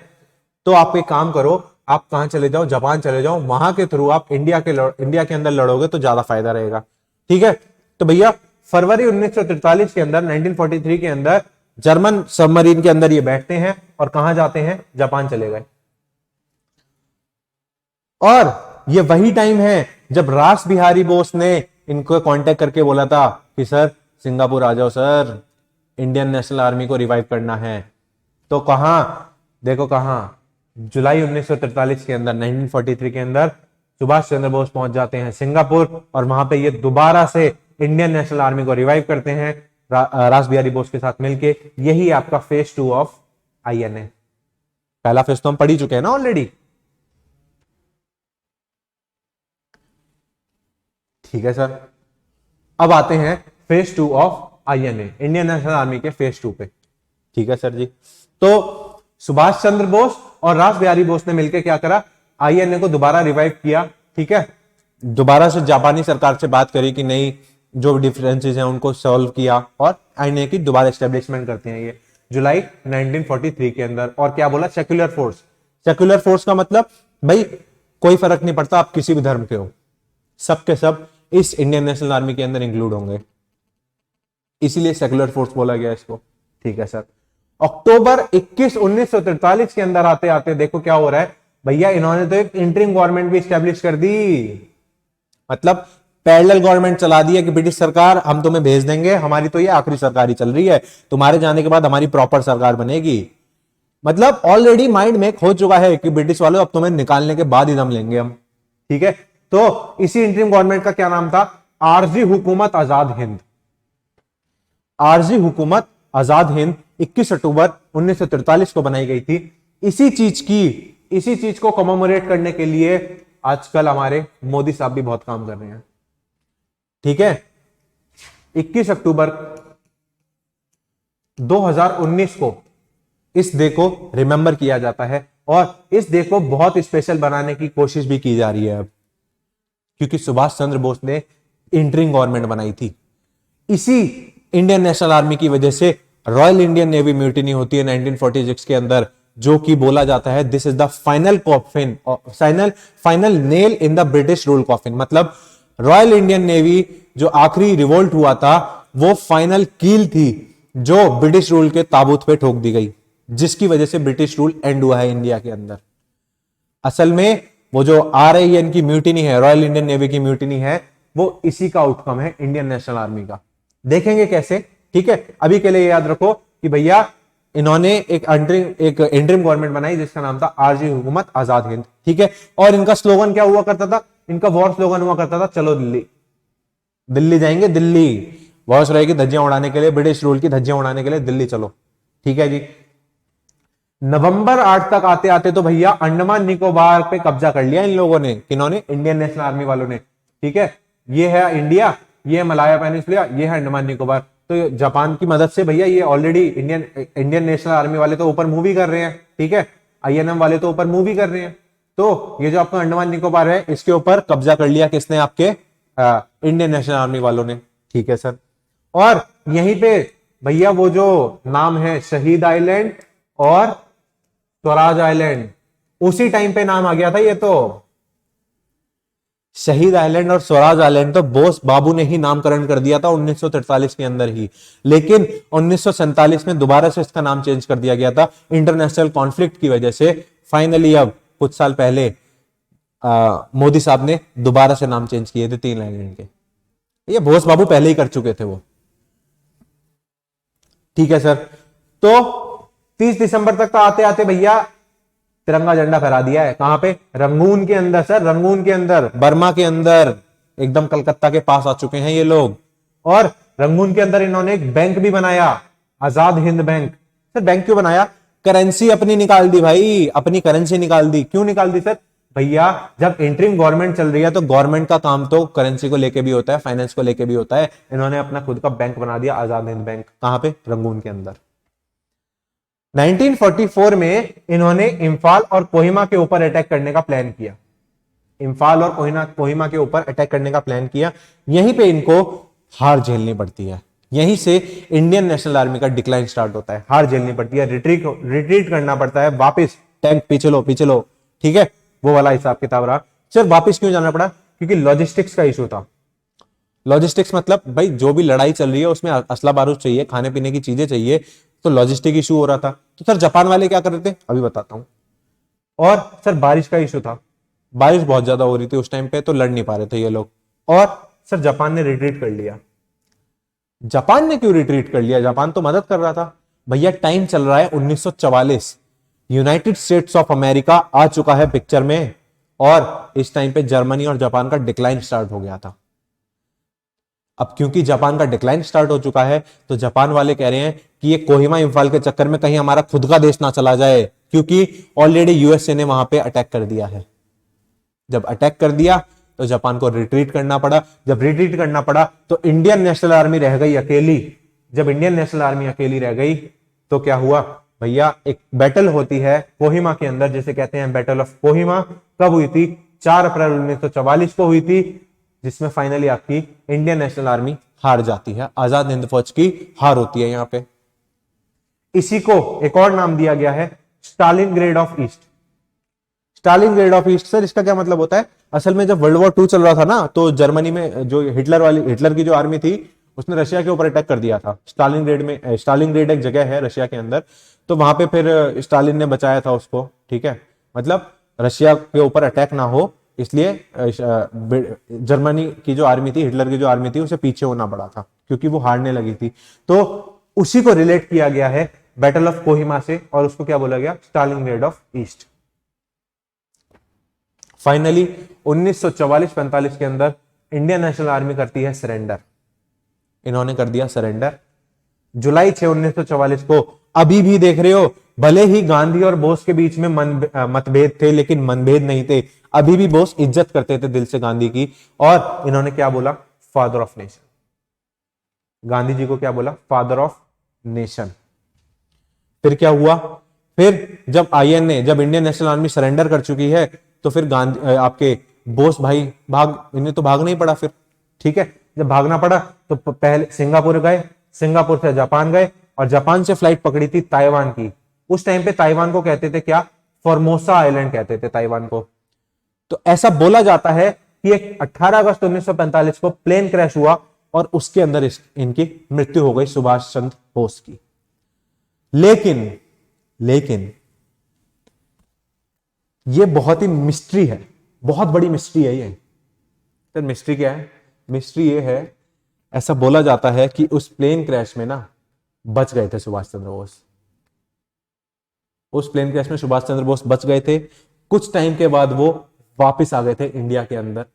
S1: तो आप एक काम करो, आप कहां चले जाओ? जापान चले जाओ, वहां के थ्रू आप इंडिया के अंदर लड़ोगे तो ज्यादा फायदा रहेगा। ठीक है, तो भैया फरवरी 1943 के अंदर, 1943 के अंदर जर्मन सबमरीन के अंदर ये बैठते हैं और कहां जाते हैं? जापान चले गए। और ये वही टाइम है जब रास बिहारी बोस ने इनको कांटेक्ट करके बोला था कि सर सिंगापुर आ जाओ सर, इंडियन नेशनल आर्मी को रिवाइव करना है। तो कहां? देखो कहां, जुलाई 1943 के अंदर, 1943 के अंदर सुभाष चंद्र बोस पहुंच जाते हैं सिंगापुर, और वहां पे ये दोबारा से इंडियन नेशनल आर्मी को रिवाइव करते हैं रास बिहारी बोस के साथ मिलके। यही आपका फेज 2 ऑफ आईएनए। पहला फेज तो हम पढ़ ही चुके हैं ना ऑलरेडी। ठीक है सर, अब आते हैं phase 2 of INA, Indian national army के फेज 2 पे। ठीक है सर जी, तो सुभाष चंद्र बोस और रास बिहारी बोस ने मिलकर क्या करा? आईएनए को दोबारा रिवाइव किया। ठीक है, दोबारा से जापानी सरकार से बात करी कि नहीं, जो डिफरेंसेस हैं उनको सॉल्व किया, और आईएनए की दोबारा एस्टेब्लिशमेंट करते हैं ये जुलाई 1943 के अंदर। और क्या बोला? Secular force. सेक्युलर फोर्स का मतलब भाई कोई फर्क नहीं पड़ता आप किसी भी धर्म के हो, सब के सब इस इंडियन नेशनल आर्मी के अंदर इंक्लूड होंगे, इसीलिए सेक्युलर फोर्स बोला गया इसको। ठीक है सर, अक्टूबर 21, 1943 के अंदर आते आते देखो क्या हो रहा है भैया, इन्होंने तो एक इंटरिम गवर्नमेंट भी स्टैब्लिश कर दी, मतलब पैरेलल गवर्नमेंट चला दी है कि ब्रिटिश सरकार हम तुम्हें भेज देंगे, हमारी तो ये आखिरी सरकार ही चल रही है, तुम्हारे जाने के बाद हमारी प्रॉपर सरकार बनेगी। मतलब ऑलरेडी माइंड में हो चुका है कि ब्रिटिश वालों अब तुम्हें निकालने के बाद ही दम लेंगे हम। ठीक है, तो इसी इंटरिम गवर्नमेंट का क्या नाम था? आरजी हुकूमत आजाद हिंद। आरजी हुकूमत आजाद हिंद 21 अक्टूबर 1943 को बनाई गई थी। इसी चीज को कमेमोरेट करने के लिए आजकल हमारे मोदी साहब भी बहुत काम कर रहे हैं। ठीक है, 21 अक्टूबर 2019 को इस डे को रिमेंबर किया जाता है, और इस डे को बहुत स्पेशल बनाने की कोशिश भी की जा रही है अब, क्योंकि सुभाष चंद्र बोस ने इंटरिम गवर्नमेंट बनाई थी। इसी इंडियन नेशनल आर्मी की वजह से रॉयल इंडियन नेवी म्यूटिनी होती है 1946 के अंदर, जो कि बोला जाता है this is the final coffin, final nail in the British rule coffin. मतलब रॉयल इंडियन नेवी जो आखिरी रिवोल्ट हुआ था वो फाइनल कील थी जो ब्रिटिश रूल के ताबूत पे ठोक दी गई। जिसकी वजह से ब्रिटिश रूल एंड हुआ है इंडिया के अंदर। असल में वो जो RIN की म्यूटिनी है, रॉयल इंडियन नेवी की म्यूटिनी है, वो इसी का आउटकम है, इंडियन नेशनल आर्मी का। देखेंगे कैसे, ठीक है। अभी के लिए याद रखो कि भैया इन्होंने एक इंटरिम गवर्नमेंट बनाई जिसका नाम था आरजी हुकूमत आजाद हिंद, ठीक है। और इनका स्लोगन क्या हुआ करता था, इनका वॉर स्लोगन हुआ करता था, चलो दिल्ली, दिल्ली जाएंगे, दिल्ली वॉयसरॉय की धज्जियां उड़ाने के लिए, ब्रिटिश रूल की धज्जियां उड़ाने के लिए दिल्ली चलो, ठीक है जी। नवंबर 8 तक आते आते तो भैया अंडमान निकोबार पे कब्जा कर लिया इन लोगों ने, किन्होंने, इंडियन नेशनल आर्मी वालों ने, ठीक है। ये है इंडिया, ये है मलाया पेनिनसुला, ये है अंडमान निकोबार। तो जापान की मदद से भैया ये ऑलरेडी इंडियन नेशनल आर्मी वाले तो ऊपर मूव ही कर रहे हैं, ठीक है। INM वाले तो ऊपर मूव ही कर रहे हैं। तो ये जो आपका अंडमान निकोबार है, इसके ऊपर कब्जा कर लिया किसने, आपके इंडियन नेशनल आर्मी वालों ने, ठीक है सर। और यहीं पे भैया वो जो नाम है शहीद आइलैंड और स्वराज आइलैंड, उसी टाइम पे नाम आ गया था ये तो। शहीद आइलैंड और स्वराज आइलैंड तो बोस बाबू ने ही नामकरण कर दिया था 1943 के अंदर ही, लेकिन 1947 में दोबारा से इसका नाम चेंज कर दिया गया था इंटरनेशनल कॉन्फ्लिक्ट की वजह से। फाइनली अब कुछ साल पहले मोदी साहब ने दोबारा से नाम चेंज किए थे 3 आइलैंड के। ये बोस बाबू पहले ही कर चुके थे वो, ठीक है सर। तो 30 दिसंबर तक तो आते आते भैया तिरंगा झंडा फहरा दिया है, कहां पे, रंगून के अंदर सर, रंगून के अंदर, बर्मा के अंदर, एकदम कलकत्ता के पास आ चुके हैं ये लोग। और रंगून के अंदर इन्होंने एक बैंक भी बनाया, Azad Hind bank. Sir bank क्यों बनाया, करेंसी अपनी निकाल दी भाई, अपनी करेंसी निकाल दी। क्यों निकाल दी सर, भैया जब इंटरिम गवर्नमेंट चल रही है तो गवर्नमेंट का काम तो करेंसी को लेके भी होता है, फाइनेंस को लेके भी होता है। इन्होंने अपना खुद का बैंक बना दिया, आजाद हिंद बैंक, कहां पे, रंगून के अंदर। 1944 में इन्होंने इंफाल और कोहिमा के ऊपर अटैक करने का प्लान किया, इंफाल और कोहिमा के ऊपर अटैक करने का प्लान किया। यहीं पे इनको हार झेलनी पड़ती है, यहीं से इंडियन नेशनल आर्मी का डिक्लाइन स्टार्ट होता है। हार झेलनी पड़ती है, रिट्रीट करना पड़ता है, वापस टैंक पीछे लो पीछे लो, ठीक है, वो वाला हिसाब किताब रहा। सर वापस क्यों जाना पड़ा, क्योंकि लॉजिस्टिक्स का इशू था। लॉजिस्टिक्स मतलब भाई जो भी लड़ाई चल रही है उसमें असला बारूद चाहिए, खाने पीने की चीजें चाहिए, तो लॉजिस्टिक इशू हो रहा था। तो सर जापान वाले क्या कर रहे थे, अभी बताता हूं। और सर बारिश का इशू था, बारिश बहुत ज्यादा हो रही थी उस टाइम पे, तो लड़ नहीं पा रहे थे ये लोग। और सर जापान ने रिट्रीट कर लिया। जापान ने क्यों रिट्रीट कर लिया, जापान तो मदद कर रहा था। भैया टाइम चल रहा है 1944, यूनाइटेड स्टेट्स ऑफ अमेरिका आ चुका है पिक्चर में, और इस टाइम पे जर्मनी और जापान का डिक्लाइन स्टार्ट हो गया था। अब क्योंकि जापान का डिक्लाइन स्टार्ट हो चुका है, तो जापान वाले कह रहे हैं कि ये कोहिमा इंफाल के चक्कर में कहीं हमारा खुद का देश ना चला जाए, क्योंकि ऑलरेडी यूएसए ने वहां पे अटैक कर दिया है। जब अटैक कर दिया तो जापान को रिट्रीट करना पड़ा। जब रिट्रीट करना पड़ा तो इंडियन नेशनल आर्मी रह गई अकेली। जब इंडियन नेशनल आर्मी अकेली रह गई तो क्या हुआ भैया, एक बैटल होती है कोहिमा के अंदर, जिसे कहते हैं बैटल ऑफ कोहिमा। कब हुई थी, 4 अप्रैल 1944 को हुई थी, जिसमें फाइनली आपकी इंडियन नेशनल आर्मी हार जाती है, आजाद हिंद फौज की हार होती है यहां पे। इसी को एक और नाम दिया गया है Stalingrad of east. Stalingrad of east sir इसका क्या मतलब होता है, असल में जब वर्ल्ड वॉर 2 चल रहा था ना, तो जर्मनी में जो हिटलर की जो आर्मी थी उसने रशिया के ऊपर अटैक कर दिया था। स्टालिनग्रेड एक जगह है रशिया के अंदर, तो वहां पे फिर स्टालिन ने बचाया था उसको, ठीक है। मतलब रशिया के ऊपर अटैक ना हो इसलिए जर्मनी की जो आर्मी थी, हिटलर की जो आर्मी थी, उसे पीछे होना पड़ा था क्योंकि वो हारने लगी थी। तो उसी को रिलेट किया गया है बैटल ऑफ कोहिमा से, और उसको क्या बोला गया, स्टालिनग्रेड ऑफ ईस्ट। फाइनली 1944-45 के अंदर इंडियन नेशनल आर्मी करती है सरेंडर। इन्होंने कर दिया सरेंडर जुलाई 6, 1944 को। अभी भी देख रहे हो, भले ही गांधी और बोस के बीच में मतभेद थे, लेकिन मनभेद नहीं थे। अभी भी बोस इज्जत करते थे दिल से गांधी की, और इन्होंने क्या बोला, father of nation. Gandhi ji को क्या बोला, फादर ऑफ नेशन। फिर क्या हुआ, फिर जब जब इंडियन नेशनल आर्मी सरेंडर कर चुकी है, तो फिर गांधी आपके बोस भाई इन्हें तो भागना ही पड़ा फिर, ठीक है। जब भागना पड़ा तो पहले सिंगापुर गए, सिंगापुर से जापान गए, और जापान से फ्लाइट पकड़ी थी ताइवान की। उस टाइम पे ताइवान को कहते थे क्या, फॉर्मोसा आइलैंड कहते थे ताइवान को। तो ऐसा बोला जाता है कि एक 18 अगस्त 1945 को प्लेन क्रैश हुआ, और उसके अंदर इनकी मृत्यु हो गई, सुभाष चंद्र बोस की। लेकिन लेकिन ये बहुत ही मिस्ट्री है, बहुत बड़ी मिस्ट्री है ये। तो मिस्ट्री क्या है? मिस्ट्री ये है, ऐसा बोला जाता है कि उस प्लेन क्रैश में ना बच गए थे सुभाष चंद्र बोस। उस प्लेन क्रैश में सुभाष चंद्र बोस बच गए थे। कुछ टाइम के बाद वो वापस आ गए थे इंडिया के अंदर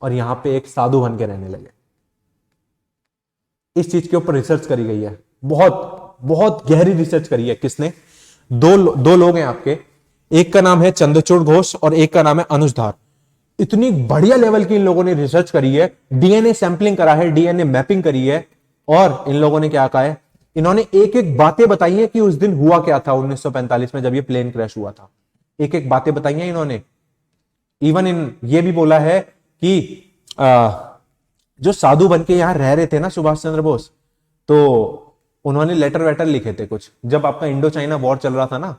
S1: और यहां पे एक साधु बन के रहने लगे। इस चीज के ऊपर रिसर्च करी गई है, बहुत बहुत गहरी रिसर्च करी है। किसने? दो लोग हैं आपके, एक का नाम है चंद्रचूड़ घोष और एक का नाम है अनुज धार। इतनी बढ़िया लेवल की इन लोगों ने रिसर्च करी है, डीएनए सैंपलिंग करा है, डीएनए मैपिंग करी है, और इन लोगों ने क्या कहा है, इन्होंने एक एक बातें बताई है कि उस दिन हुआ क्या था 1945 में जब ये प्लेन क्रैश हुआ था। एक एक बातें बताई हैं इन्होंने। इवन ये भी बोला है कि जो साधु बन के यहां रह रहे थे ना सुभाष चंद्र बोस, तो उन्होंने लेटर वेटर लिखे थे कुछ, जब आपका इंडो चाइना वॉर चल रहा था ना,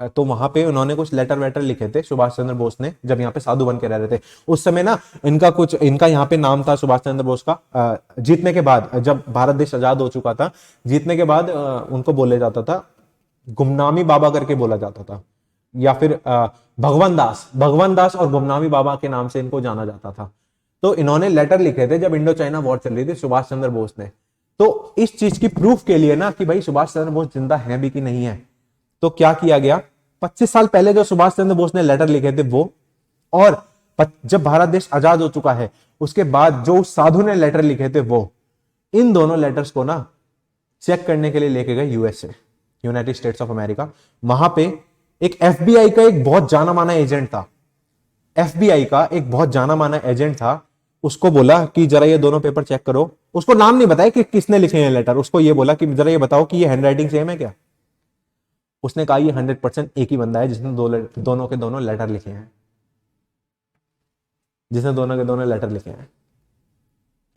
S1: तो वहां पे उन्होंने कुछ लेटर वेटर लिखे थे सुभाष चंद्र बोस ने, जब यहाँ पे साधु बन के रह रहे थे उस समय ना। इनका यहाँ पे नाम था सुभाष चंद्र बोस का। जीतने के बाद, जब भारत देश आजाद हो चुका था, जीतने के बाद उनको बोले जाता था गुमनामी बाबा करके बोला जाता था, या फिर भगवान दास और गुमनामी बाबा के नाम से इनको जाना जाता था। तो इन्होंने लेटर लिखे थे जब इंडो चाइना वॉर चल रही थी सुभाष चंद्र बोस ने। तो इस चीज की प्रूफ के लिए ना कि भाई सुभाष चंद्र बोस जिंदा है भी कि नहीं है, तो क्या किया गया, 25 साल पहले जो सुभाष चंद्र बोस ने लेटर लिखे थे वो, और जब भारत देश आजाद हो चुका है उसके बाद जो साधु ने लेटर लिखे थे वो, इन दोनों लेटर्स को ना चेक करने के लिए लेके गए USA, United states of America. वहां पे एक एफबीआई का एक बहुत जाना माना एजेंट था, एफबीआई का एक बहुत जाना माना एजेंट था। उसको बोला कि जरा ये दोनों पेपर चेक करो। उसको नाम नहीं बताया कि किसने लिखे हैं लेटर, उसको ये बोला कि जरा ये बताओ कि ये हैंडराइटिंग सेम है क्या। उसने कहा ये 100% एक ही बंदा है जिसने दोनों के दोनों लेटर लिखे हैं, जिसने दोनों के दोनों लेटर लिखे हैं।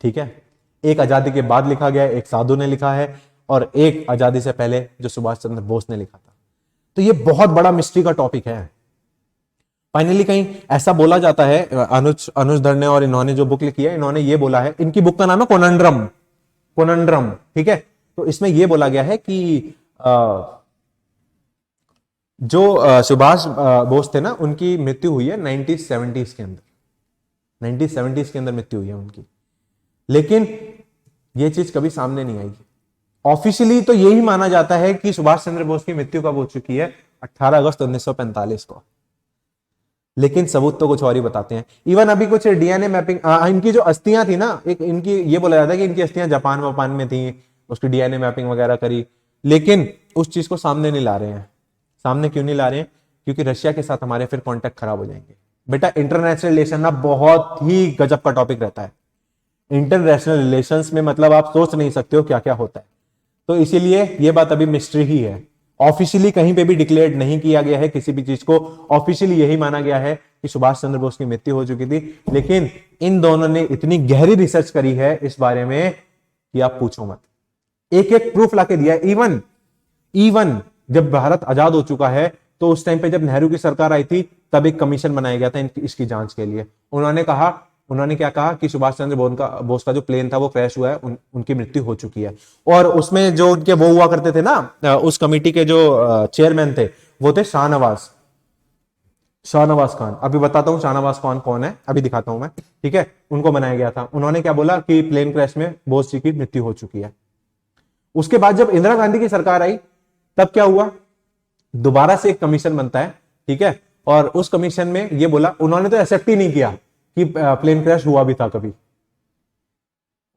S1: ठीक है, एक आजादी के बाद लिखा गया, एक साधु ने लिखा है, और एक आजादी से पहले जो सुभाष चंद्र बोस ने लिखा था। तो ये बहुत बड़ा मिस्ट्री का टॉपिक है। फाइनली कहीं ऐसा बोला जाता है, अनुज धर ने और इन्होंने जो बुक लिखी है, इन्होंने ये बोला है, इनकी बुक का नाम है कोनंड्रम। ठीक है, तो इसमें यह बोला गया है कि जो सुभाष बोस थे ना, उनकी मृत्यु हुई है 1970s के अंदर, 1970s के अंदर मृत्यु हुई है उनकी। लेकिन यह चीज कभी सामने नहीं आई। ऑफिशियली तो यही माना जाता है कि सुभाष चंद्र बोस की मृत्यु कब हो चुकी है, 18 अगस्त 1945 को। लेकिन सबूत तो कुछ और ही बताते हैं। इवन अभी कुछ डीएनए मैपिंग, इनकी जो अस्थियां थी ना, एक इनकी ये बोला जाता है कि इनकी अस्थियां जापान में थी, उसकी डीएनए मैपिंग वगैरह करी, लेकिन उस चीज को सामने नहीं ला रहे हैं। सामने क्यों नहीं ला रहे हैं? क्योंकि रशिया के साथ हमारे फिर कॉन्टेक्ट खराब हो जाएंगे। बेटा इंटरनेशनल रिलेशन ना बहुत ही गजब का टॉपिक रहता है। इंटरनेशनल रिलेशंस में मतलब आप सोच नहीं सकते हो क्या क्या होता है। तो इसीलिए ये बात अभी मिस्ट्री ही है। ऑफिशियली कहीं पे भी डिक्लेयर नहीं किया गया है किसी भी चीज को। ऑफिशियली यही माना गया है कि सुभाष चंद्र बोस की मृत्यु हो चुकी थी, लेकिन इन दोनों ने इतनी गहरी रिसर्च करी है इस बारे में कि आप पूछो मत। एक एक प्रूफ लाके दिया है। इवन जब भारत आजाद हो चुका है तो उस टाइम पे जब नेहरू की सरकार आई थी तब एक कमीशन बनाया गया था इसकी जांच के लिए। उन्होंने क्या कहा कि सुभाष चंद्र बोस का जो प्लेन था वो क्रैश हुआ है, उनकी मृत्यु हो चुकी है। और उसमें जो उनके वो हुआ करते थे ना, उस कमेटी के जो चेयरमैन थे वो थे शाहनवाज खान। अभी बताता हूं शाहनवाज खान कौन है, अभी दिखाता हूं मैं। ठीक है, उनको बनाया गया था। उन्होंने क्या बोला कि प्लेन क्रैश में बोस जी की मृत्यु हो चुकी है। उसके बाद जब इंदिरा गांधी की सरकार आई तब क्या हुआ, दोबारा से एक कमीशन बनता है। ठीक है, और उस कमीशन में ये बोला, उन्होंने तो एक्सेप्ट ही नहीं किया कि प्लेन क्रैश हुआ भी था कभी,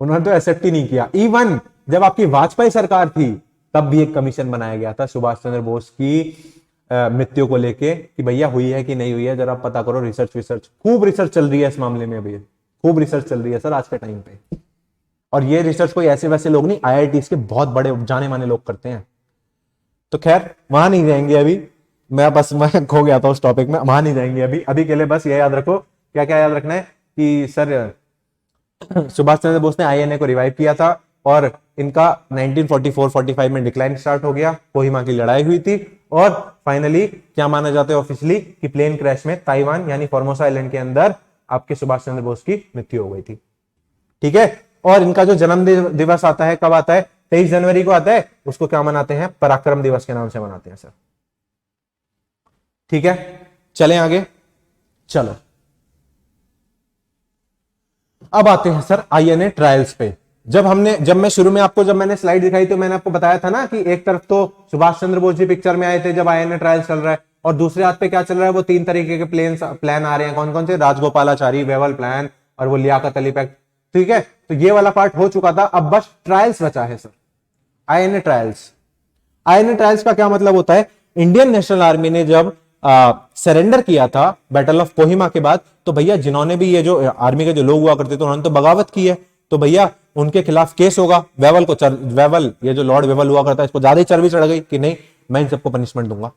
S1: उन्होंने तो एक्सेप्ट ही नहीं किया। इवन जब आपकी वाजपेयी सरकार थी तब भी एक कमीशन बनाया गया था सुभाष चंद्र बोस की मृत्यु को लेके कि भैया हुई है कि नहीं हुई है, जरा पता करो। रिसर्च खूब रिसर्च चल रही है इस मामले में, अभी खूब रिसर्च चल रही है सर आज के टाइम पे। और ये रिसर्च कोई ऐसे वैसे लोग नहीं, IITs के बहुत बड़े जाने माने लोग करते हैं। तो खैर वहां नहीं जाएंगे अभी, मैं खो गया था उस टॉपिक में, वहां नहीं जाएंगे अभी के लिए। बस ये याद रखो, क्या क्या याद रखना है कि सर सुभाष चंद्र बोस ने INA को रिवाइव किया था और इनका 1944-45 में डिक्लाइन स्टार्ट हो गया, कोहिमा की लड़ाई हुई थी, और फाइनली क्या माना जाता है ऑफिशियली कि प्लेन क्रैश में ताइवान यानी फॉर्मोसा आइलैंड के अंदर आपके सुभाष चंद्र बोस की मृत्यु हो गई थी। ठीक है, और इनका जो जन्म दिवस आता है कब आता है, 23 जनवरी को आता है, उसको क्या मनाते हैं? पराक्रम दिवस के नाम से मनाते हैं सर। ठीक है, चलें आगे। चलो अब आते हैं सर आईएनए ट्रायल्स पे। जब मैं शुरू में आपको जब मैंने स्लाइड दिखाई तो मैंने आपको बताया था ना कि एक तरफ तो सुभाष चंद्र बोस जी पिक्चर में आए थे जब आईएनए ट्रायल्स चल रहा है, और दूसरे हाथ पे क्या चल रहा है? वो 3 तरीके के प्लान आ रहे हैं। कौन कौन से? राजगोपालाचारी वेवल प्लान और वो लियाकत अली पैक्ट। ठीक है, तो ये वाला पार्ट हो चुका था, अब बस ट्रायल्स बचा है sir, INA trials. INA trials का क्या मतलब होता है? इंडियन नेशनल आर्मी ने जब सरेंडर किया था बैटल ऑफ कोहिमा के बाद, तो भैया जिन्होंने भी ये जो आर्मी के जो लोग हुआ करते थे उन्होंने तो बगावत की है, तो भैया उनके खिलाफ केस होगा। वेवल ये जो लॉर्ड वेवल हुआ करता है, इसको ज्यादा ही चर्बी चढ़ गई कि नहीं मैं इन सबको पनिशमेंट दूंगा।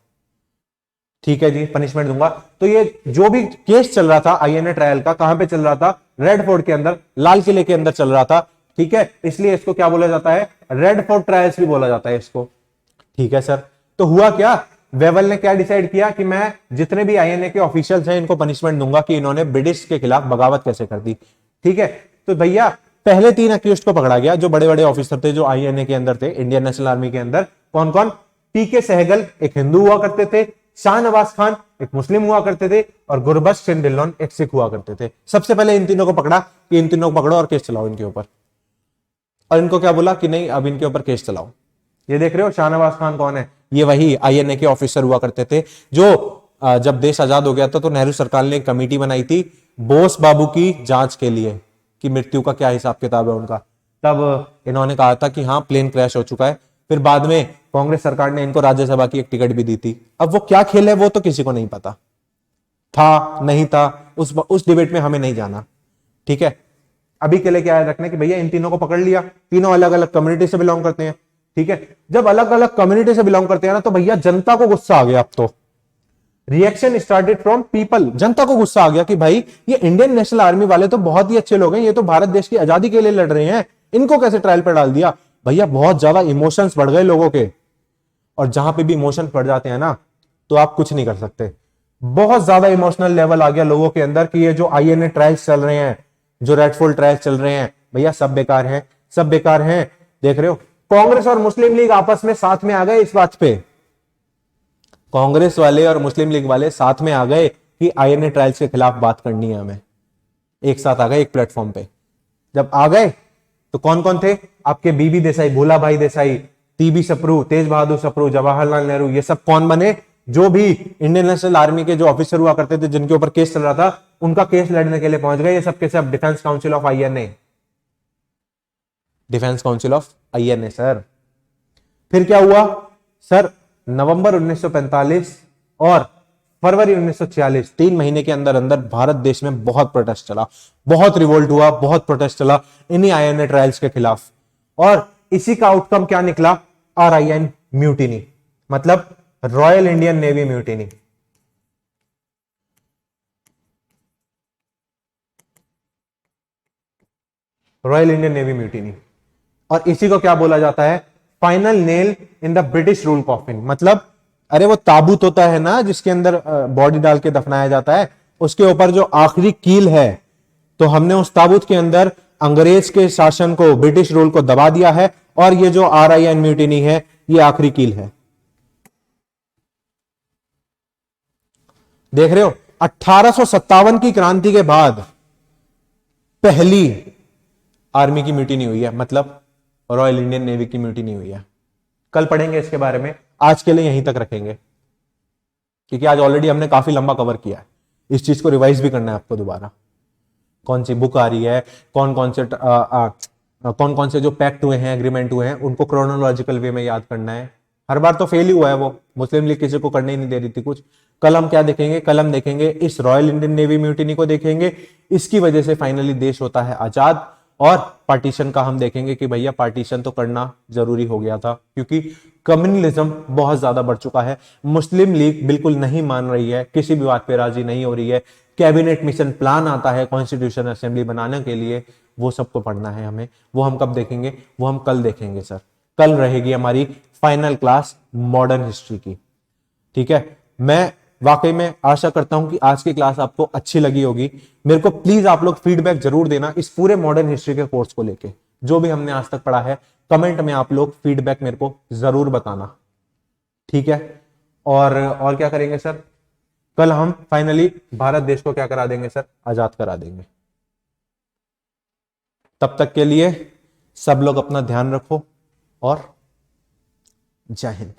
S1: ठीक है जी, पनिशमेंट दूंगा। तो ये जो भी केस चल रहा था आईएनए ट्रायल का, कहां पे चल रहा था? रेड फोर्ट के अंदर, लाल किले के अंदर चल रहा था। ठीक है, इसलिए इसको क्या बोला जाता है? रेड फोर्ट ट्रायल्स भी बोला जाता है इसको। ठीक है सर, तो हुआ क्या? वेवल ने क्या डिसाइड किया कि मैं जितने भी आईएनए के ऑफिशियल्स हैं इनको पनिशमेंट दूंगा कि इन्होंने ब्रिटिश के खिलाफ बगावत कैसे कर दी। ठीक है, तो भैया पहले 3 अक्यूज्ड को पकड़ा गया जो बड़े बड़े ऑफिसर थे जो आईएनए के अंदर थे, इंडियन नेशनल आर्मी के अंदर। कौन कौन? टीके सहगल एक हिंदू हुआ करते थे, शाहनवाज खान एक मुस्लिम हुआ करते थे, और गुरबख्श सिंह ढिल्लोन एक सिख हुआ करते थे। सबसे पहले इन तीनों को पकड़ा कि इन तीनों को पकड़ो और केस चलाओ इनके ऊपर, और इनको क्या बोला कि नहीं अब इनके ऊपर केस चलाओ। ये देख रहे हो शाहनवाज खान कौन है? ये वही आईएनए के ऑफिसर हुआ करते थे जो जब देश आजाद हो गया था तो नेहरू सरकार ने एक कमेटी बनाई थी बोस बाबू की जांच के लिए कि मृत्यु का क्या हिसाब किताब है उनका। तब इन्होंने कहा था कि हाँ प्लेन क्रैश हो चुका है। फिर बाद में कांग्रेस सरकार ने इनको राज्यसभा की एक टिकट भी दी थी। अब वो क्या खेल है वो तो किसी को नहीं पता, था नहीं था उस डिबेट में हमें नहीं जाना। ठीक है, अभी के लिए क्या याद रखना कि भैया इन तीनों को पकड़ लिया, तीनों अलग अलग कम्युनिटी से बिलोंग करते हैं। ठीक है, जब अलग अलग कम्युनिटी से बिलोंग करते हैं ना, तो भैया जनता को गुस्सा आ गया। अब तो रिएक्शन स्टार्टेड फ्रॉम पीपल, जनता को गुस्सा आ गया कि भाई ये इंडियन नेशनल आर्मी वाले तो बहुत ही अच्छे लोग हैं, ये तो भारत देश की आजादी के लिए लड़ रहे हैं, इनको कैसे ट्रायल पर डाल दिया। भैया बहुत ज्यादा इमोशंस बढ़ गए लोगों के, और जहां पे भी इमोशन बढ़ जाते हैं ना तो आप कुछ नहीं कर सकते। बहुत ज्यादा इमोशनल लेवल आ गया लोगों के अंदर कि ये जो आईएनए ट्रायल्स चल रहे हैं, जो रेड फोर्ट ट्रायल्स चल रहे हैं, भैया सब बेकार हैं, सब बेकार हैं। देख रहे हो कांग्रेस और मुस्लिम लीग आपस में साथ में आ गए इस बात पे, कांग्रेस वाले और मुस्लिम लीग वाले साथ में आ गए कि आईएनए ट्रायल्स के खिलाफ बात करनी है हमें। एक साथ आ गए एक प्लेटफॉर्म पे। जब आ गए तो कौन कौन थे? आपके बीबी देसाई, भोला भाई देसाई, टीबी सप्रू, तेज बहादुर सप्रू, जवाहरलाल नेहरू, ये सब कौन बने? जो भी इंडियन नेशनल आर्मी के जो ऑफिसर हुआ करते थे जिनके ऊपर केस चल रहा था, उनका केस लड़ने के लिए पहुंच गए। ये सब के सब defence council of INA, defence council of INA sir. फिर क्या हुआ सर? नवंबर 1945 और फरवरी 1946, 3 महीने के अंदर अंदर भारत देश में बहुत प्रोटेस्ट चला, बहुत रिवोल्ट हुआ, बहुत प्रोटेस्ट चला इन्हीं आईएनए ट्रायल्स के खिलाफ। और इसी का आउटकम क्या निकला? RIN म्यूटिनी, मतलब royal Indian navy mutiny. Royal Indian navy mutiny, और इसी को क्या बोला जाता है? Final nail in the British rule coffin. मतलब अरे वो ताबूत होता है ना जिसके अंदर बॉडी डाल के दफनाया जाता है, उसके ऊपर जो आखिरी कील है, तो हमने उस ताबूत के अंदर अंग्रेज के शासन को, ब्रिटिश रूल को दबा दिया है, और ये जो RIN म्यूटिनी है ये आखिरी कील है। देख रहे हो 1857 की क्रांति के बाद पहली आर्मी की म्यूटिनी हुई है, मतलब रॉयल इंडियन नेवी की म्यूटिनी हुई है। कल पढ़ेंगे इसके बारे में, आज के लिए यहीं तक रखेंगे क्योंकि आज ऑलरेडी हमने काफी लंबा कवर किया है। इस चीज को रिवाइज भी करना है आपको दोबारा, कौन सी बुक आ रही है, कौन कौन से जो पैक्ट हुए हैं, एग्रीमेंट हुए हैं, उनको क्रोनोलॉजिकल वे में याद करना है। हर बार तो फेल ही हुआ है वो, मुस्लिम लीग किसी को करने ही नहीं दे रही थी कुछ। कल हम क्या देखेंगे? कल हम देखेंगे इस रॉयल इंडियन नेवी म्यूटिनी को देखेंगे, इसकी वजह से फाइनली देश होता है आजाद। और पार्टीशन का हम देखेंगे कि भैया पार्टीशन तो करना जरूरी हो गया था क्योंकि कम्युनलिज्म बहुत ज्यादा बढ़ चुका है। मुस्लिम लीग बिल्कुल नहीं मान रही है, किसी भी बात पे राजी नहीं हो रही है। कैबिनेट मिशन प्लान आता है कॉन्स्टिट्यूशन असेंबली बनाने के लिए, वो सबको पढ़ना है हमें। वो हम कब देखेंगे? वो हम कल देखेंगे सर। कल रहेगी हमारी फाइनल क्लास मॉडर्न हिस्ट्री की। ठीक है, मैं वाकई में आशा करता हूं कि आज की क्लास आपको अच्छी लगी होगी। मेरे को प्लीज आप लोग फीडबैक जरूर देना इस पूरे मॉडर्न हिस्ट्री के कोर्स को लेके। जो भी हमने आज तक पढ़ा है, कमेंट में आप लोग फीडबैक मेरे को जरूर बताना, ठीक है। और क्या करेंगे सर, कल हम फाइनली भारत देश को क्या करा देंगे सर, आजाद करा देंगे। तब तक के लिए सब लोग अपना ध्यान रखो और जय हिंद।